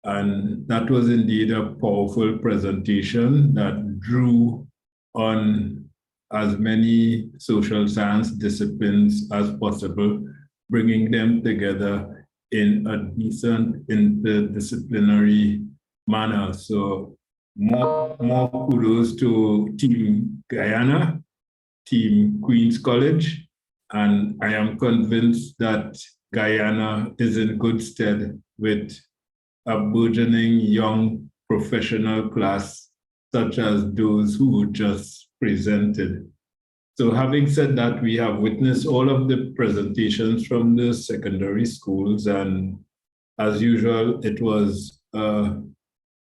Speaker 2: and that was indeed a powerful presentation that drew on as many social science disciplines as possible, bringing them together in a decent interdisciplinary manner. So more kudos to Team Guyana, Team Queen's College, and I am convinced that Guyana is in good stead with a burgeoning young professional class such as those who just presented. So having said that, we have witnessed all of the presentations from the secondary schools, and As usual, it was a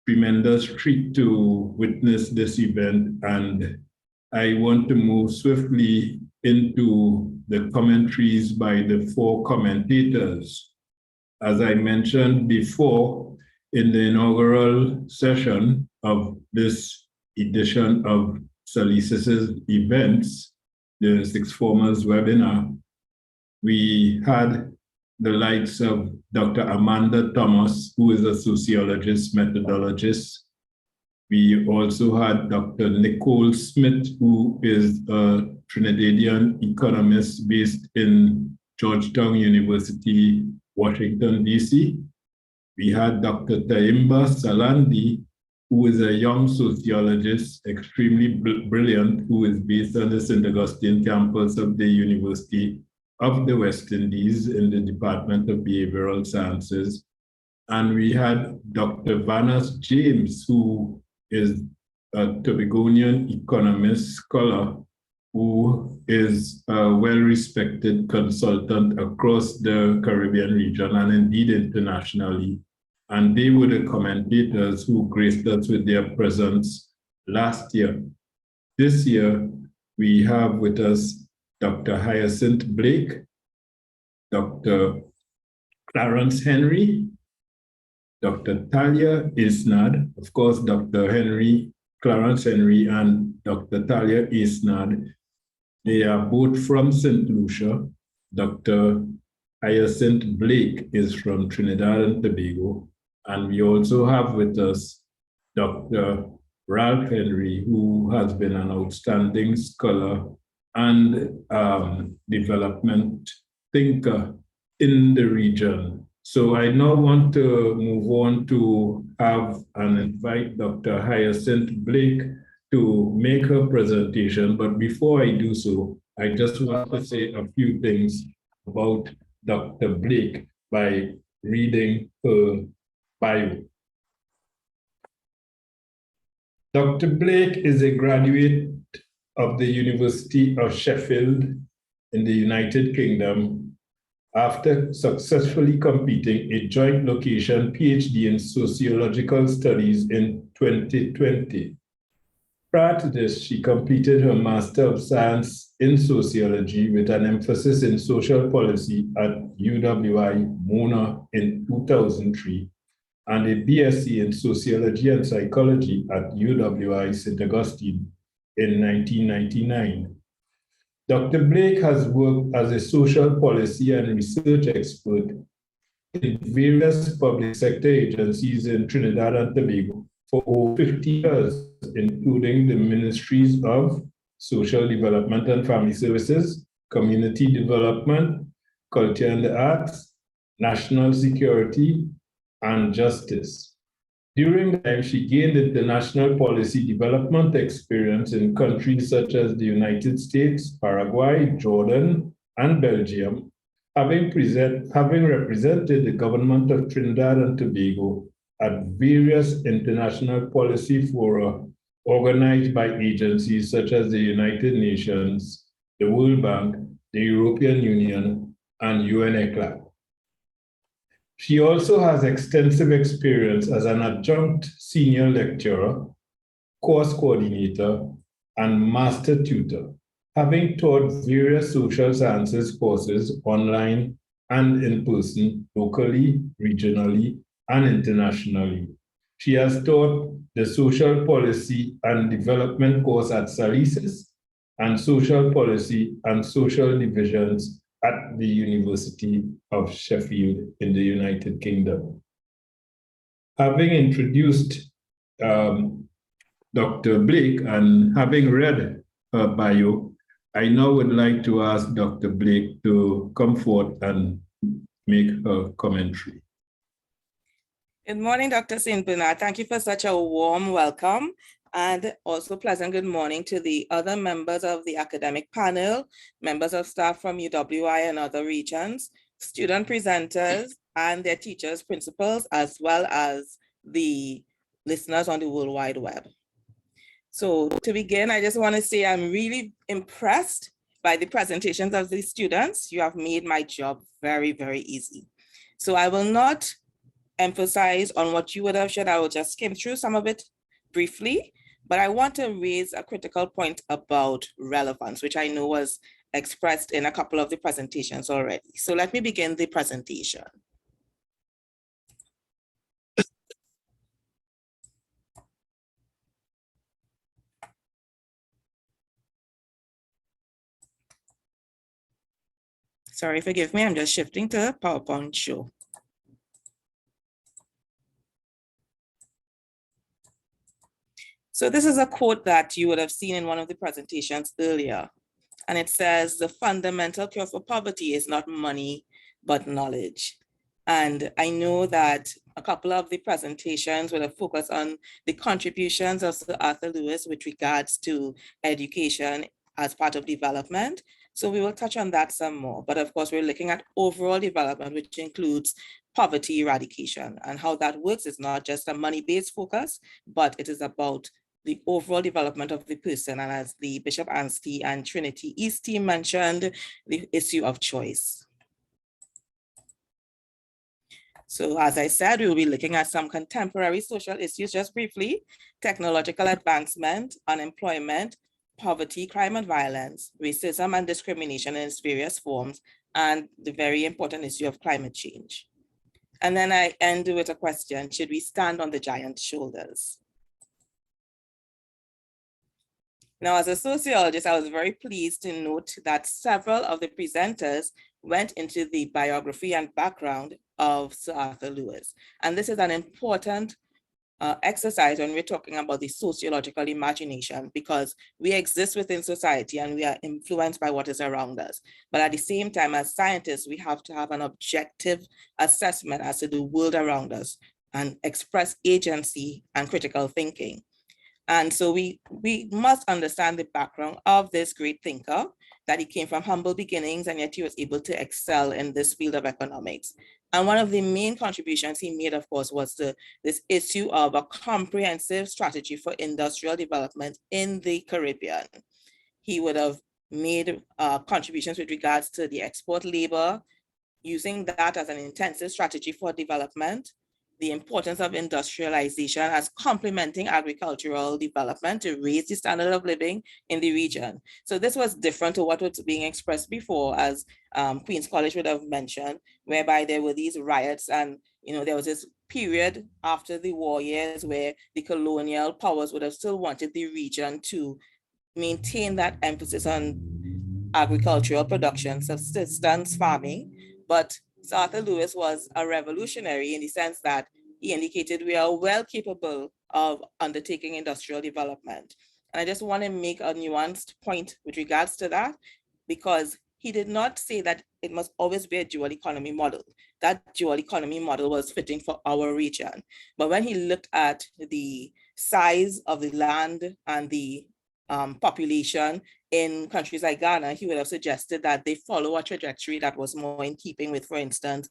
Speaker 2: tremendous treat to witness this event, and I want to move swiftly into the commentaries by the four commentators. As I mentioned before, in the inaugural session of this edition of SALISES events, the Sixth Formers webinar, we had the likes of Dr. Amanda Thomas, who is a sociologist, methodologist. We also had Dr. Nicole Smith, who is a Trinidadian economist based in Georgetown University, Washington, D.C. We had Dr. Taimba Salandi, who is a young sociologist, extremely brilliant, who is based on the St. Augustine campus of the University of the West Indies in the Department of Behavioral Sciences. And we had Dr. Vanas James, who is a Tobagonian economist scholar who is a well-respected consultant across the Caribbean region and indeed internationally. And they were the commentators who graced us with their presence last year. This year, we have with us Dr. Hyacinth Blake, Dr. Clarence Henry, Dr. Talia Isnad, of course, Dr. Clarence Henry and Dr. Talia Isnad. They are both from St. Lucia. Dr. Hyacinth Blake is from Trinidad and Tobago. And we also have with us Dr. Ralph Henry, who has been an outstanding scholar and development thinker in the region. So I now want to move on to have and invite Dr. Hyacinth Blake to make her presentation. But before I do so, I just want to say a few things about Dr. Blake by reading her bio. Dr. Blake is a graduate of the University of Sheffield in the United Kingdom after successfully completing a joint location PhD in sociological studies in 2020. Prior to this, she completed her Master of Science in Sociology with an emphasis in social policy at UWI Mona in 2003 and a BSc in Sociology and Psychology at UWI St. Augustine in 1999. Dr. Blake has worked as a social policy and research expert in various public sector agencies in Trinidad and Tobago for over 50 years, including the Ministries of Social Development and Family Services, Community Development, Culture and the Arts, National Security, and Justice. During the time, she gained international policy development experience in countries such as the United States, Paraguay, Jordan, and Belgium, having represented the government of Trinidad and Tobago at various international policy fora organized by agencies such as the United Nations, the World Bank, the European Union, and UNECLAC. She also has extensive experience as an adjunct senior lecturer, course coordinator, and master tutor, having taught various social sciences courses online and in person, locally, regionally, and internationally. She has taught the Social Policy and Development course at SALISES and Social Policy and Social Divisions at the University of Sheffield in the United Kingdom. Having introduced Dr. Blake and having read her bio, I now would like to ask Dr. Blake to come forth and make her commentary.
Speaker 18: Good morning, Dr. St. Bernard. Thank you for such a warm welcome, and also pleasant good morning to the other members of the academic panel, members of staff from UWI and other regions, student presenters, and their teachers, principals, as well as the listeners on the World Wide Web. So to begin, I just want to say I'm really impressed by the presentations of the students. You have made my job very, very easy. So I will not emphasize on what you would have shared. I will just skim through some of it briefly, but I want to raise a critical point about relevance, which I know was expressed in a couple of the presentations already. So let me begin the presentation. Sorry, forgive me, I'm just shifting to PowerPoint show. So this is a quote that you would have seen in one of the presentations earlier. And it says, the fundamental cure for poverty is not money, but knowledge. And I know that a couple of the presentations would have focused on the contributions of Sir Arthur Lewis with regards to education as part of development. So we will touch on that some more. But of course, we're looking at overall development, which includes poverty eradication. And how that works is not just a money-based focus, but it is about the overall development of the person. And as the Bishop Anstey and Trinity East team mentioned, the issue of choice. So as I said, we will be looking at some contemporary social issues just briefly: technological advancement, unemployment, poverty, crime and violence, racism and discrimination in its various forms, and the very important issue of climate change. And then I end with a question: should we stand on the giant's shoulders? Now, as a sociologist, I was very pleased to note that several of the presenters went into the biography and background of Sir Arthur Lewis. And this is an important exercise when we're talking about the sociological imagination, because we exist within society and we are influenced by what is around us. But at the same time, as scientists, we have to have an objective assessment as to the world around us and express agency and critical thinking. And so we must understand the background of this great thinker, that he came from humble beginnings and yet he was able to excel in this field of economics. And one of the main contributions he made, of course, was this issue of a comprehensive strategy for industrial development in the Caribbean. He would have made contributions with regards to the export labor, using that as an intensive strategy for development, the importance of industrialization as complementing agricultural development to raise the standard of living in the region. So this was different to what was being expressed before, as Queen's College would have mentioned, whereby there were these riots and there was this period after the war years where the colonial powers would have still wanted the region to maintain that emphasis on agricultural production, subsistence farming. But Sir Arthur Lewis was a revolutionary in the sense that he indicated we are well capable of undertaking industrial development. And I just want to make a nuanced point with regards to that, because he did not say that it must always be a dual economy model. That dual economy model was fitting for our region. But when he looked at the size of the land and the population in countries like Ghana, he would have suggested that they follow a trajectory that was more in keeping with, for instance,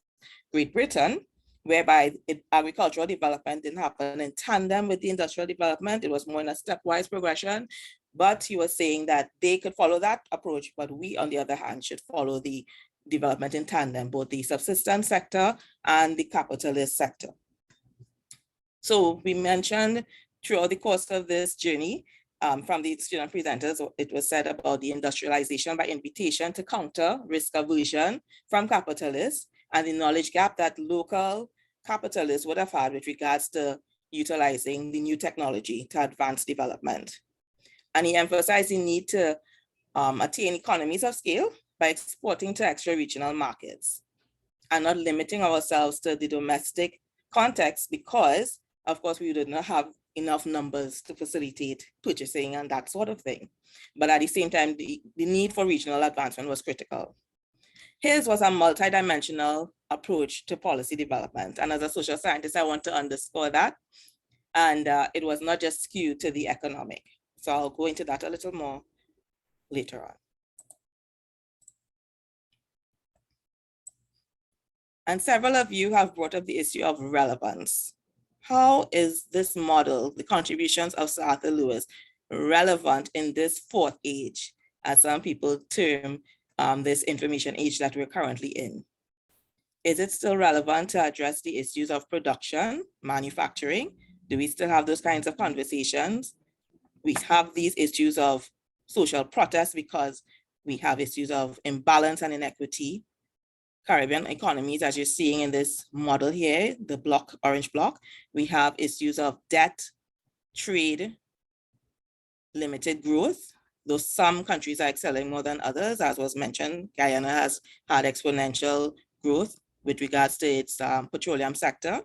Speaker 18: Great Britain, whereby agricultural development didn't happen in tandem with the industrial development. It was more in a stepwise progression. But he was saying that they could follow that approach, but we, on the other hand, should follow the development in tandem, both the subsistence sector and the capitalist sector. So we mentioned throughout the course of this journey, from the student presenters, it was said about the industrialization by invitation to counter risk aversion from capitalists and the knowledge gap that local capitalists would have had with regards to utilizing the new technology to advance development. And he emphasized the need to attain economies of scale by exporting to extra-regional markets and not limiting ourselves to the domestic context, because, of course, we did not have enough numbers to facilitate purchasing and that sort of thing. But at the same time, the need for regional advancement was critical. His was a multidimensional approach to policy development. And as a social scientist, I want to underscore that. And it was not just skewed to the economic. So I'll go into that a little more later on. And several of you have brought up the issue of relevance. How is this model, the contributions of Sir Arthur Lewis, relevant in this fourth age, as some people term this information age that we're currently in? Is it still relevant to address the issues of production, manufacturing? Do we still have those kinds of conversations? We have these issues of social protest because we have issues of imbalance and inequity. Caribbean economies, as you're seeing in this model here, the block, orange block, we have issues of debt, trade, limited growth, though some countries are excelling more than others. As was mentioned, Guyana has had exponential growth with regards to its petroleum sector.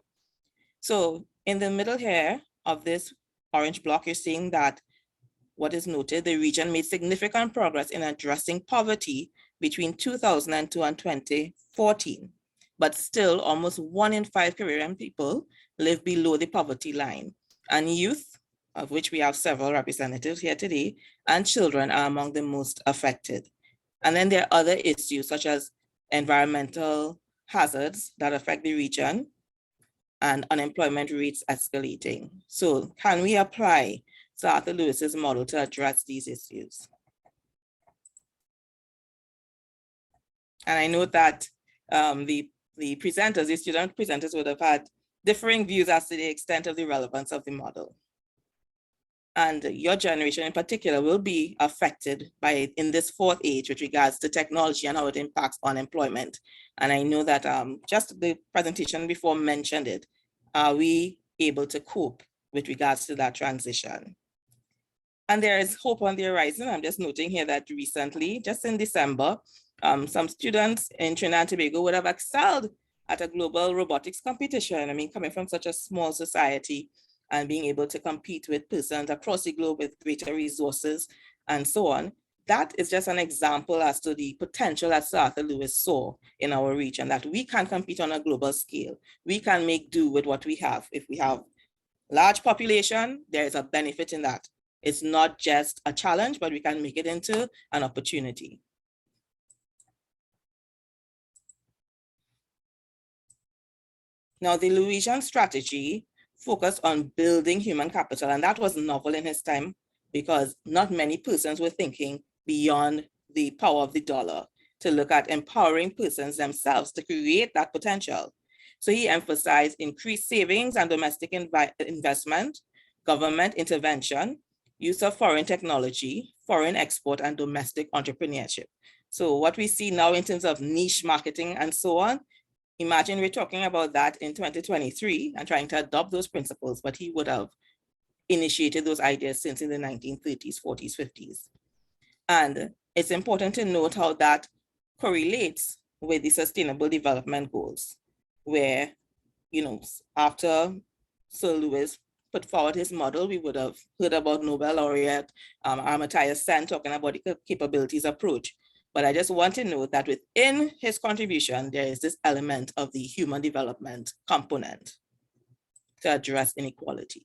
Speaker 18: So in the middle here of this orange block, you're seeing that what is noted, the region made significant progress in addressing poverty between 2002 and 2014, but still almost 1 in 5 Caribbean people live below the poverty line, and youth, of which we have several representatives here today, and children are among the most affected. And then there are other issues such as environmental hazards that affect the region and unemployment rates escalating. So can we apply Sir Arthur Lewis's model to address these issues? And I know that the presenters, the student presenters would have had differing views as to the extent of the relevance of the model. And your generation in particular will be affected by in this fourth age with regards to technology and how it impacts on employment. And I know that just the presentation before mentioned it, are we able to cope with regards to that transition? And there is hope on the horizon. I'm just noting here that recently, just in December, some students in Trinidad and Tobago would have excelled at a global robotics competition. I mean, coming from such a small society and being able to compete with persons across the globe with greater resources and so on. That is just an example as to the potential that Sir Arthur Lewis saw in our region, that we can compete on a global scale. We can make do with what we have. If we have large population, there is a benefit in that. It's not just a challenge, but we can make it into an opportunity. Now, the Lewisian strategy focused on building human capital, and that was novel in his time because not many persons were thinking beyond the power of the dollar to look at empowering persons themselves to create that potential. So he emphasized increased savings and domestic investment, government intervention, use of foreign technology, foreign export, and domestic entrepreneurship. So what we see now in terms of niche marketing and so on, imagine we're talking about that in 2023 and trying to adopt those principles, but he would have initiated those ideas since in the 1930s, 40s, 50s. And it's important to note how that correlates with the Sustainable Development Goals, where, after Sir Lewis put forward his model, we would have heard about Nobel Laureate Amartya Sen talking about the capabilities approach. But I just want to note that within his contribution, there is this element of the human development component to address inequality.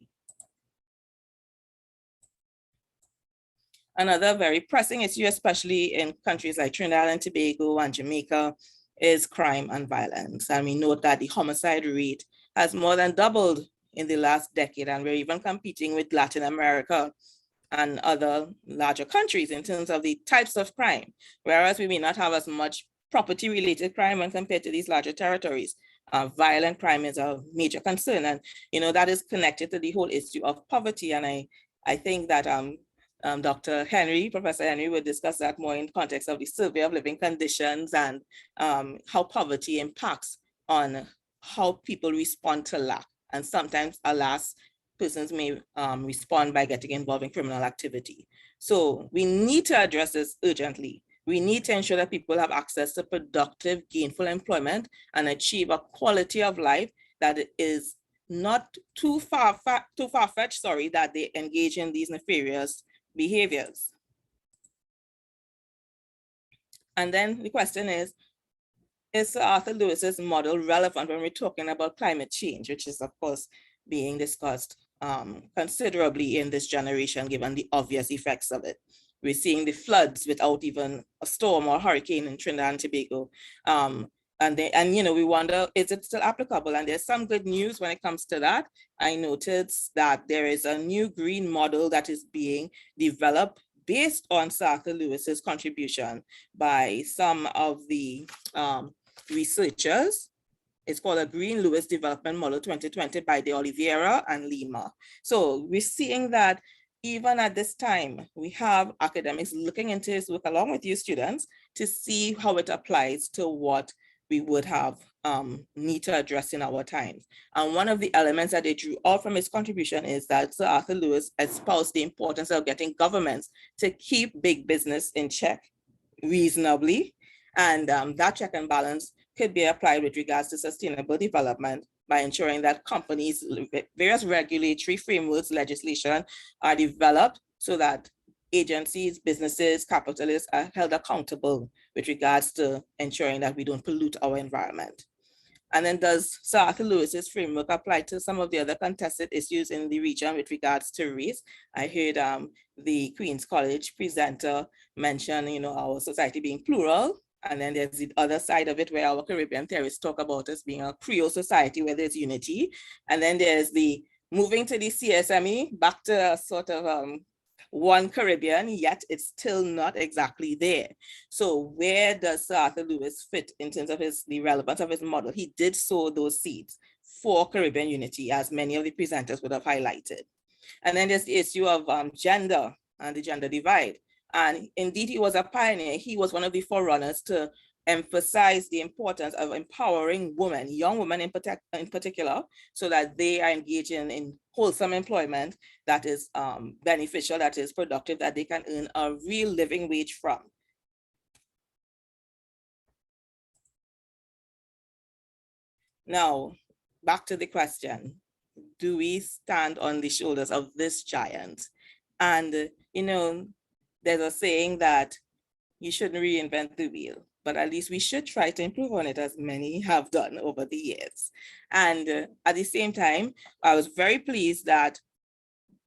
Speaker 18: Another very pressing issue, especially in countries like Trinidad and Tobago and Jamaica, is crime and violence. And we note that the homicide rate has more than doubled in the last decade, and we're even competing with Latin America and other larger countries in terms of the types of crime, whereas we may not have as much property-related crime when compared to these larger territories. Violent crime is a major concern, and that is connected to the whole issue of poverty. And I think that Professor Henry would discuss that more in context of the survey of living conditions and how poverty impacts on how people respond to lack. And sometimes, alas, persons may respond by getting involved in criminal activity. So we need to address this urgently. We need to ensure that people have access to productive, gainful employment and achieve a quality of life that is not too far-fetched, that they engage in these nefarious behaviors. And then the question is Sir Arthur Lewis's model relevant when we're talking about climate change, which is, of course, being discussed considerably in this generation, given the obvious effects of it. We're seeing the floods without even a storm or hurricane in Trinidad and Tobago. We wonder, is it still applicable? And there's some good news when it comes to that. I noticed that there is a new green model that is being developed based on Sir Arthur Lewis's contribution by some of the researchers It's called a Green Lewis Development Model 2020 by De Oliveira and Lima. So we're seeing that even at this time, we have academics looking into his work along with you students to see how it applies to what we would have need to address in our times. And one of the elements that they drew out from his contribution is that Sir Arthur Lewis espoused the importance of getting governments to keep big business in check reasonably. And that check and balance could be applied with regards to sustainable development by ensuring that companies, various regulatory frameworks, legislation are developed so that agencies, businesses, capitalists are held accountable with regards to ensuring that we don't pollute our environment. And then does Sir Arthur Lewis's framework apply to some of the other contested issues in the region with regards to race? I heard the Queen's College presenter mention, our society being plural. And then there's the other side of it where our Caribbean theorists talk about us being a Creole society where there's unity. And then there's the moving to the CSME, back to a sort of one Caribbean, yet it's still not exactly there. So where does Sir Arthur Lewis fit in terms of the relevance of his model? He did sow those seeds for Caribbean unity, as many of the presenters would have highlighted. And then there's the issue of gender and the gender divide. And indeed, he was a pioneer. He was one of the forerunners to emphasize the importance of empowering women, young women in particular, so that they are engaged in wholesome employment that is beneficial, that is productive, that they can earn a real living wage from. Now, back to the question, do we stand on the shoulders of this giant? And, there's a saying that you shouldn't reinvent the wheel, but at least we should try to improve on it, as many have done over the years. And at the same time, I was very pleased that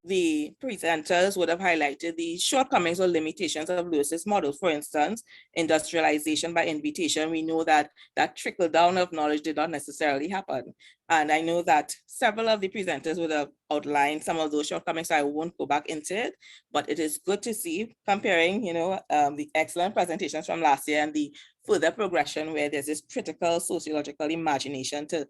Speaker 18: the presenters would have highlighted the shortcomings or limitations of Lewis's model. For instance, industrialization by invitation. We know that that trickle down of knowledge did not necessarily happen. And I know that several of the presenters would have outlined some of those shortcomings, so I won't go back into it, but it is good to see, comparing, the excellent presentations from last year and the further progression where there's this critical sociological imagination to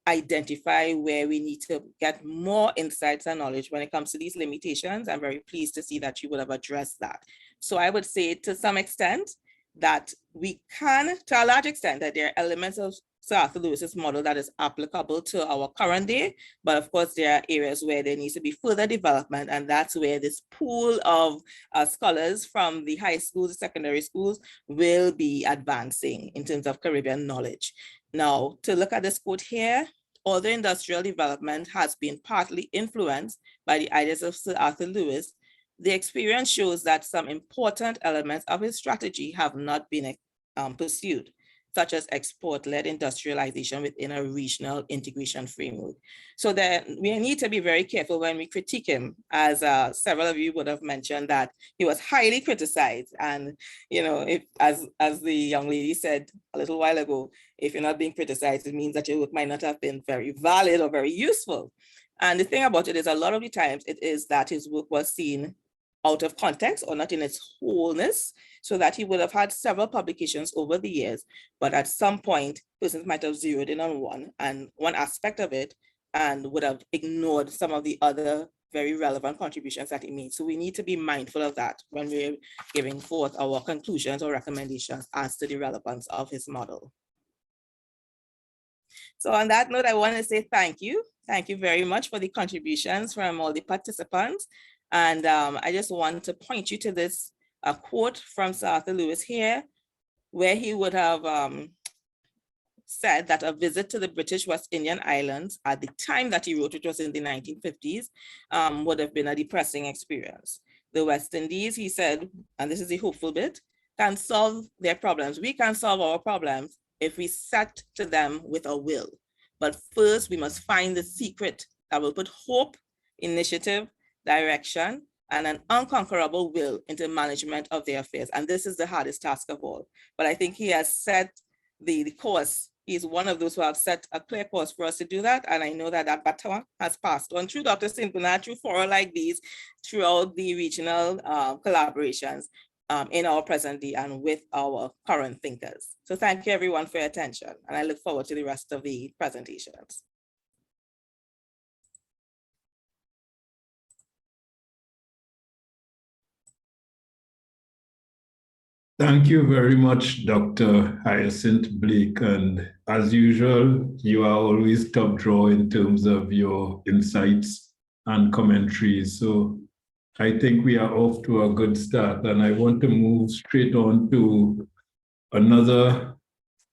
Speaker 18: identify where we need to get more insights and knowledge when it comes to these limitations. I'm very pleased to see that you would have addressed that. So I would say to some extent that we can, to a large extent, that there are elements of Sir Arthur Lewis's model that is applicable to our current day, but of course there are areas where there needs to be further development, and that's where this pool of scholars from the high schools, secondary schools will be advancing in terms of Caribbean knowledge. Now, to look at this quote here, although industrial development has been partly influenced by the ideas of Sir Arthur Lewis, the experience shows that some important elements of his strategy have not been pursued, such as export-led industrialization within a regional integration framework. So that we need to be very careful when we critique him, as several of you would have mentioned that he was highly criticized. And, if, as the young lady said a little while ago, if you're not being criticized, it means that your work might not have been very valid or very useful. And the thing about it is, a lot of the times it is that his work was seen out of context or not in its wholeness, so that he would have had several publications over the years, but at some point, persons might have zeroed in on one aspect of it and would have ignored some of the other very relevant contributions that he made. So we need to be mindful of that when we're giving forth our conclusions or recommendations as to the relevance of his model. So on that note, I want to say thank you. Thank you very much for the contributions from all the participants. And I just want to point you to this quote from Sir Arthur Lewis here, where he would have said that a visit to the British West Indian Islands at the time that he wrote, which was in the 1950s, would have been a depressing experience. The West Indies, he said, and this is the hopeful bit, can solve their problems. We can solve our problems if we set to them with a will. But first, we must find the secret that will put hope, initiative, direction, and an unconquerable will into management of their affairs. And this is the hardest task of all. But I think he has set the course. He's one of those who have set a clear course for us to do that. And I know that that baton has passed on through Dr. St. Bernard, through fora like these, throughout the regional collaborations. in our present day and with our current thinkers. So thank you everyone for your attention, and I look forward to the rest of the presentations.
Speaker 2: Thank you very much, Dr. Hyacinth Blake. And as usual, you are always top draw in terms of your insights and commentaries. So I think we are off to a good start. And I want to move straight on to another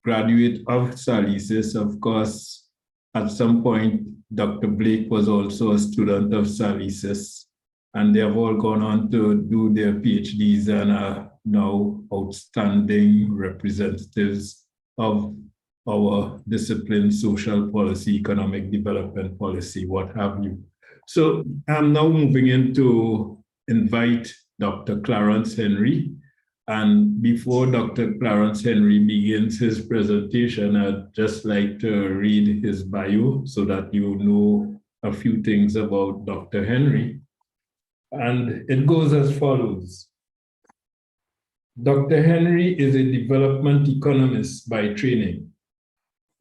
Speaker 2: graduate of SALISES. Of course, at some point, Dr. Blake was also a student of SALISES, and they have all gone on to do their PhDs and are now outstanding representatives of our discipline, social policy, economic development policy, what have you. So I'm now moving in to invite Dr. Clarence Henry. And before Dr. Clarence Henry begins his presentation, I'd just like to read his bio so that you know a few things about Dr. Henry. And it goes as follows. Dr. Henry is a development economist by training.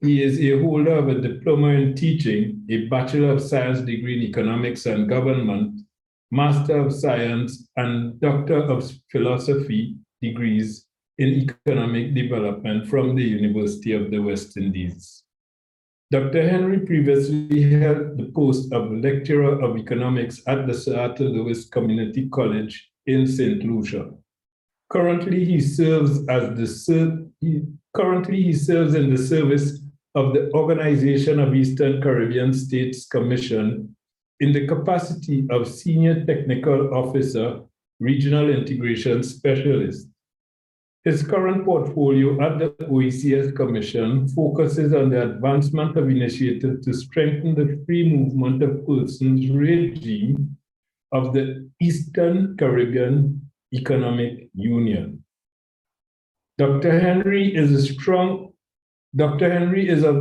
Speaker 2: He is a holder of a diploma in teaching, a Bachelor of Science degree in economics and government, Master of Science, and Doctor of Philosophy degrees in economic development from the University of the West Indies. Dr. Henry previously held the post of Lecturer of Economics at the Sir Arthur Lewis Community College in St. Lucia. Currently, he serves in the service of the Organization of Eastern Caribbean States Commission in the capacity of Senior Technical Officer, Regional Integration Specialist. His current portfolio at the OECS Commission focuses on the advancement of initiatives to strengthen the free movement of persons regime of the Eastern Caribbean Economic Union. Dr. Henry is of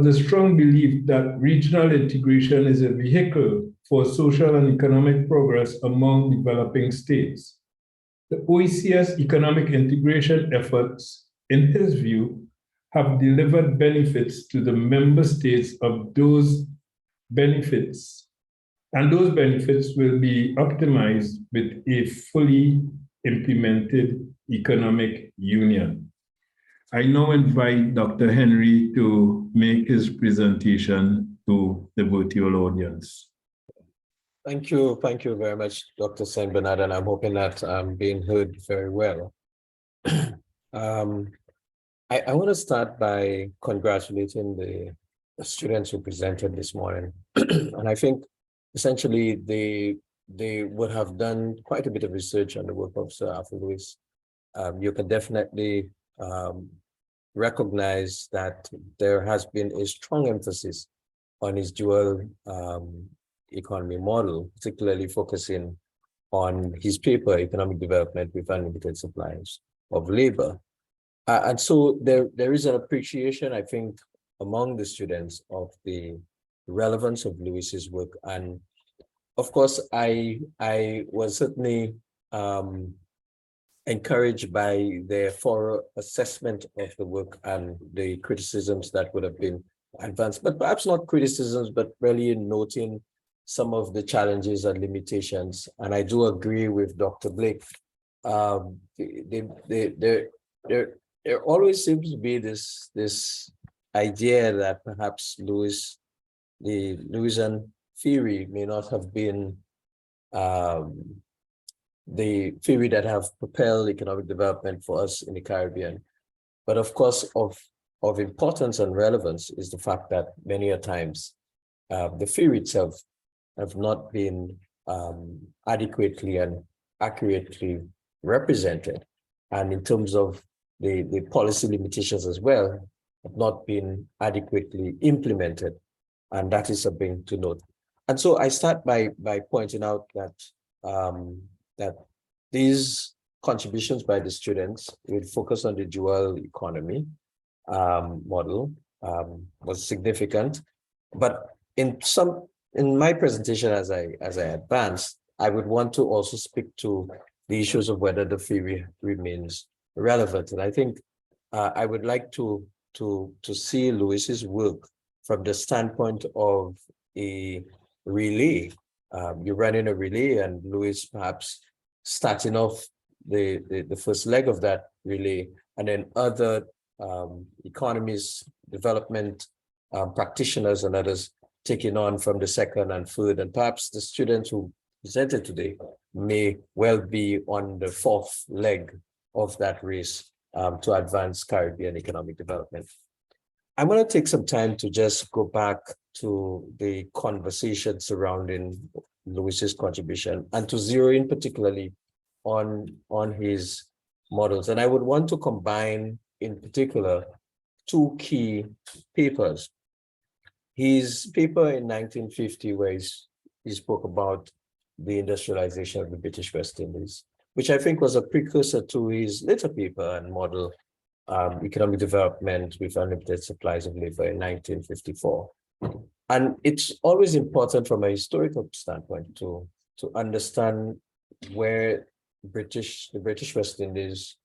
Speaker 2: the strong belief that regional integration is a vehicle for social and economic progress among developing states. The OECS economic integration efforts, in his view, have delivered benefits to the member states of those benefits, and those benefits will be optimized with a fully implemented economic union. I now invite Dr. Henry to make his presentation to the virtual audience.
Speaker 19: Thank you very much, Dr. Saint Bernard, and I'm hoping that I'm being heard very well. I want to start by congratulating the students who presented this morning. And I think essentially they would have done quite a bit of research on the work of Sir Arthur Lewis. You can definitely recognize that there has been a strong emphasis on his dual economy model, particularly focusing on his paper, Economic Development with Unlimited Supplies of Labor. And so there is an appreciation, I think, among the students of the relevance of Lewis's work. And of course, I was certainly encouraged by their thorough assessment of the work and the criticisms that would have been advanced, but perhaps not criticisms, but really noting some of the challenges and limitations. And I do agree with Dr. Blake. There always seems to be this idea that perhaps the Lewisian theory may not have been the theory that have propelled economic development for us in the Caribbean. But of course, of importance and relevance is the fact that many a times the theory itself have not been adequately and accurately represented. And in terms of the policy limitations as well, have not been adequately implemented. And that is something to note. And so I start by pointing out that that these contributions by the students with focus on the dual economy model was significant. But in my presentation as I advanced, I would want to also speak to the issues of whether the theory remains relevant. And I think I would like to see Lewis's work from the standpoint of a relay. You're running a relay, and Lewis perhaps starting off the first leg of that relay, and then other economists, development practitioners, and others taking on from the second and third, and perhaps the students who presented today may well be on the fourth leg of that race to advance Caribbean economic development. I'm going to take some time to just go back to the conversation surrounding Lewis's contribution and to zero in particularly on his models. And I would want to combine in particular two key papers. His paper in 1950, where he spoke about the industrialization of the British West Indies, which I think was a precursor to his later paper and model, Economic Development with Unlimited Supplies of Labor in 1954. And it's always important from a historical standpoint to understand where the British West Indies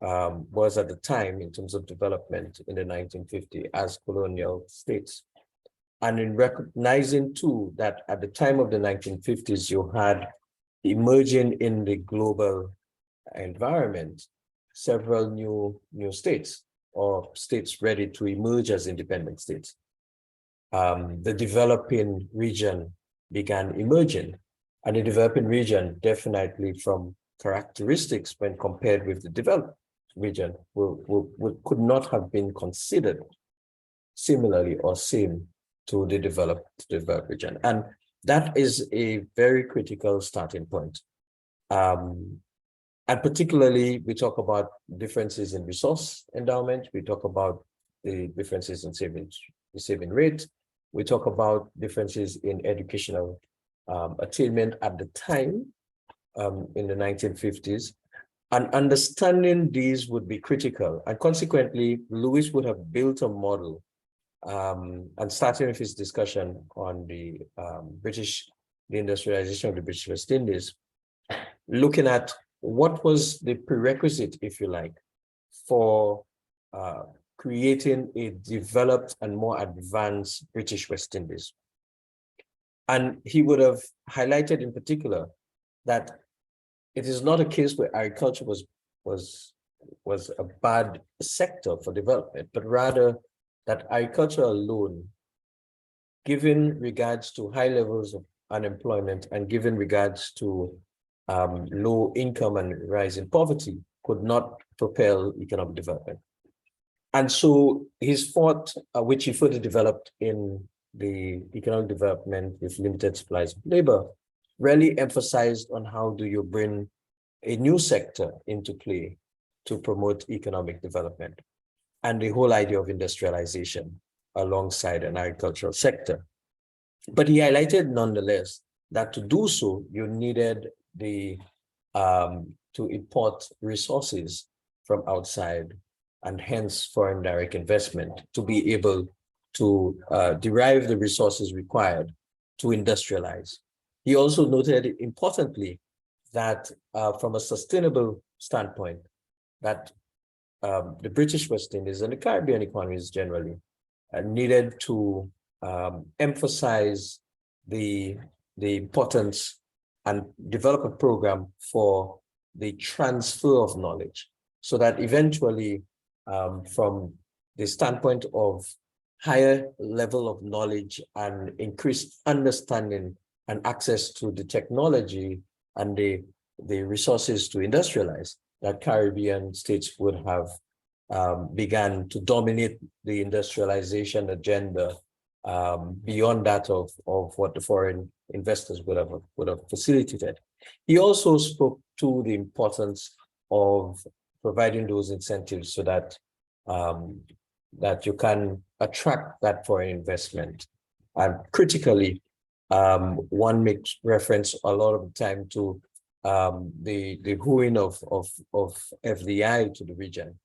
Speaker 19: was at the time in terms of development in the 1950s as colonial states. And in recognizing too that at the time of the 1950s, you had emerging in the global environment several new states or states ready to emerge as independent states. The developing region began emerging, and the developing region definitely from characteristics when compared with the developed region could not have been considered similarly or same to the developed region. And that is a very critical starting point. And particularly, we talk about differences in resource endowment. We talk about the differences in saving rate. We talk about differences in educational attainment at the time in the 1950s. And understanding these would be critical. And consequently, Lewis would have built a model and starting with his discussion on the industrialization of the British West Indies, looking at what was the prerequisite, if you like, for creating a developed and more advanced British West Indies. And he would have highlighted in particular that it is not a case where agriculture was a bad sector for development, but rather that agriculture alone, given regards to high levels of unemployment and given regards to low income and rise in poverty, could not propel economic development. And so his thought, which he further developed in the economic development with limited supplies of labor, really emphasized on how do you bring a new sector into play to promote economic development, and the whole idea of industrialization alongside an agricultural sector. But he highlighted nonetheless that to do so, you needed to import resources from outside, and hence foreign direct investment to be able to derive the resources required to industrialize. He also noted importantly that from a sustainable standpoint, that the British West Indies and the Caribbean economies generally needed to emphasize the importance and develop a program for the transfer of knowledge, so that eventually from the standpoint of higher level of knowledge and increased understanding and access to the technology and the resources to industrialize, that Caribbean states would have began to dominate the industrialization agenda beyond that of what the foreign investors would have facilitated. He also spoke to the importance of providing those incentives so that that you can attract that foreign investment. And critically, one makes reference a lot of the time to the wooing of FDI to the region.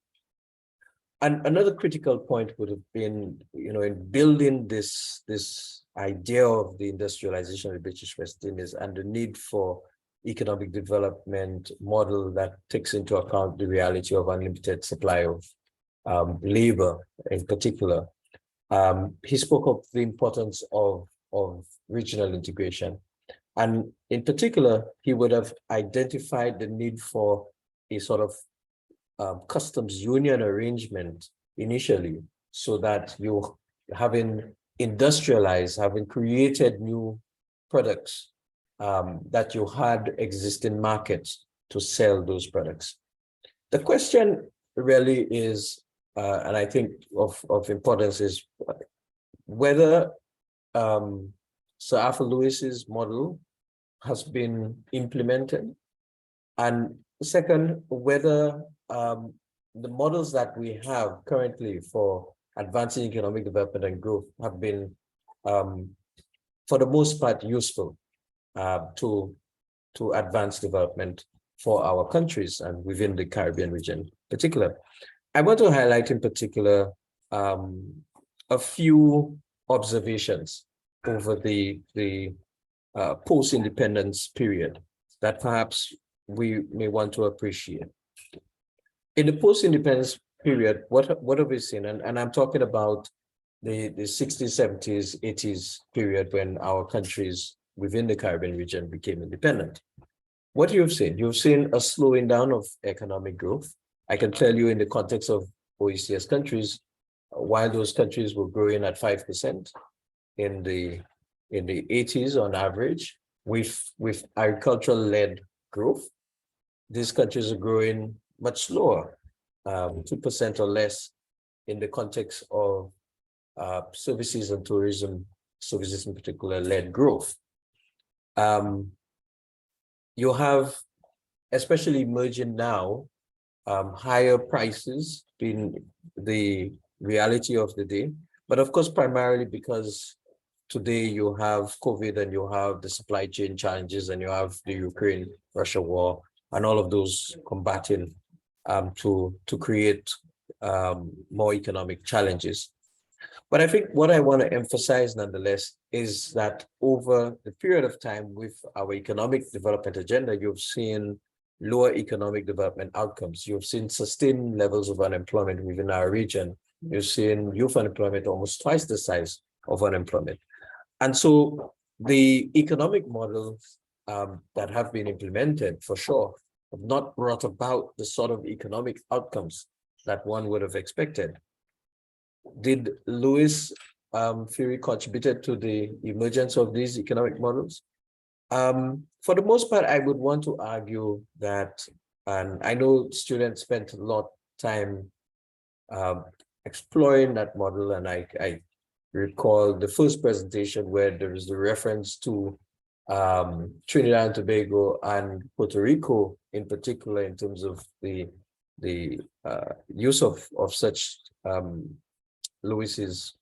Speaker 19: And another critical point would have been, in building this idea of the industrialization of the British West Indies and the need for economic development model that takes into account the reality of unlimited supply of labor in particular. He spoke of the importance of regional integration. And in particular, he would have identified the need for a sort of customs union arrangement initially, so that you having industrialized, having created new products, that you had existing markets to sell those products. The question really is, and I think of importance, is whether Sir Arthur Lewis's model has been implemented, and second, whether the models that we have currently for advancing economic development and growth have been, for the most part, useful to advance development for our countries and within the Caribbean region in particular. I want to highlight in particular a few observations over the post-independence period that perhaps we may want to appreciate. In the post-independence period, what have we seen? And I'm talking about the 60s, 70s, 80s period when our countries within the Caribbean region became independent. What you've seen? You've seen a slowing down of economic growth. I can tell you in the context of OECS countries, while those countries were growing at 5% in the 80s on average, with agricultural-led growth, these countries are growing much slower, 2% or less in the context of services and tourism, services in particular, led growth. You have, especially emerging now, higher prices being the reality of the day, but of course, primarily because today you have COVID and you have the supply chain challenges and you have the Ukraine-Russia war and all of those combating to create more economic challenges. But I think what I want to emphasize nonetheless is that over the period of time with our economic development agenda, you've seen lower economic development outcomes. You've seen sustained levels of unemployment within our region. You've seen youth unemployment almost twice the size of unemployment. And so the economic models that have been implemented, for sure, have not brought about the sort of economic outcomes that one would have expected. Did Lewis' theory contributed to the emergence of these economic models? For the most part, I would want to argue that, and I know students spent a lot of time exploring that model, and I recall the first presentation where there was the reference to Trinidad and Tobago and Puerto Rico in particular in terms of the use of such Lewis's,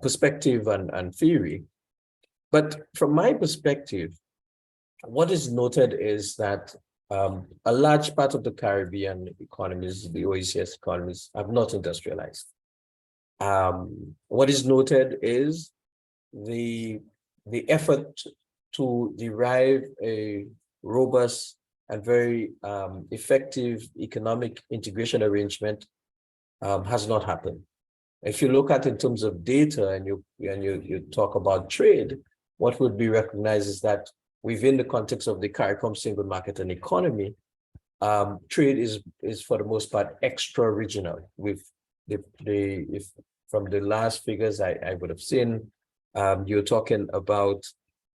Speaker 19: perspective and theory. But from my perspective, what is noted is that a large part of the Caribbean economies, the OECS economies, have not industrialized. What is noted is the effort to derive a robust and very effective economic integration arrangement has not happened. If you look at in terms of data and you talk about trade, what would be recognized is that within the context of the CARICOM single market and economy, trade is for the most part extra-regional. With from the last figures I would have seen, you're talking about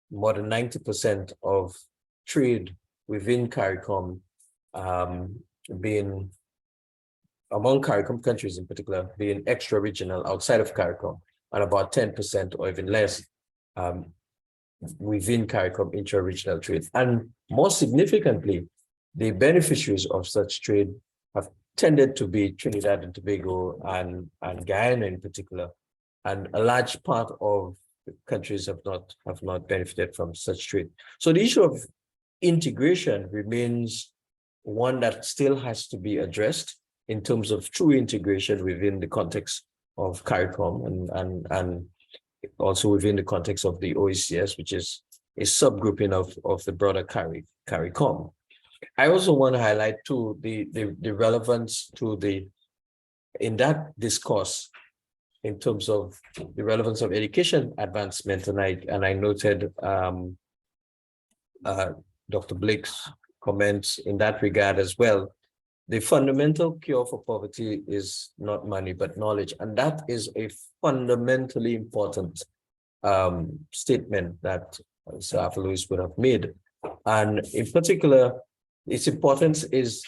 Speaker 19: more than 90% of trade within CARICOM being, among CARICOM countries in particular, being extra-regional outside of CARICOM, and about 10% or even less within CARICOM intra-regional trade. And more significantly, the beneficiaries of such trade have tended to be Trinidad and Tobago and Guyana in particular. And a large part of the countries have not benefited from such trade. So the issue of integration remains one that still has to be addressed in terms of true integration within the context of CARICOM and also within the context of the OECS, which is subgrouping of the broader CARICOM. I also want to highlight too the relevance to in that discourse in terms of the relevance of education advancement, and I noted Dr. Blake's comments in that regard as well. The fundamental cure for poverty is not money, but knowledge. And that is a fundamentally important statement that Sir Arthur Lewis would have made. And in particular, its importance is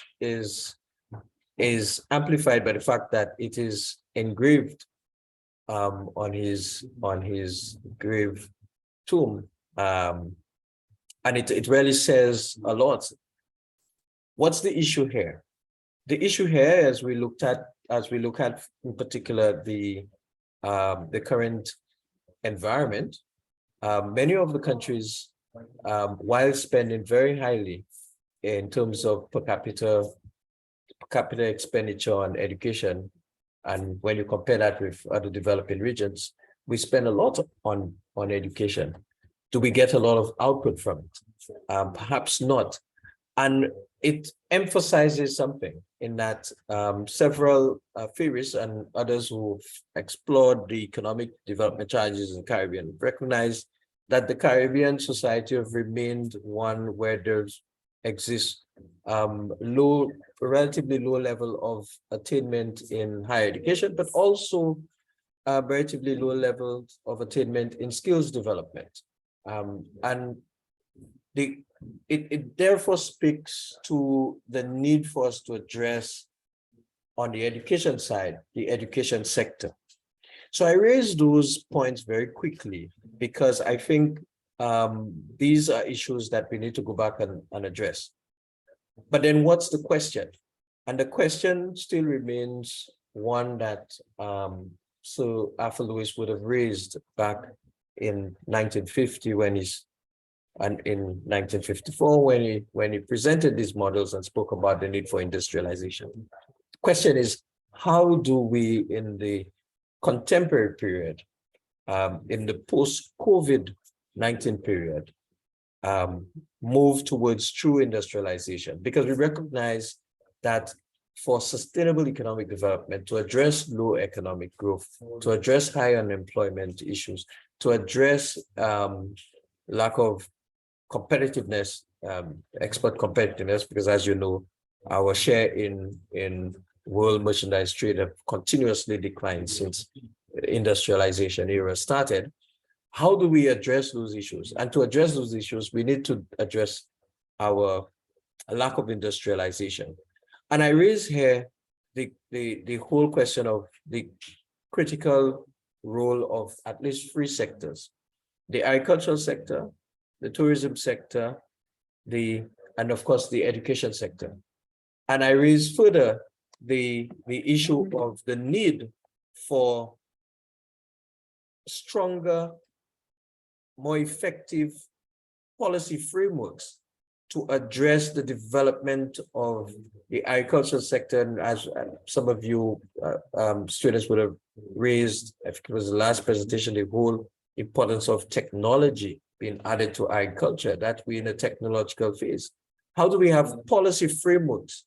Speaker 19: amplified by the fact that it is engraved on his grave tomb. And it really says a lot. What's the issue here? The issue here, as we look at in particular the current environment, many of the countries, while spending very highly in terms of per capita expenditure on education, and when you compare that with other developing regions, we spend a lot on education. Do we get a lot of output from it? Perhaps not. And it emphasizes something in that several theorists and others who've explored the economic development challenges in the Caribbean recognize that the Caribbean society have remained one where there exists relatively low level of attainment in higher education, but also relatively low levels of attainment in skills development. And it therefore speaks to the need for us to address on the education side, the education sector. So I raise those points very quickly because I think these are issues that we need to go back and address. But then what's the question? And the question still remains one that Sir Arthur Lewis would have raised back in 1950 and in 1954 when he presented these models and spoke about the need for industrialization. The question is, how do we in the contemporary period, in the post-COVID-19 period, move towards true industrialization? Because we recognize that for sustainable economic development, to address low economic growth, to address high unemployment issues, to address lack of competitiveness, export competitiveness, because as you know, our share in world merchandise trade have continuously declined since the industrialization era started. How do we address those issues? And to address those issues, we need to address our lack of industrialization. And I raise here the whole question of the critical role of at least three sectors: the agricultural sector, the tourism sector, and of course the education sector. And I raise further the issue of the need for stronger, more effective policy frameworks to address the development of the agricultural sector. And as some of you students would have raised, I think it was the last presentation, the whole importance of technology being added to agriculture, that we're in a technological phase. How do we have policy frameworks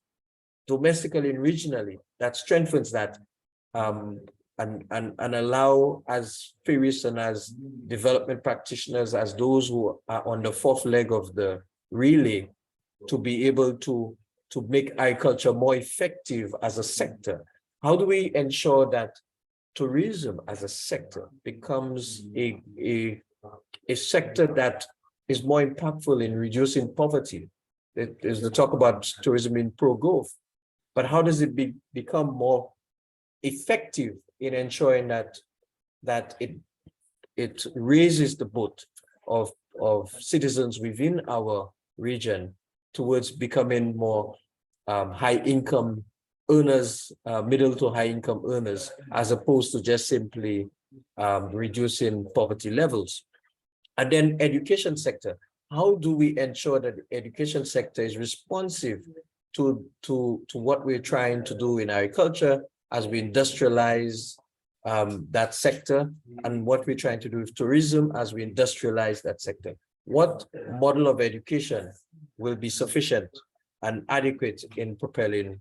Speaker 19: domestically and regionally that strengthens that and allow, as theorists and as development practitioners, as those who are on the fourth leg of the relay, to be able to make agriculture more effective as a sector? How do we ensure that tourism as a sector becomes a sector that is more impactful in reducing poverty? There's the talk about tourism in pro-growth, but how does it become more effective in ensuring that it raises the boat of citizens within our region towards becoming more high-income earners, middle to high-income earners, as opposed to just simply reducing poverty levels? And then education sector. How do we ensure that the education sector is responsive to what we're trying to do in agriculture as we industrialize that sector, and what we're trying to do with tourism as we industrialize that sector? what model of education will be sufficient and adequate in propelling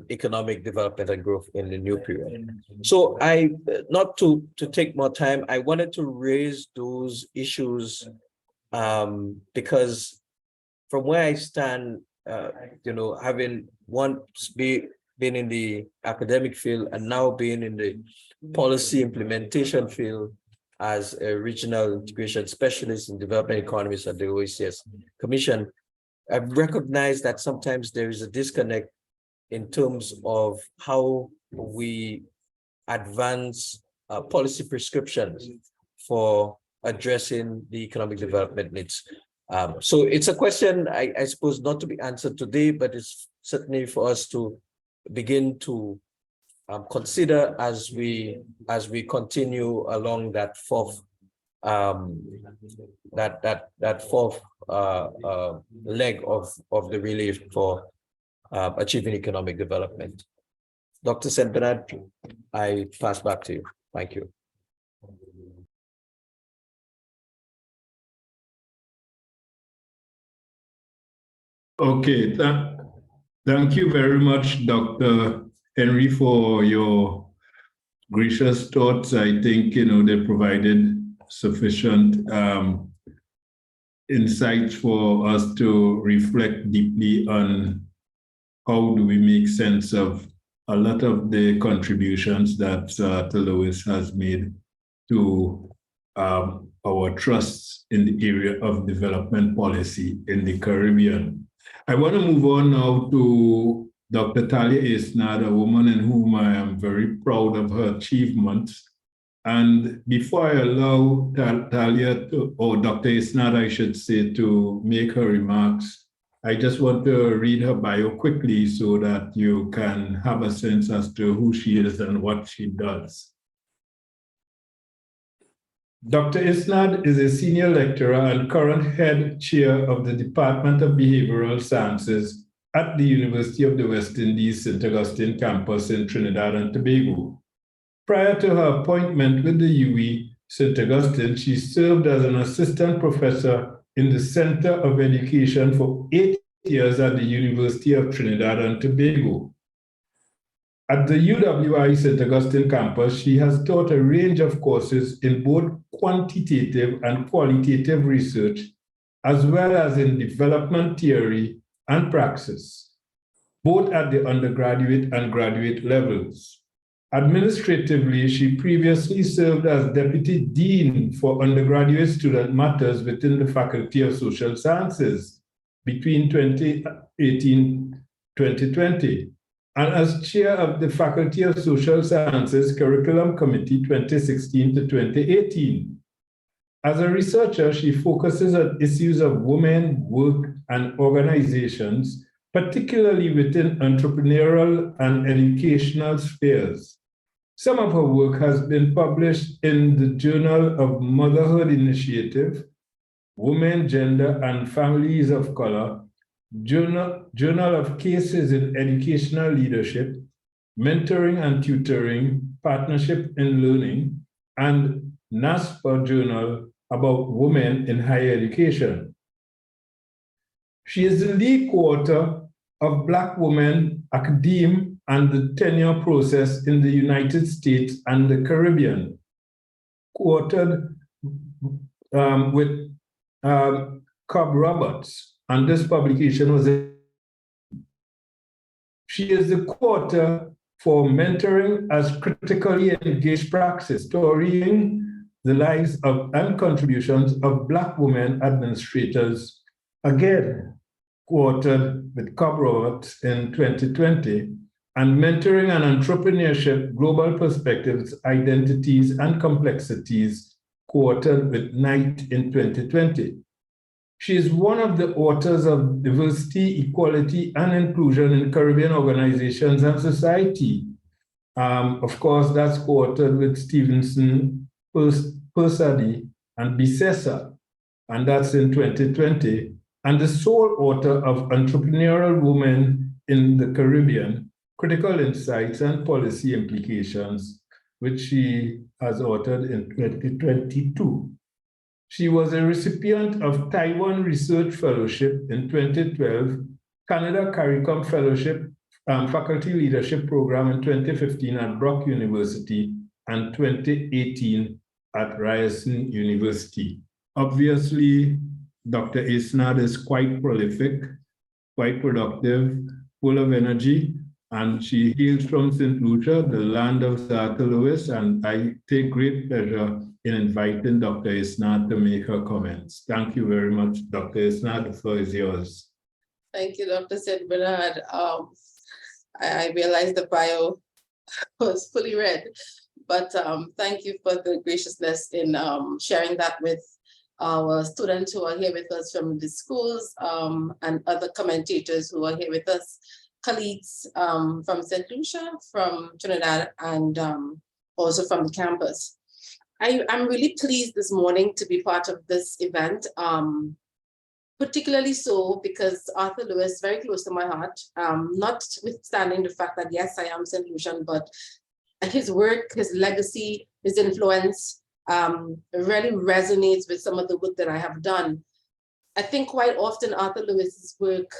Speaker 19: economic development and growth in the new period. So not to take more time, I wanted to raise those issues because from where I stand, having once been in the academic field and now being in the policy implementation field as a regional integration specialist in development economies at the OECS Commission, I've recognized that sometimes there is a disconnect in terms of how we advance policy prescriptions for addressing the economic development needs. So it's a question, I suppose, not to be answered today, but it's certainly for us to begin to consider as we continue along that fourth leg of the relay for achieving economic development. Dr. St. Bernard, I pass back to you. Thank you.
Speaker 2: Okay, thank you very much, Dr. Henry, for your gracious thoughts. I think, they provided sufficient insights for us to reflect deeply on how do we make sense of a lot of the contributions that Arthur Lewis has made to our trusts in the area of development policy in the Caribbean. I want to move on now to Dr. Talia Isnad, a woman in whom I am very proud of her achievements. And before I allow Talia or Dr. Isnad, I should say, to make her remarks, I just want to read her bio quickly so that you can have a sense as to who she is and what she does. Dr. Isnad is a senior lecturer and current head chair of the Department of Behavioral Sciences at the University of the West Indies St. Augustine campus in Trinidad and Tobago. Prior to her appointment with the UWI St. Augustine, she served as an assistant professor in the Center of Education for 8 years at the University of Trinidad and Tobago. At the UWI St. Augustine campus, she has taught a range of courses in both quantitative and qualitative research, as well as in development theory and praxis, both at the undergraduate and graduate levels. Administratively, she previously served as Deputy Dean for Undergraduate Student Matters within the Faculty of Social Sciences between 2018-2020, and as Chair of the Faculty of Social Sciences Curriculum Committee 2016-2018. As a researcher, she focuses on issues of women, work, and organizations, particularly within entrepreneurial and educational spheres. Some of her work has been published in the Journal of Motherhood Initiative, Women, Gender, and Families of Color, Journal of Cases in Educational Leadership, Mentoring and Tutoring, Partnership in Learning, and NASPA Journal about Women in Higher Education. She is the lead co-author of Black Women, Academe, and the Tenure Process in the United States and the Caribbean, co-authored with Cobb Roberts, and this publication was She is the co-author for Mentoring as Critically Engaged Praxis, storying the lives of and contributions of Black women administrators, again, co-authored with Cobb Roberts in 2020, and Mentoring and Entrepreneurship, Global Perspectives, Identities, and Complexities, co-authored with Knight in 2020. She is one of the authors of Diversity, Equality, and Inclusion in Caribbean Organizations and Society. Of course, that's co-authored with Stevenson, Persady, and Bisesa, and that's in 2020. And the sole author of Entrepreneurial Women in the Caribbean, Critical Insights and Policy Implications, which she has authored in 2022. She was a recipient of Taiwan Research Fellowship in 2012, Canada CARICOM Fellowship Faculty Leadership Program in 2015 at Brock University and 2018 at Ryerson University. Obviously, Dr. Isnad is quite prolific, quite productive, full of energy, and she hails from St. Lucia, the land of Sir Arthur Lewis, and I take great pleasure in inviting Dr. Isnad to make her comments. Thank you very much, Dr. Isnad. The floor is yours.
Speaker 1: Thank you, Dr. St. Bernard. I realized the bio was fully read, but thank you for the graciousness in sharing that with our students who are here with us from the schools and other commentators who are here with us, colleagues from St. Lucia, from Trinidad, and also from the campus. I'm really pleased this morning to be part of this event. Particularly so because Arthur Lewis is very close to my heart, notwithstanding the fact that yes, I am St. Lucian, but his work, his legacy, his influence really resonates with some of the work that I have done. I think quite often Arthur Lewis's work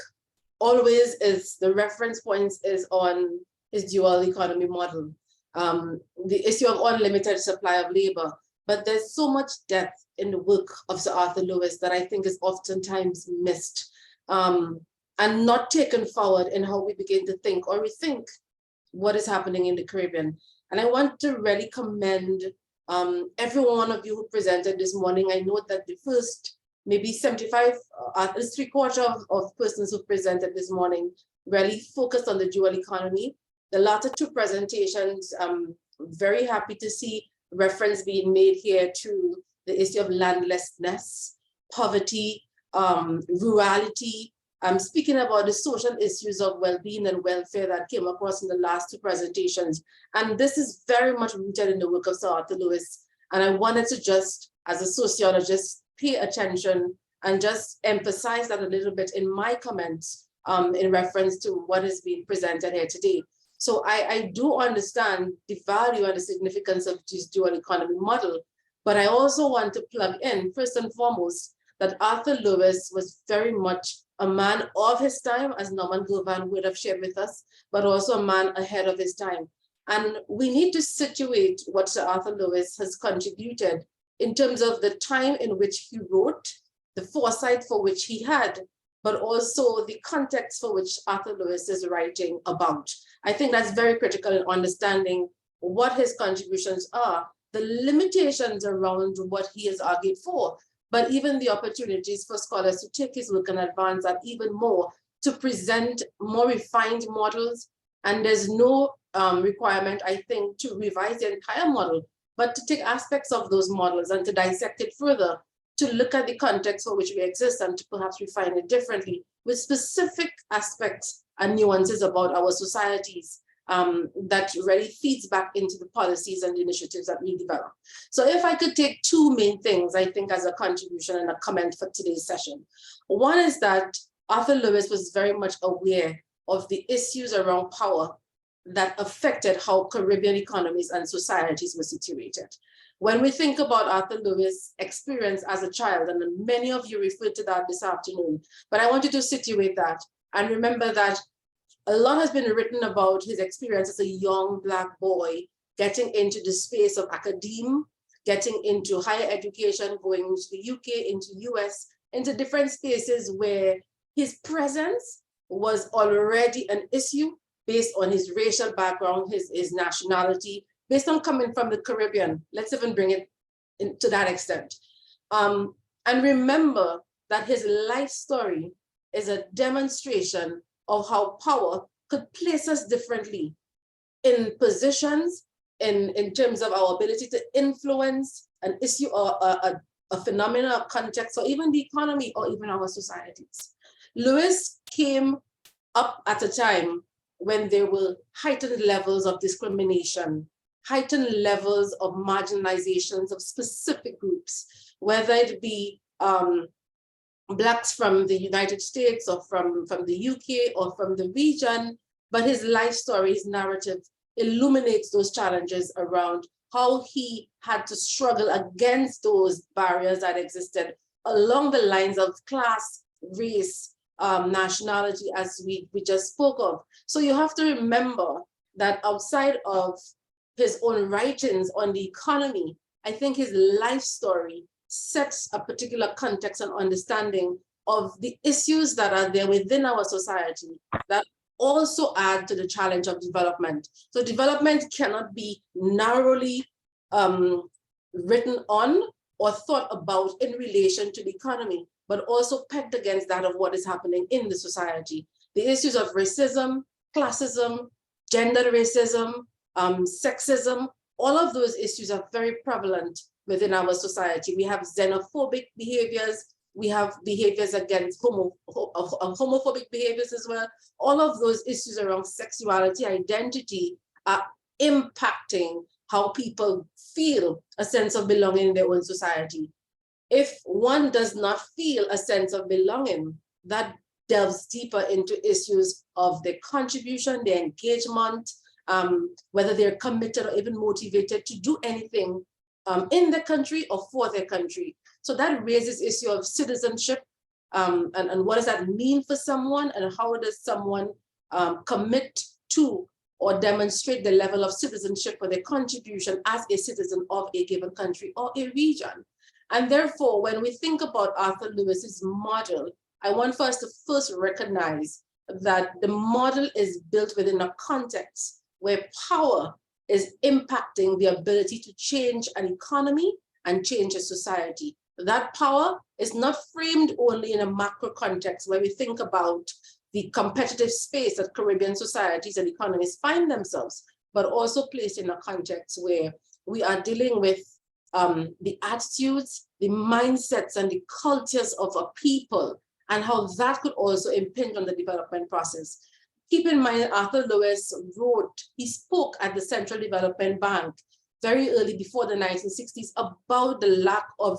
Speaker 1: always is, the reference points is on his dual economy model, the issue of unlimited supply of labor. But there's so much depth in the work of Sir Arthur Lewis that I think is oftentimes missed and not taken forward in how we begin to think or rethink what is happening in the Caribbean. And I want to really commend every one of you who presented this morning. I know that the first maybe 75, at least 3/4 of persons who presented this morning really focused on the dual economy. The latter two presentations, I'm very happy to see reference being made here to the issue of landlessness, poverty, rurality. I'm speaking about the social issues of well-being and welfare that came across in the last two presentations. And this is very much rooted in the work of Sir Arthur Lewis. And I wanted to just, as a sociologist, pay attention and just emphasize that a little bit in my comments in reference to what is being presented here today. So I do understand the value and the significance of this dual economy model, but I also want to plug in, first and foremost, that Arthur Lewis was very much a man of his time, as Norman Govan would have shared with us, but also a man ahead of his time. And we need to situate what Sir Arthur Lewis has contributed in terms of the time in which he wrote, the foresight for which he had, but also the context for which Arthur Lewis is writing about. I think that's very critical in understanding what his contributions are, the limitations around what he has argued for, but even the opportunities for scholars to take his work and advance that even more, to present more refined models. And there's no requirement, I think, to revise the entire model, but to take aspects of those models and to dissect it further, to look at the context for which we exist and to perhaps refine it differently with specific aspects and nuances about our societies that really feeds back into the policies and the initiatives that we develop. So if I could take two main things, I think, as a contribution and a comment for today's session. One is that Arthur Lewis was very much aware of the issues around power that affected how Caribbean economies and societies were situated. When we think about Arthur Lewis' experience as a child, and many of you referred to that this afternoon, but I want you to situate that and remember that a lot has been written about his experience as a young Black boy, getting into the space of academia, getting into higher education, going into the UK, into US, into different spaces where his presence was already an issue based on his racial background, his nationality, based on coming from the Caribbean. Let's even bring it to that extent. And remember that his life story is a demonstration of how power could place us differently in positions, in terms of our ability to influence an issue or a phenomenon, a context, or even the economy, or even our societies. Lewis came up at a time when there were heightened levels of discrimination, heightened levels of marginalizations of specific groups, whether it be Blacks from the United States or from the UK or from the region, but his life story, his narrative illuminates those challenges around how he had to struggle against those barriers that existed along the lines of class, race, nationality, as we just spoke of. So you have to remember that outside of his own writings on the economy, I think his life story sets a particular context and understanding of the issues that are there within our society that also add to the challenge of development. So development cannot be narrowly written on or thought about in relation to the economy, but also pegged against that of what is happening in the society. The issues of racism, classism, gender racism, sexism, all of those issues are very prevalent within our society. We have xenophobic behaviors, we have behaviors against homophobic behaviors as well. All of those issues around sexuality, identity are impacting how people feel a sense of belonging in their own society. If one does not feel a sense of belonging, that delves deeper into issues of their contribution, their engagement, whether they're committed or even motivated to do anything in the country or for their country. So that raises issue of citizenship and what does that mean for someone, and how does someone commit to or demonstrate the level of citizenship or their contribution as a citizen of a given country or a region. And therefore, when we think about Arthur Lewis's model, I want for us to first recognize that the model is built within a context where power is impacting the ability to change an economy and change a society. That power is not framed only in a macro context where we think about the competitive space that Caribbean societies and economies find themselves, but also placed in a context where we are dealing with the attitudes, the mindsets, and the cultures of a people, and how that could also impinge on the development process. Keep in mind, Arthur Lewis he spoke at the Central Development Bank very early before the 1960s about the lack of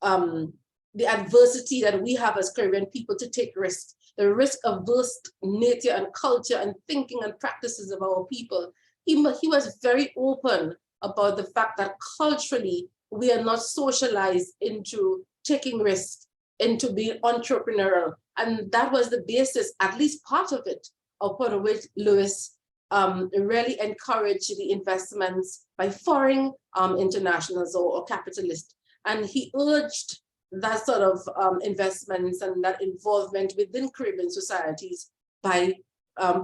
Speaker 1: the adversity that we have as Caribbean people to take risks, the risk-averse nature and culture and thinking and practices of our people. He was very open about the fact that culturally, we are not socialized into taking risks, into being entrepreneurial. And that was the basis, at least part of it, upon which Lewis really encouraged the investments by foreign internationals or capitalists. And he urged that sort of investments and that involvement within Caribbean societies by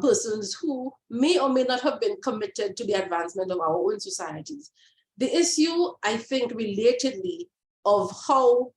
Speaker 1: persons who may or may not have been committed to the advancement of our own societies. The issue, I think, relatedly, of how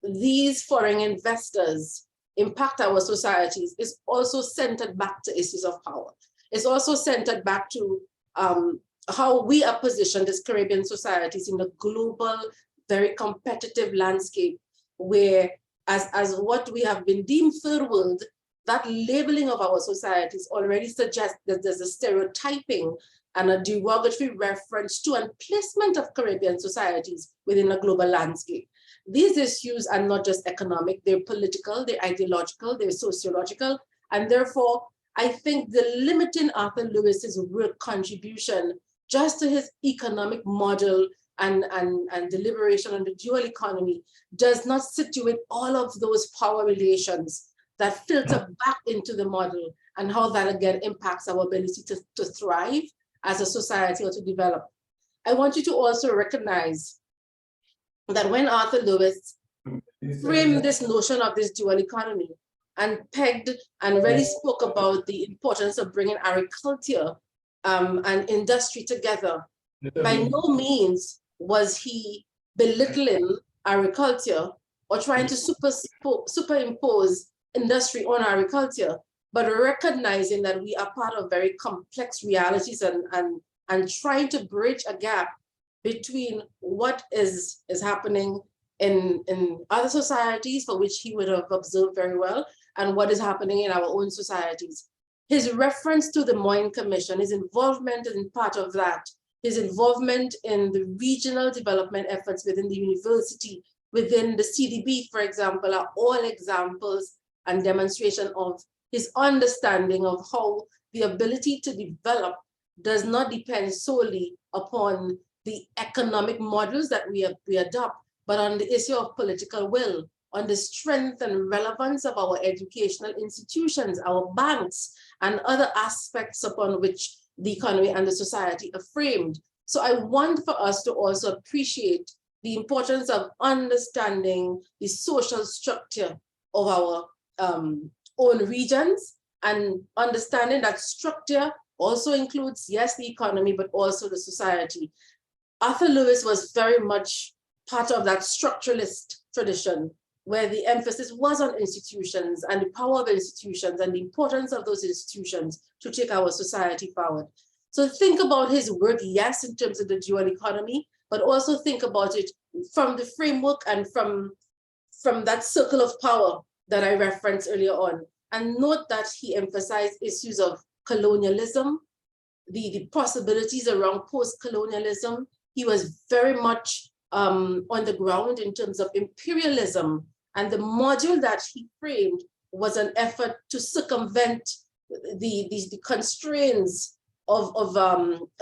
Speaker 1: these foreign investors impact our societies is also centered back to issues of power. It's also centered back to how we are positioned as Caribbean societies in the global, very competitive landscape, where as what we have been deemed third world, that labeling of our societies already suggests that there's a stereotyping and a derogatory reference to and placement of Caribbean societies within a global landscape. These issues are not just economic, they're political, they're ideological, they're sociological, and therefore, I think the limiting Arthur Lewis's work contribution just to his economic model and deliberation on the dual economy does not situate all of those power relations that filter back into the model and how that again impacts our ability to thrive as a society or to develop. I want you to also recognize that when Arthur Lewis framed this notion of this dual economy and pegged and really spoke about the importance of bringing agriculture and industry together, by no means was he belittling agriculture or trying to superimpose industry on agriculture, but recognizing that we are part of very complex realities and trying to bridge a gap between what is happening in other societies for which he would have observed very well and what is happening in our own societies. His reference to the Moyne Commission, his involvement in part of that, his involvement in the regional development efforts within the university, within the CDB, for example, are all examples and demonstration of his understanding of how the ability to develop does not depend solely upon the economic models that we adopt, but on the issue of political will, on the strength and relevance of our educational institutions, our banks, and other aspects upon which the economy and the society are framed. So I want for us to also appreciate the importance of understanding the social structure of our own regions, and understanding that structure also includes, yes, the economy, but also the society. Arthur Lewis was very much part of that structuralist tradition, where the emphasis was on institutions and the power of institutions and the importance of those institutions to take our society forward. So think about his work, yes, in terms of the dual economy, but also think about it from the framework and from that circle of power that I referenced earlier on. And note that he emphasized issues of colonialism, the possibilities around post-colonialism. He was very much on the ground in terms of imperialism. And the module that he framed was an effort to circumvent the constraints of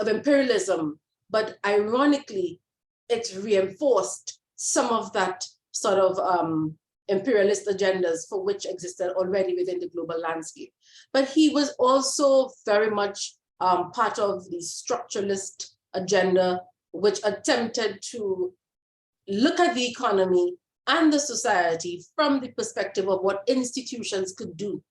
Speaker 1: imperialism. But ironically, it reinforced some of that sort of imperialist agendas for which existed already within the global landscape. But he was also very much part of the structuralist agenda, which attempted to look at the economy and the society from the perspective of what institutions could do.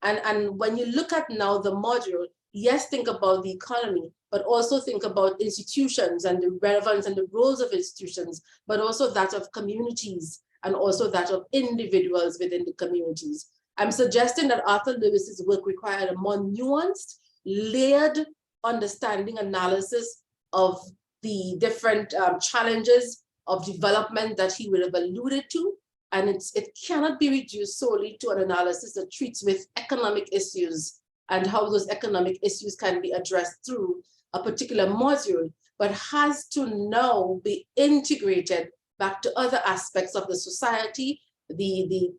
Speaker 1: And when you look at now the module, yes, think about the economy, but also think about institutions and the relevance and the roles of institutions, but also that of communities and also that of individuals within the communities. I'm suggesting that Arthur Lewis's work required a more nuanced, layered understanding, analysis of the different challenges of development that he would have alluded to. And it cannot be reduced solely to an analysis that treats with economic issues and how those economic issues can be addressed through a particular module, but has to now be integrated back to other aspects of the society, the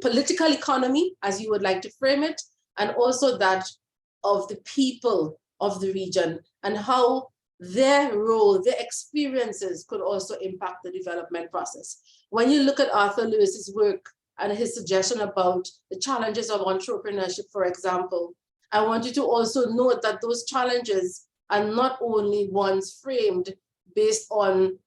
Speaker 1: political economy, as you would like to frame it, and also that of the people of the region and how their role, their experiences could also impact the development process. When you look at Arthur Lewis's work and his suggestion about the challenges of entrepreneurship, for example, I want you to also note that those challenges are not only ones framed based on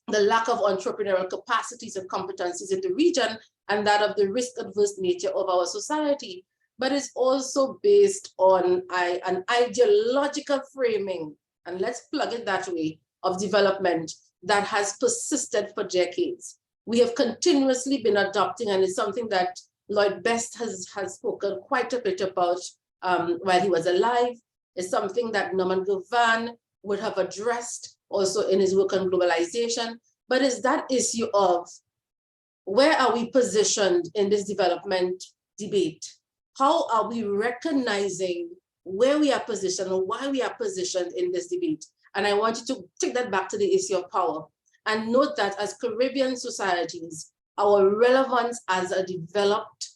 Speaker 1: the lack of entrepreneurial capacities and competencies in the region and that of the risk-averse nature of our society, but it's also based on an ideological framing, and let's plug it that way, of development that has persisted for decades. We have continuously been adopting, and it's something that Lloyd Best has spoken quite a bit about while he was alive. It's something that Norman Govan would have addressed also in his work on globalization, but it's that issue of where are we positioned in this development debate? How are we recognizing where we are positioned or why we are positioned in this debate? And I want you to take that back to the issue of power and note that as Caribbean societies, our relevance as a developed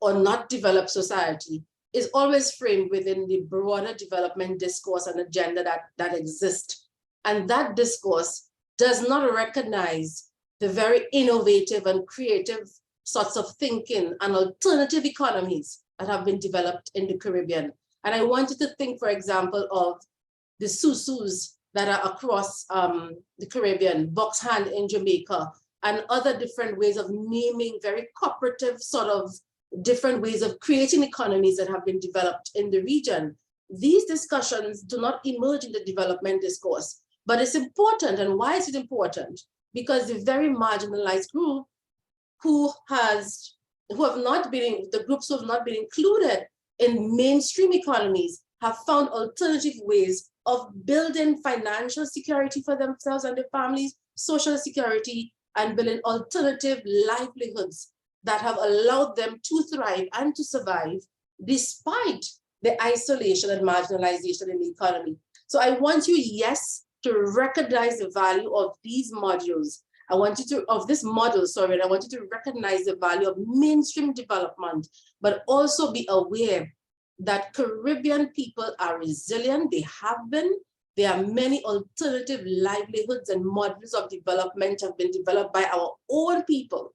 Speaker 1: or not developed society is always framed within the broader development discourse and agenda that exists. And that discourse does not recognize the very innovative and creative sorts of thinking and alternative economies that have been developed in the Caribbean. And I want you to think, for example, of the susus that are across the Caribbean, Box Hand in Jamaica, and other different ways of naming very cooperative sort of different ways of creating economies that have been developed in the region. These discussions do not emerge in the development discourse, but it's important. And why is it important? Because the very marginalized group who have not been, the groups who have not been included in mainstream economies have found alternative ways of building financial security for themselves and their families, social security, and building alternative livelihoods that have allowed them to thrive and to survive despite the isolation and marginalization in the economy. So I want you, yes, to recognize the value of these modules. I want you to, of this model, sorry, and I want you to recognize the value of mainstream development, but also be aware that Caribbean people are resilient. They have been. There are many alternative livelihoods and models of development have been developed by our own people.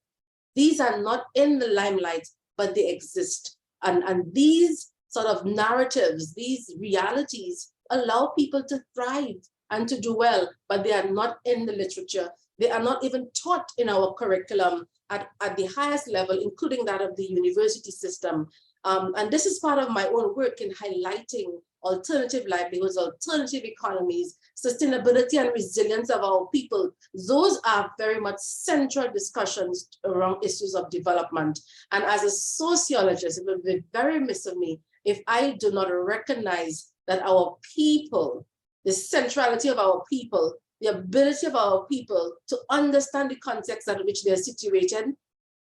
Speaker 1: These are not in the limelight, but they exist. And these sort of narratives, these realities allow people to thrive and to do well, but they are not in the literature. They are not even taught in our curriculum at the highest level, including that of the university system. And this is part of my own work in highlighting alternative livelihoods, alternative economies, sustainability and resilience of our people. Those are very much central discussions around issues of development. And as a sociologist, it would be very remiss of me if I do not recognize that our people, the centrality of our people, the ability of our people to understand the context in which they're situated,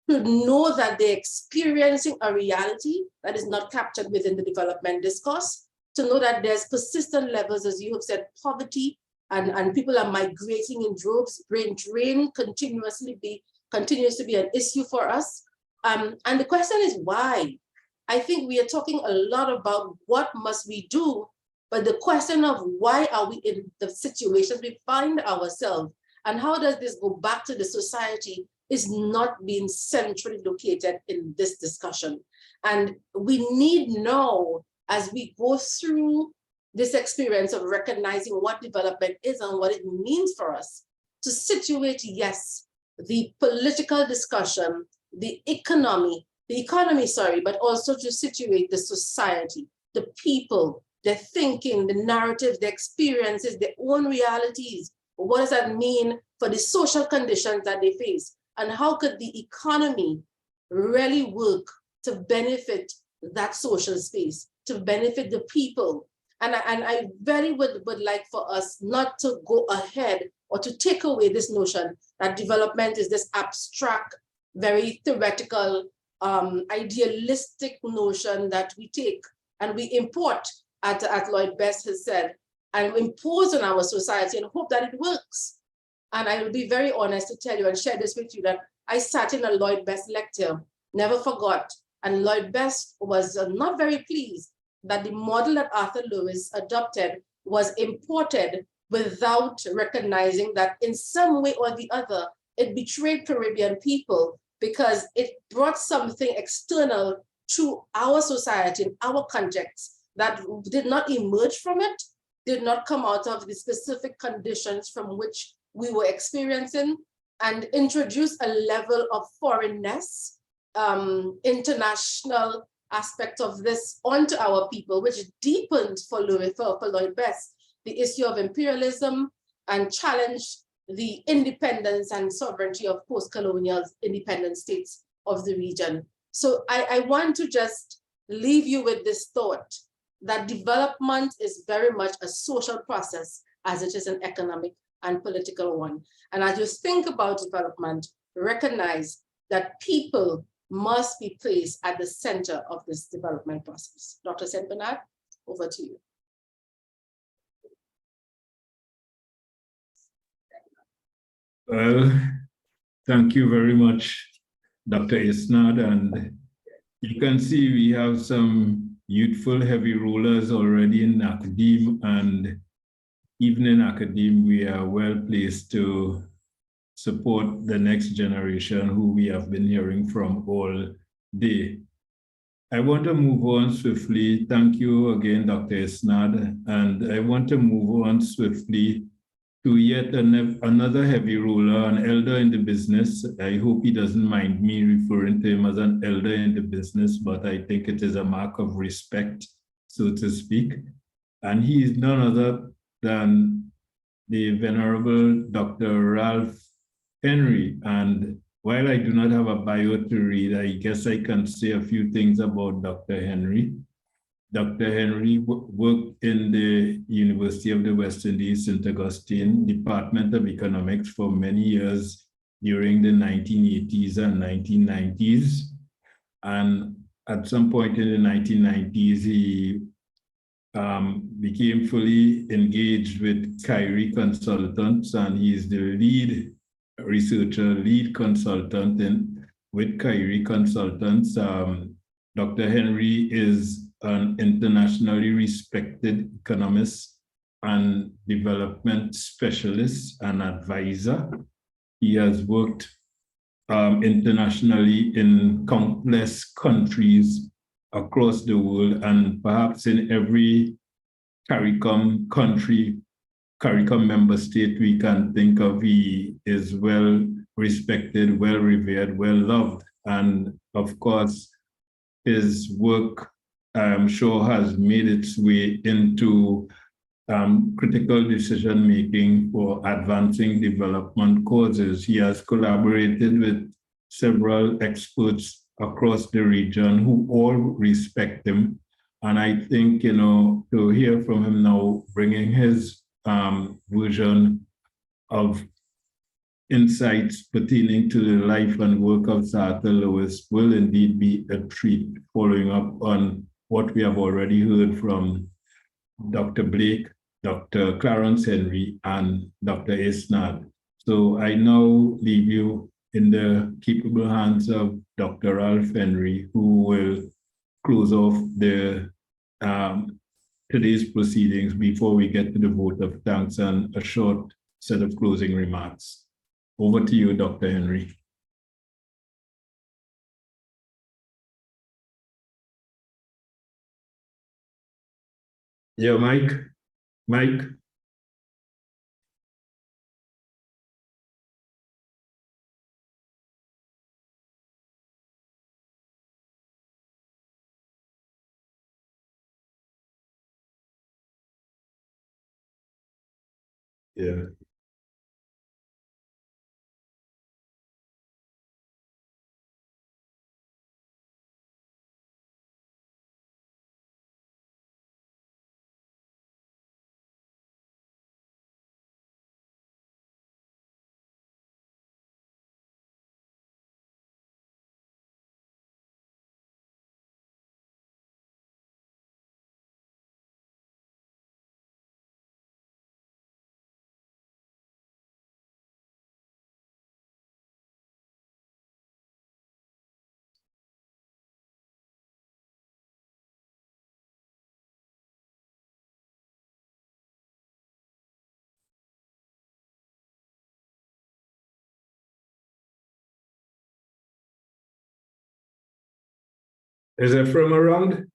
Speaker 1: to know that they're experiencing a reality that is not captured within the development discourse, to know that there's persistent levels, as you have said, poverty, and people are migrating in droves. Brain drain continues to be an issue for us. And the question is why? I think we are talking a lot about what must we do, but the question of why are we in the situations we find ourselves, and how does this go back to the society, is not being centrally located in this discussion. And we need now, as we go through this experience of recognizing what development is and what it means for us, to situate, yes, the political discussion, the economy, but also to situate the society, the people, their thinking, the narratives, the experiences, their own realities. What does that mean for the social conditions that they face? And how could the economy really work to benefit that social space, to benefit the people? And I very would like for us not to go ahead or to take away this notion that development is this abstract, very theoretical, idealistic notion that we take and we import, as Lloyd Best has said, and impose on our society and hope that it works. And I will be very honest to tell you and share this with you that I sat in a Lloyd Best lecture, never forgot. And Lloyd Best was not very pleased that the model that Arthur Lewis adopted was imported without recognizing that in some way or the other, it betrayed Caribbean people because it brought something external to our society, in our context, that did not emerge from it, did not come out of the specific conditions from which we were experiencing, and introduced a level of foreignness, international aspect of this onto our people, which deepened for Lloyd Best the issue of imperialism and challenged the independence and sovereignty of post-colonial independent states of the region. So I want to just leave you with this thought that development is very much a social process as it is an economic and political one. And as you think about development, recognize that people must be placed at the center of this development process. Dr. St. Bernard, over to you.
Speaker 2: Well, thank you very much, Dr. Isnad. And you can see we have some youthful heavy rollers already in academe, and even in academe, we are well placed to support the next generation who we have been hearing from all day. I want to move on swiftly. Thank you again, Dr. Isnad. And I want to move on swiftly to yet another heavy roller, an elder in the business. I hope he doesn't mind me referring to him as an elder in the business, but I think it is a mark of respect, so to speak. And he is none other than the Venerable Dr. Ralph Henry. And while I do not have a bio to read, I guess I can say a few things about Dr. Henry. Dr. Henry worked in the University of the West Indies, St. Augustine, Department of Economics for many years during the 1980s and 1990s. And at some point in the 1990s, he became fully engaged with Kyrie Consultants, and he is the lead researcher, lead consultant with Kyrie Consultants. Dr. Henry is an internationally respected economist and development specialist and advisor. He has worked internationally in countless countries across the world, and perhaps in every CARICOM country, CARICOM member state we can think of, he is well respected, well revered, well loved. And of course, his work, I'm sure, has made its way into critical decision-making for advancing development causes. He has collaborated with several experts across the region who all respect him. And I think, to hear from him now, bringing his version of insights pertaining to the life and work of Sir Arthur Lewis will indeed be a treat, following up on what we have already heard from Dr. Blake, Dr. Clarence Henry, and Dr. Isnad. So I now leave you in the capable hands of Dr. Ralph Henry, who will close off the today's proceedings before we get to the vote of thanks and a short set of closing remarks. Over to you, Dr. Henry. Yeah, Mike. Yeah. Is it from around?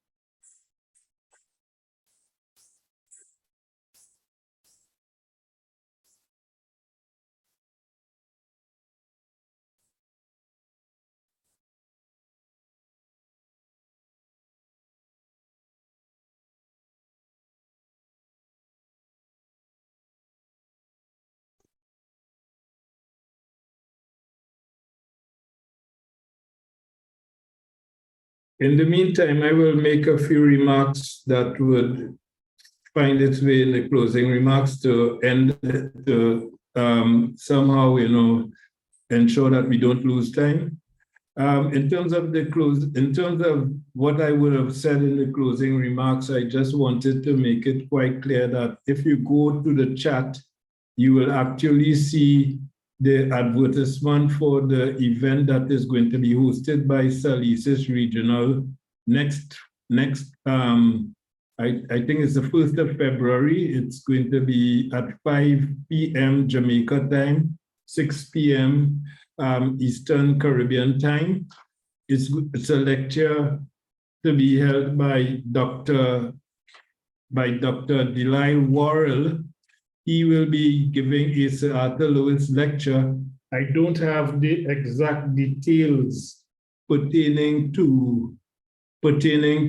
Speaker 2: In the meantime, I will make a few remarks that would find its way in the closing remarks to end, to somehow, ensure that we don't lose time. In terms of what I would have said in the closing remarks, I just wanted to make it quite clear that if you go to the chat, you will actually see the advertisement for the event that is going to be hosted by SALISES Regional next I think it's the 1st of February. It's going to be at 5 p.m. Jamaica time, 6 p.m. Eastern Caribbean time. It's a lecture to be held by Dr. Delisle Worrell. He will be giving a Sir Arthur Lewis lecture. I don't have the exact details pertaining to the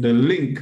Speaker 2: link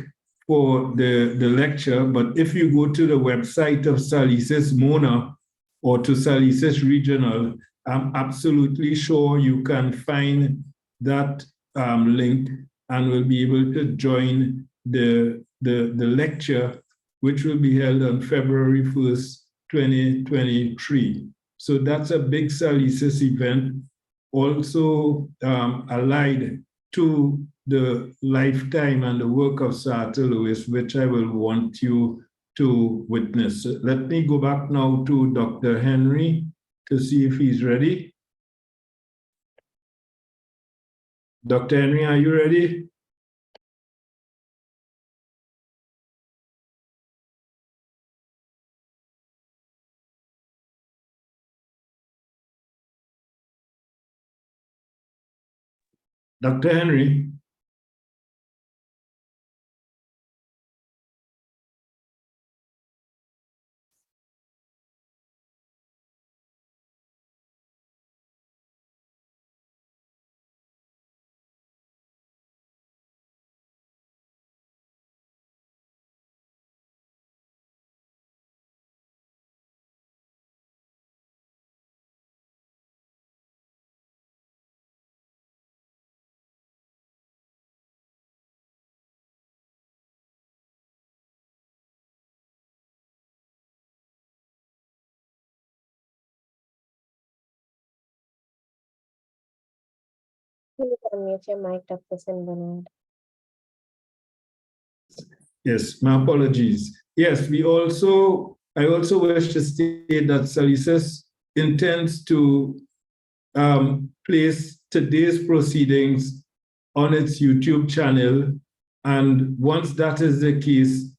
Speaker 2: for the lecture, but if you go to the website of SALISES Mona or to SALISES Regional, I'm absolutely sure you can find that link and will be able to join the lecture, which will be held on February 1st, 2023. So that's a big SALISES event, also allied to the lifetime and the work of Sir Arthur Lewis, which I will want you to witness. Let me go back now to Dr. Henry to see if he's ready. Dr. Henry, are you ready? Dr. Henry?
Speaker 3: Please unmute your mic, Dr. Sinbernard.
Speaker 2: Yes, my apologies. Yes, I also wish to state that SALISES intends to place today's proceedings on its YouTube channel. And once that is the case,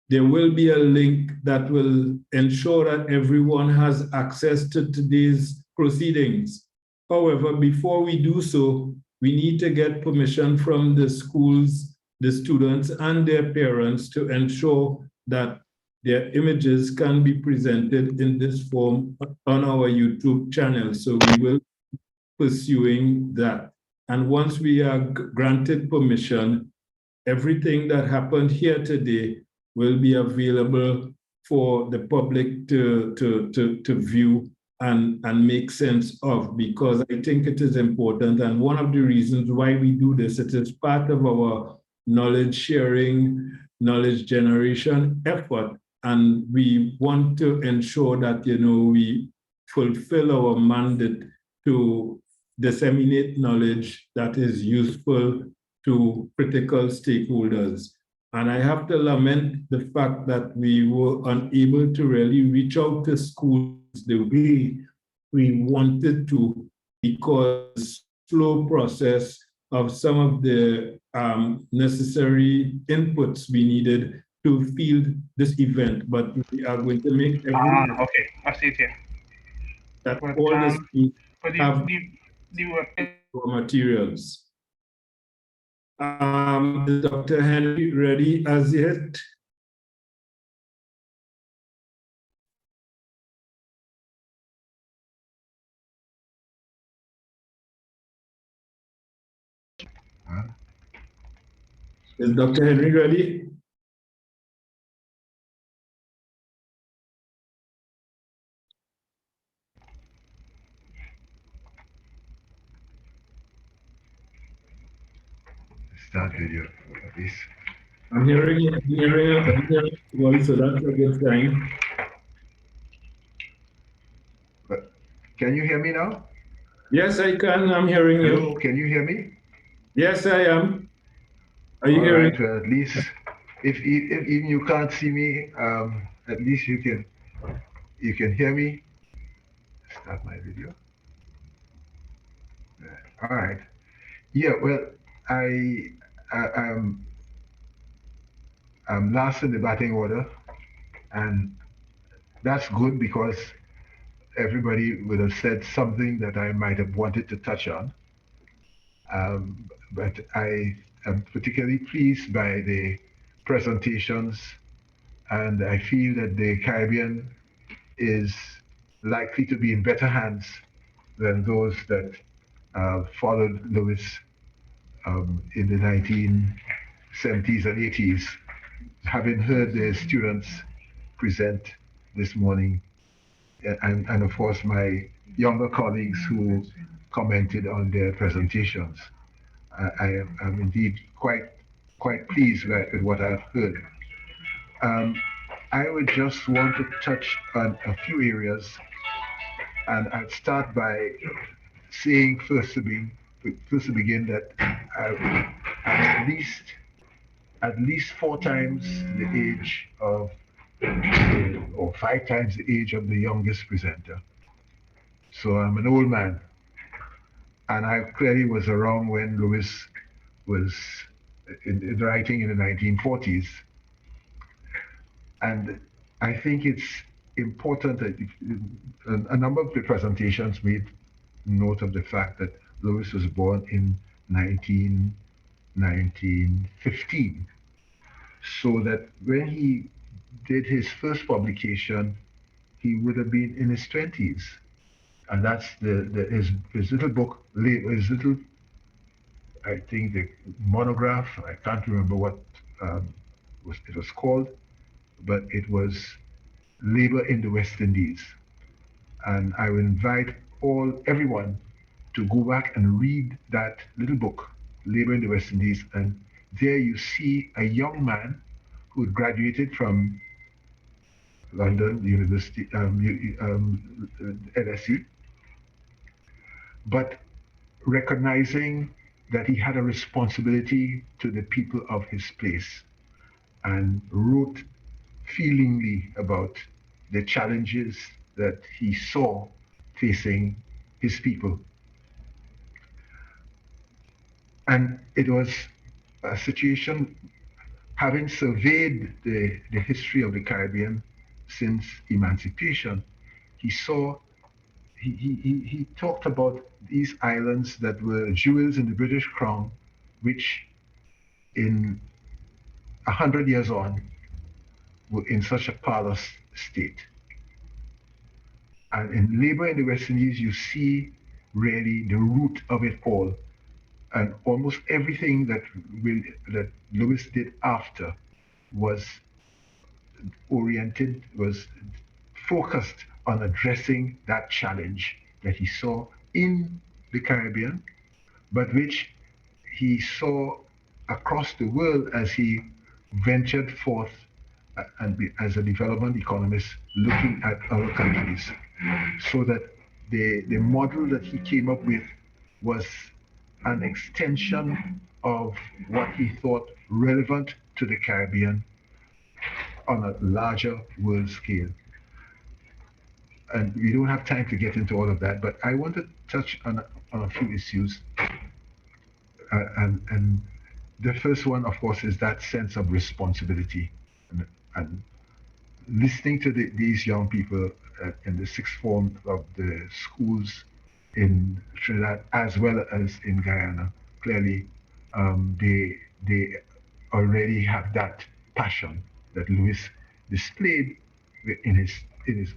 Speaker 2: there will be a link that will ensure that everyone has access to today's proceedings. However, before we do so, we need to get permission from the schools, the students, and their parents to ensure that their images can be presented in this form on our YouTube channel. So we will be pursuing that. And once we are granted permission, everything that happened here today will be available for the public to view and make sense of, because I think it is important. And one of the reasons why we do this, it is part of our knowledge sharing, knowledge generation effort. And we want to ensure that, we fulfill our mandate to disseminate knowledge that is useful to critical stakeholders. And I have to lament the fact that we were unable to really reach out to schools the way we wanted to, because slow process of some of the necessary inputs we needed to field this event. But we are going to make
Speaker 20: okay, I see it here.
Speaker 2: That
Speaker 20: But,
Speaker 2: all the schools have
Speaker 20: the
Speaker 2: materials. Is Dr. Henry ready as yet? Is Dr. Henry ready?
Speaker 20: Start video, please.
Speaker 2: I'm hearing voice, so that's a good sign.
Speaker 20: But can you hear me now?
Speaker 2: Yes, I can. I'm hearing you.
Speaker 20: Hello, can you hear me?
Speaker 2: Yes, I am. Are you
Speaker 20: All
Speaker 2: hearing?
Speaker 20: right, well, at least if even you can't see me, at least you can hear me. Start my video. All right. Yeah, well, I'm last in the batting order, and that's good because everybody would have said something that I might have wanted to touch on. But I am particularly pleased by the presentations, and I feel that the Caribbean is likely to be in better hands than those that followed Lewis in the 1970s and 80s. Having heard the students present this morning, and of course my younger colleagues who commented on their presentations, I am indeed quite pleased with what I've heard. I would just want to touch on a few areas, and I'd start by saying first to begin that I'm at least 4 times the age of, or 5 times the age of the youngest presenter. So I'm an old man. And I clearly was around when Lewis was writing in the 1940s. And I think it's important that a number of the presentations made note of the fact that Lewis was born in 1915. So that when he did his first publication, he would have been in his 20s. And that's his little book, his little, I think the monograph, I can't remember what it was called, but it was Labor in the West Indies. And I will invite everyone to go back and read that little book, Labor in the West Indies. And there you see a young man who had graduated from London University, LSE, but recognizing that he had a responsibility to the people of his place and wrote feelingly about the challenges that he saw facing his people. And it was a situation, having surveyed the history of the Caribbean since emancipation, he talked about these islands that were jewels in the British crown, which in 100 years on were in such a parlous state. And in Labor in the West Indies, you see really the root of it all. And almost everything that Lewis did after was focused on addressing that challenge that he saw in the Caribbean, but which he saw across the world as he ventured forth as a development economist looking at other countries. So that the model that he came up with was an extension of what he thought relevant to the Caribbean on a larger world scale. And we don't have time to get into all of that, but I want to touch on a few issues. And the first one, of course, is that sense of responsibility. And listening to these young people in the sixth form of the schools in Trinidad as well as in Guyana, clearly they already have that passion that Lewis displayed in his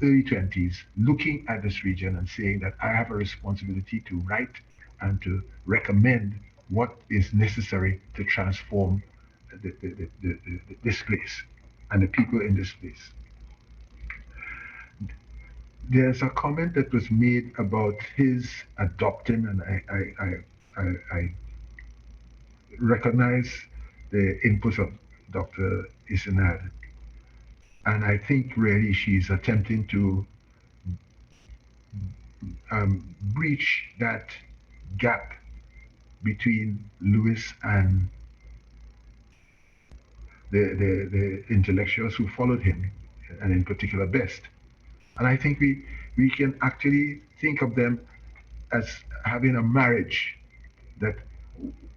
Speaker 20: early 20s, looking at this region and saying that I have a responsibility to write and to recommend what is necessary to transform this place and the people in this place. There's a comment that was made about his adopting, and I recognize the input of Dr. Isenad. And I think really she's attempting to breach that gap between Lewis and the intellectuals who followed him, and in particular Best. And I think we can actually think of them as having a marriage, that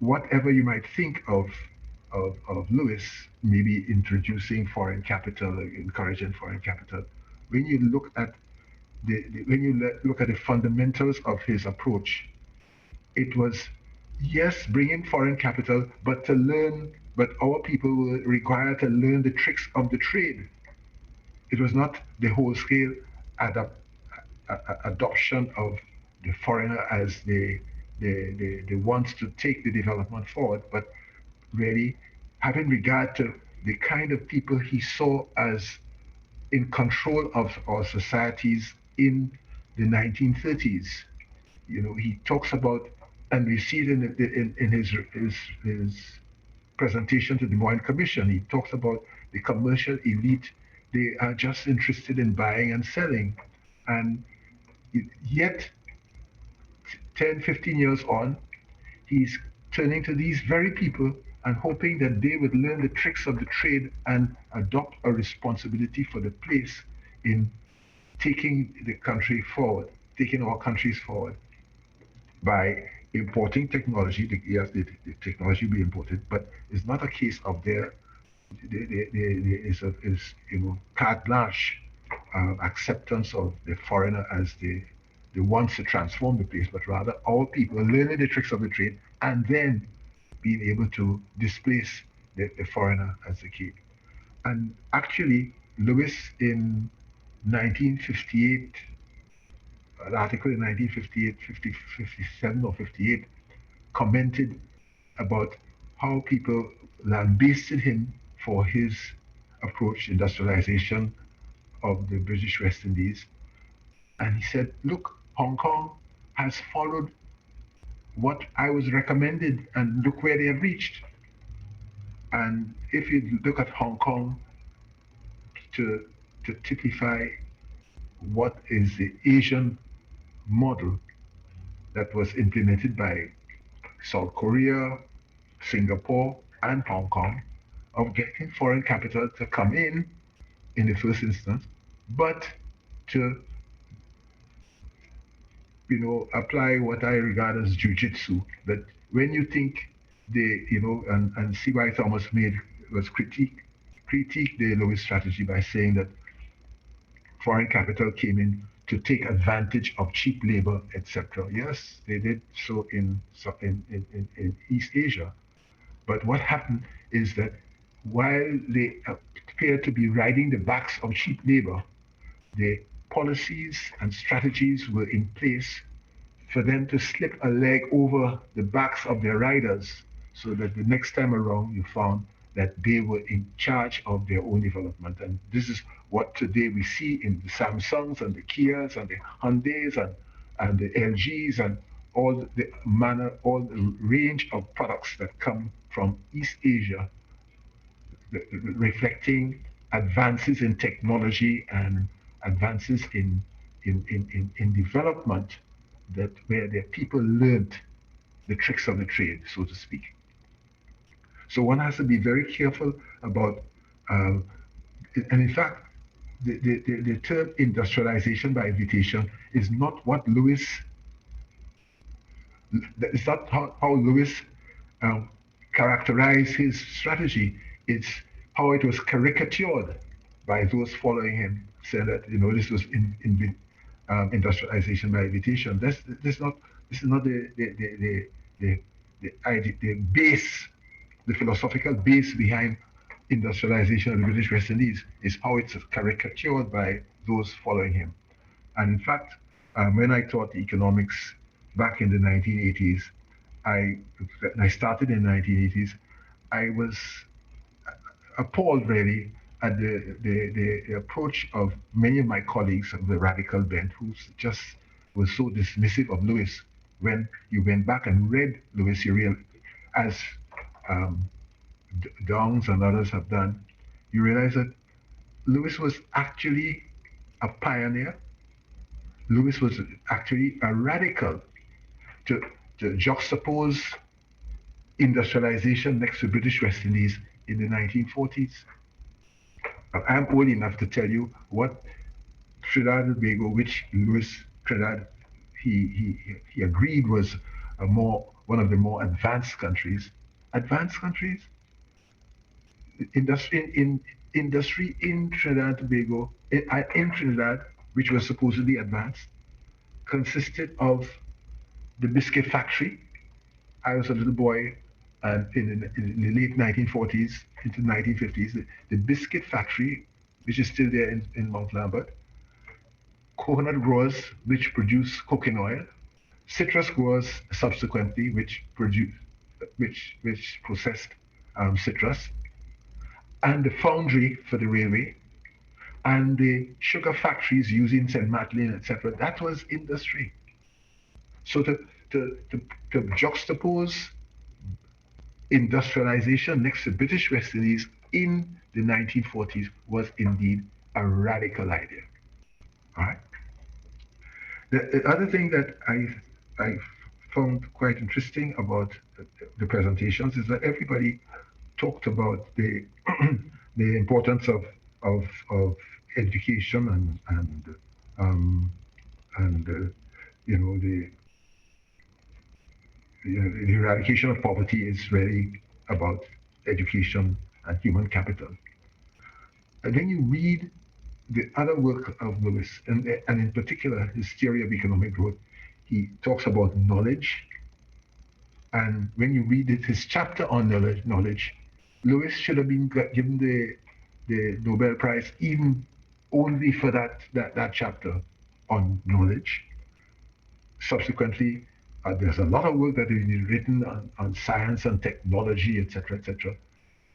Speaker 20: whatever you might think of Lewis, maybe introducing foreign capital, encouraging foreign capital, when you look at the fundamentals of his approach, it was, yes, bringing foreign capital, but our people were required to learn the tricks of the trade. It was not the whole scale adoption of the foreigner as the ones to take the development forward, but really having regard to the kind of people he saw as in control of our societies in the 1930s. You know, he talks about, and we see it in his presentation to the Des Moines Commission, he talks about the commercial elite. They are just interested in buying and selling. And yet, 10, 15 years on, he's turning to these very people and hoping that they would learn the tricks of the trade and adopt a responsibility for the place in taking the country forward, taking our countries forward by importing technology. Yes, the technology be imported, but it's not a case of there is carte blanche acceptance of the foreigner as the ones to transform the place, but rather our people learning the tricks of the trade and then being able to displace the foreigner as the key. And actually, Lewis in 1958, an article in 1958, 57 or 58, commented about how people lambasted him for his approach to industrialization of the British West Indies. And he said, look, Hong Kong has followed what I was recommended, and look where they have reached. And if you look at Hong Kong to typify what is the Asian model that was implemented by South Korea, Singapore, and Hong Kong, of getting foreign capital to come in the first instance, but to apply what I regard as jujitsu. That when you think and C.Y. Thomas critique the Lewis strategy by saying that foreign capital came in to take advantage of cheap labor, etc. Yes, they did so in East Asia. But what happened is that while they appear to be riding the backs of cheap labor, the policies and strategies were in place for them to slip a leg over the backs of their riders, so that the next time around you found that they were in charge of their own development. And this is what today we see in the Samsungs and the Kias and the Hyundais and the LGs and all the range of products that come from East Asia, reflecting advances in technology and advances in development, that where their people learned the tricks of the trade, so to speak. So one has to be very careful about, and in fact, the term industrialization by invitation is not what Lewis, it's not how Lewis characterized his strategy. It's how it was caricatured by those following him, saying that this was industrialization by invitation. This is not the base, the philosophical base behind industrialization of the British West Indies. Is how it's caricatured by those following him. And in fact, when I taught economics back in the 1980s, I started in the 1980s, I was appalled really at the approach of many of my colleagues of the radical bent, who just was so dismissive of Lewis. When you went back and read Lewis, you realize, as Dongs and others have done, you realize that Lewis was actually a pioneer. Lewis was actually a radical. To juxtapose industrialization next to British West Indies in the 1940s. I'm old enough to tell you what Trinidad and Tobago, which Lewis Trinidad, he agreed was one of the more advanced countries. Advanced countries? Industry in Trinidad and Tobago, in Trinidad, which was supposedly advanced, consisted of the biscuit factory. I was a little boy, and in the late 1940s into 1950s, the biscuit factory, which is still there in Mount Lambert, coconut growers, which produce coconut oil, citrus growers subsequently, which processed citrus, and the foundry for the railway, and the sugar factories using St. Madeleine, etc. That was industry. So to juxtapose industrialization next to British West Indies in the 1940s was indeed a radical idea. All right. The other thing that I found quite interesting about the presentations is that everybody talked about the the importance of education and the the eradication of poverty is really about education and human capital. And when you read the other work of Lewis, and in particular his theory of economic growth, he talks about knowledge. And when you read his chapter on knowledge, Lewis should have been given the Nobel Prize even only for that chapter on knowledge. Subsequently, there's a lot of work that has been written on science and technology, etc.,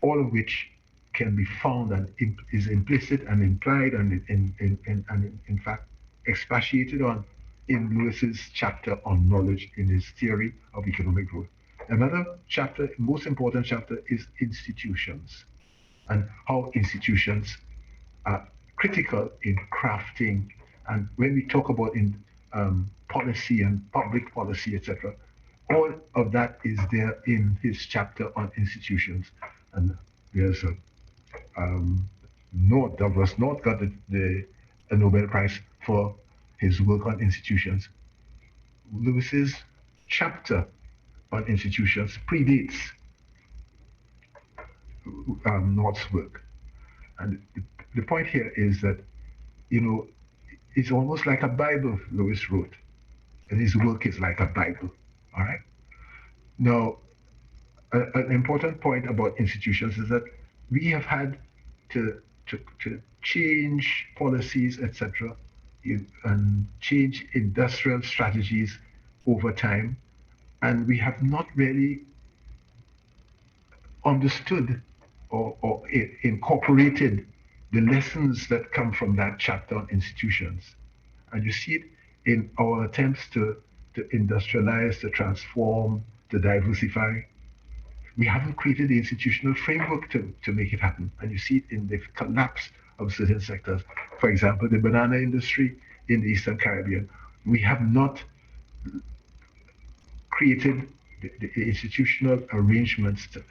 Speaker 20: all of which can be found and is implicit and implied and in fact expatiated on in Lewis's chapter on knowledge in his theory of economic growth. Another chapter, most important chapter, is institutions and how institutions are critical in crafting. And when we talk about policy and public policy, etc., all of that is there in his chapter on institutions. And there's a Douglas North got the Nobel Prize for his work on institutions. Lewis's chapter on institutions predates North's work. And the point here is that, it's almost like a Bible Lewis wrote, and his work is like a Bible, all right? Now, an important point about institutions is that we have had to change policies, etc., and change industrial strategies over time, and we have not really understood or incorporated the lessons that come from that chapter on institutions. And you see it in our attempts to industrialize, to transform, to diversify. We haven't created the institutional framework to make it happen. And you see it in the collapse of certain sectors. For example, the banana industry in the Eastern Caribbean. We have not created the institutional arrangements to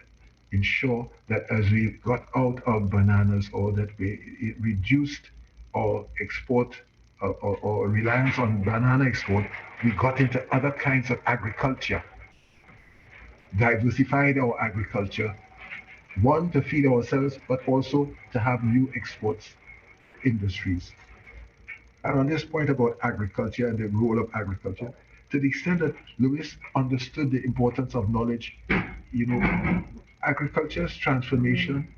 Speaker 20: ensure that as we got out of bananas, or that we reduced our export or reliance on banana export, we got into other kinds of agriculture, diversified our agriculture, one, to feed ourselves, but also to have new exports industries. And on this point about agriculture and the role of agriculture, to the extent that Lewis understood the importance of knowledge, agriculture's transformation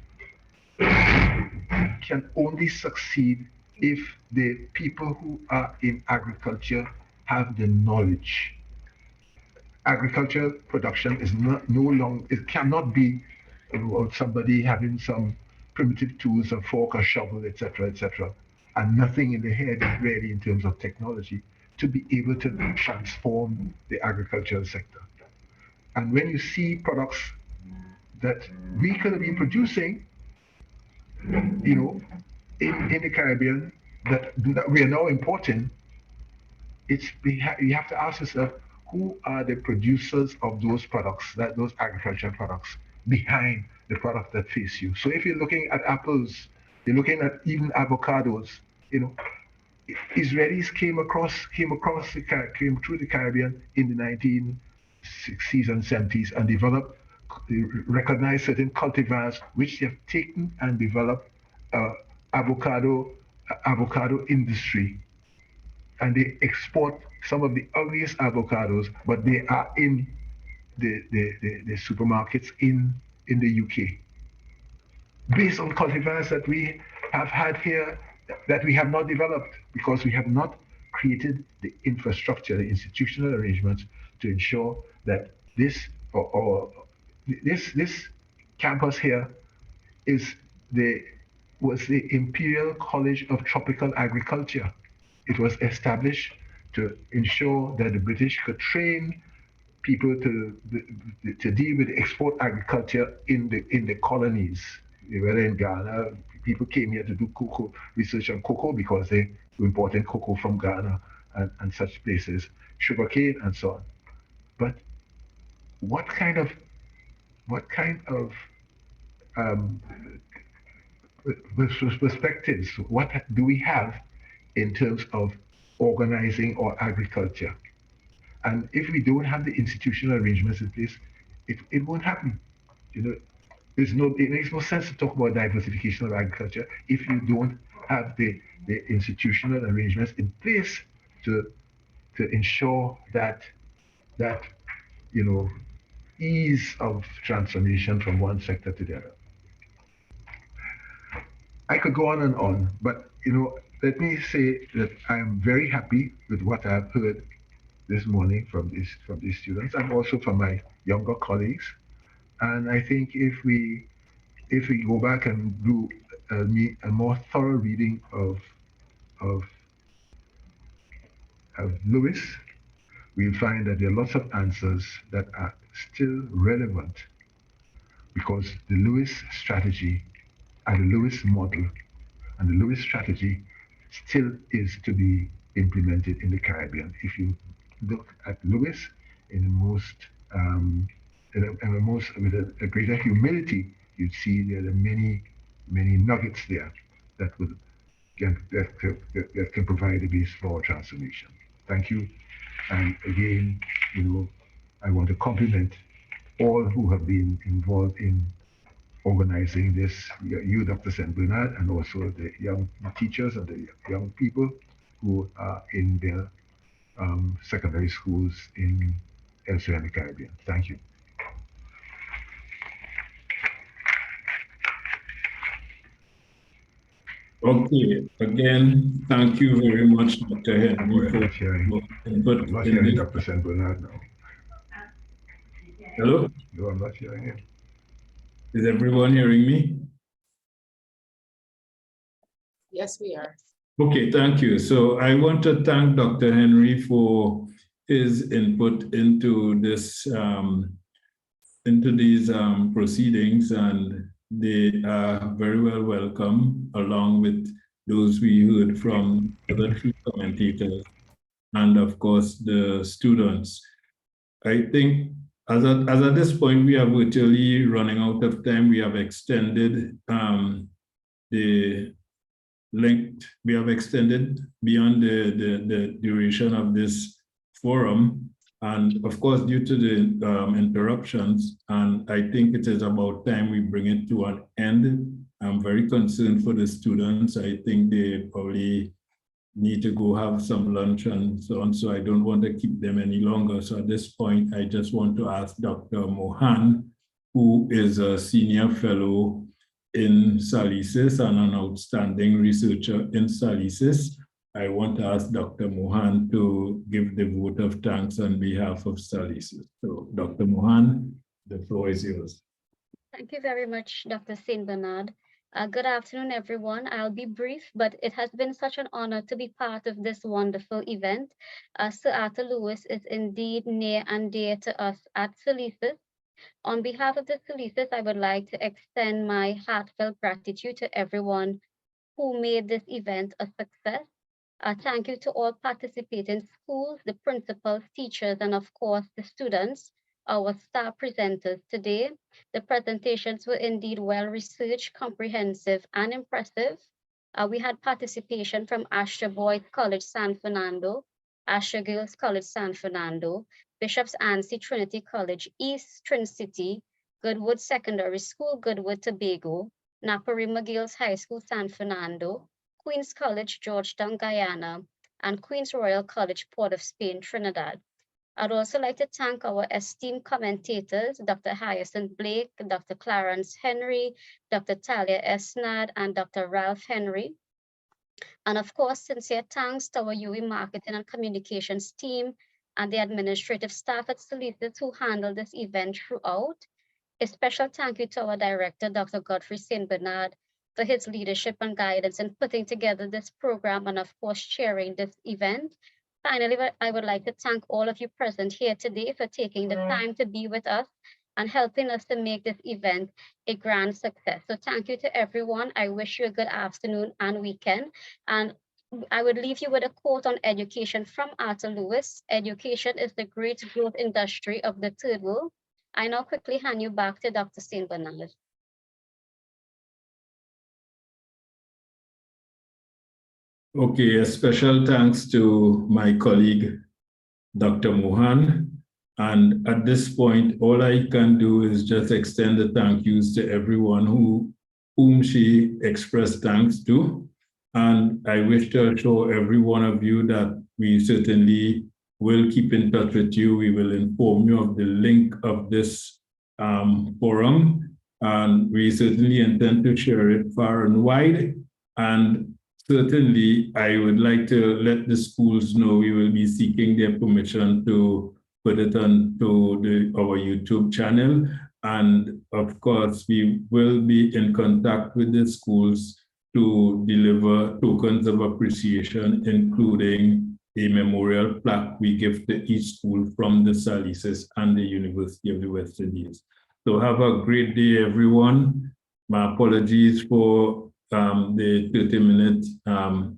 Speaker 20: can only succeed if the people who are in agriculture have the knowledge. Agricultural production is no longer, it cannot be somebody having some primitive tools, a fork, a shovel, etc., and nothing in the head really in terms of technology to be able to transform the agricultural sector. And when you see products that we could have been producing, in the Caribbean that we are now importing, you have to ask yourself, who are the producers of those products, those agricultural products, behind the product that face you? So if you're looking at apples, you're looking at even avocados, Israelis came through the Caribbean in the 1960s and 70s and developed, recognized certain cultivars which they have taken and developed avocado industry, and they export some of the ugliest avocados, but they are in the supermarkets in the UK, based on cultivars that we have had here that we have not developed because we have not created the infrastructure, the institutional arrangements to ensure that this campus here was the Imperial College of Tropical Agriculture. It was established to ensure that the British could train people to deal with export agriculture in the colonies. Whether in Ghana, people came here to do research on cocoa because they were importing cocoa from Ghana and such places, sugarcane and so on. But what kind of perspectives, what do we have in terms of organizing our agriculture? And if we don't have the institutional arrangements in place, it won't happen. You know, it makes no sense to talk about diversification of agriculture if you don't have the institutional arrangements in place to ensure that you know, ease of transformation from one sector to the other. I could go on, but you know, let me say that I am very happy with what I've heard this morning from these students and also from my younger colleagues. And I think if we go back and do a more thorough reading of Lewis, we'll find that there are lots of answers that are still relevant because the Lewis strategy and the Lewis model and the Lewis strategy still is to be implemented in the Caribbean. If you look at Lewis in the most, with a greater humility, you'd see there are many nuggets there that can provide a base for transformation. Thank you. And again, you know, I want to compliment all who have been involved in organizing this, you, Dr. St. Bernard, and also the young teachers and the young people who are in their secondary schools in elsewhere in the Caribbean. Thank you.
Speaker 2: Okay, again, thank you very much, Dr. Henry, for your input.
Speaker 20: I'm not hearing Dr. St. Bernard now.
Speaker 2: Hello?
Speaker 20: No, I'm not hearing him.
Speaker 2: Is everyone hearing me?
Speaker 1: Yes, we are.
Speaker 2: Okay, thank you. So I want to thank Dr. Henry for his input into this, into these proceedings, and they are very well welcome, along with those we heard from the other three commentators, and of course the students. I think as at this point, we are virtually running out of time. We have extended we have extended beyond the duration of this forum. And of course, due to the interruptions, and I think it is about time we bring it to an end. I'm very concerned for the students. I think they probably need to go have some lunch and so on, so I don't want to keep them any longer. So at this point, I just want to ask Dr. Mohan, who is a senior fellow in SALISES and an outstanding researcher in SALISES. I want to ask Dr. Mohan to give the vote of thanks on behalf of SALISES. So Dr. Mohan, the floor is yours.
Speaker 21: Thank you very much, Dr. St. Bernard. Good afternoon, everyone. I'll be brief, but it has been such an honor to be part of this wonderful event. Sir Arthur Lewis is indeed near and dear to us at SALISES. On behalf of the SALISES, I would like to extend my heartfelt gratitude to everyone who made this event a success. Thank you to all participating schools, the principals, teachers, and of course the students, our star presenters today. The presentations were indeed well researched, comprehensive, and impressive. We had participation from Astra Boys College, San Fernando, Astra Girls College, San Fernando, Bishop's Annecy Trinity College, East Trin City, Goodwood Secondary School, Goodwood, Tobago, Naparima Girls High School, San Fernando, Queen's College, Georgetown, Guyana, and Queen's Royal College, Port of Spain, Trinidad. I'd also like to thank our esteemed commentators, Dr. Hyacinth Blake, Dr. Clarence Henry, Dr. Talia Esnad, and Dr. Ralph Henry. And of course, sincere thanks to our UE Marketing and Communications team and the administrative staff at SALISES who handled this event throughout. A special thank you to our director, Dr. Godfrey St. Bernard, for his leadership and guidance in putting together this program and of course chairing this event. Finally, I would like to thank all of you present here today for taking the time to be with us and helping us to make this event a grand success. So thank you to everyone. I wish you a good afternoon and weekend. And I would leave you with a quote on education from Arthur Lewis. Education is the great growth industry of the third world. I now quickly hand you back to Dr. St. Bernard.
Speaker 2: Okay, a special thanks to my colleague, Dr. Mohan. And at this point, all I can do is just extend the thank yous to everyone whom she expressed thanks to. And I wish to assure every one of you that we certainly will keep in touch with you. We will inform you of the link of this forum. And we certainly intend to share it far and wide. And certainly, I would like to let the schools know we will be seeking their permission to put it onto our YouTube channel. And of course, we will be in contact with the schools to deliver tokens of appreciation, including a memorial plaque we give to each school from the SALISES and the University of the West Indies. So have a great day, everyone. My apologies for the 30-minute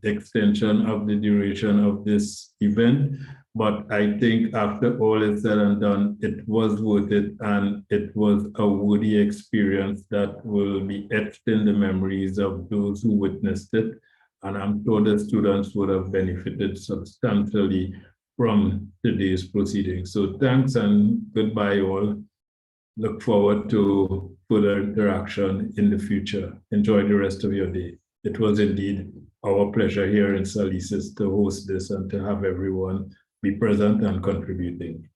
Speaker 2: extension of the duration of this event. But I think after all is said and done, it was worth it, and it was a worthy experience that will be etched in the memories of those who witnessed it. And I'm sure the students would have benefited substantially from today's proceedings. So thanks and goodbye all. Look forward to further interaction in the future. Enjoy the rest of your day. It was indeed our pleasure here in SALISES to host this and to have everyone be present and contributing.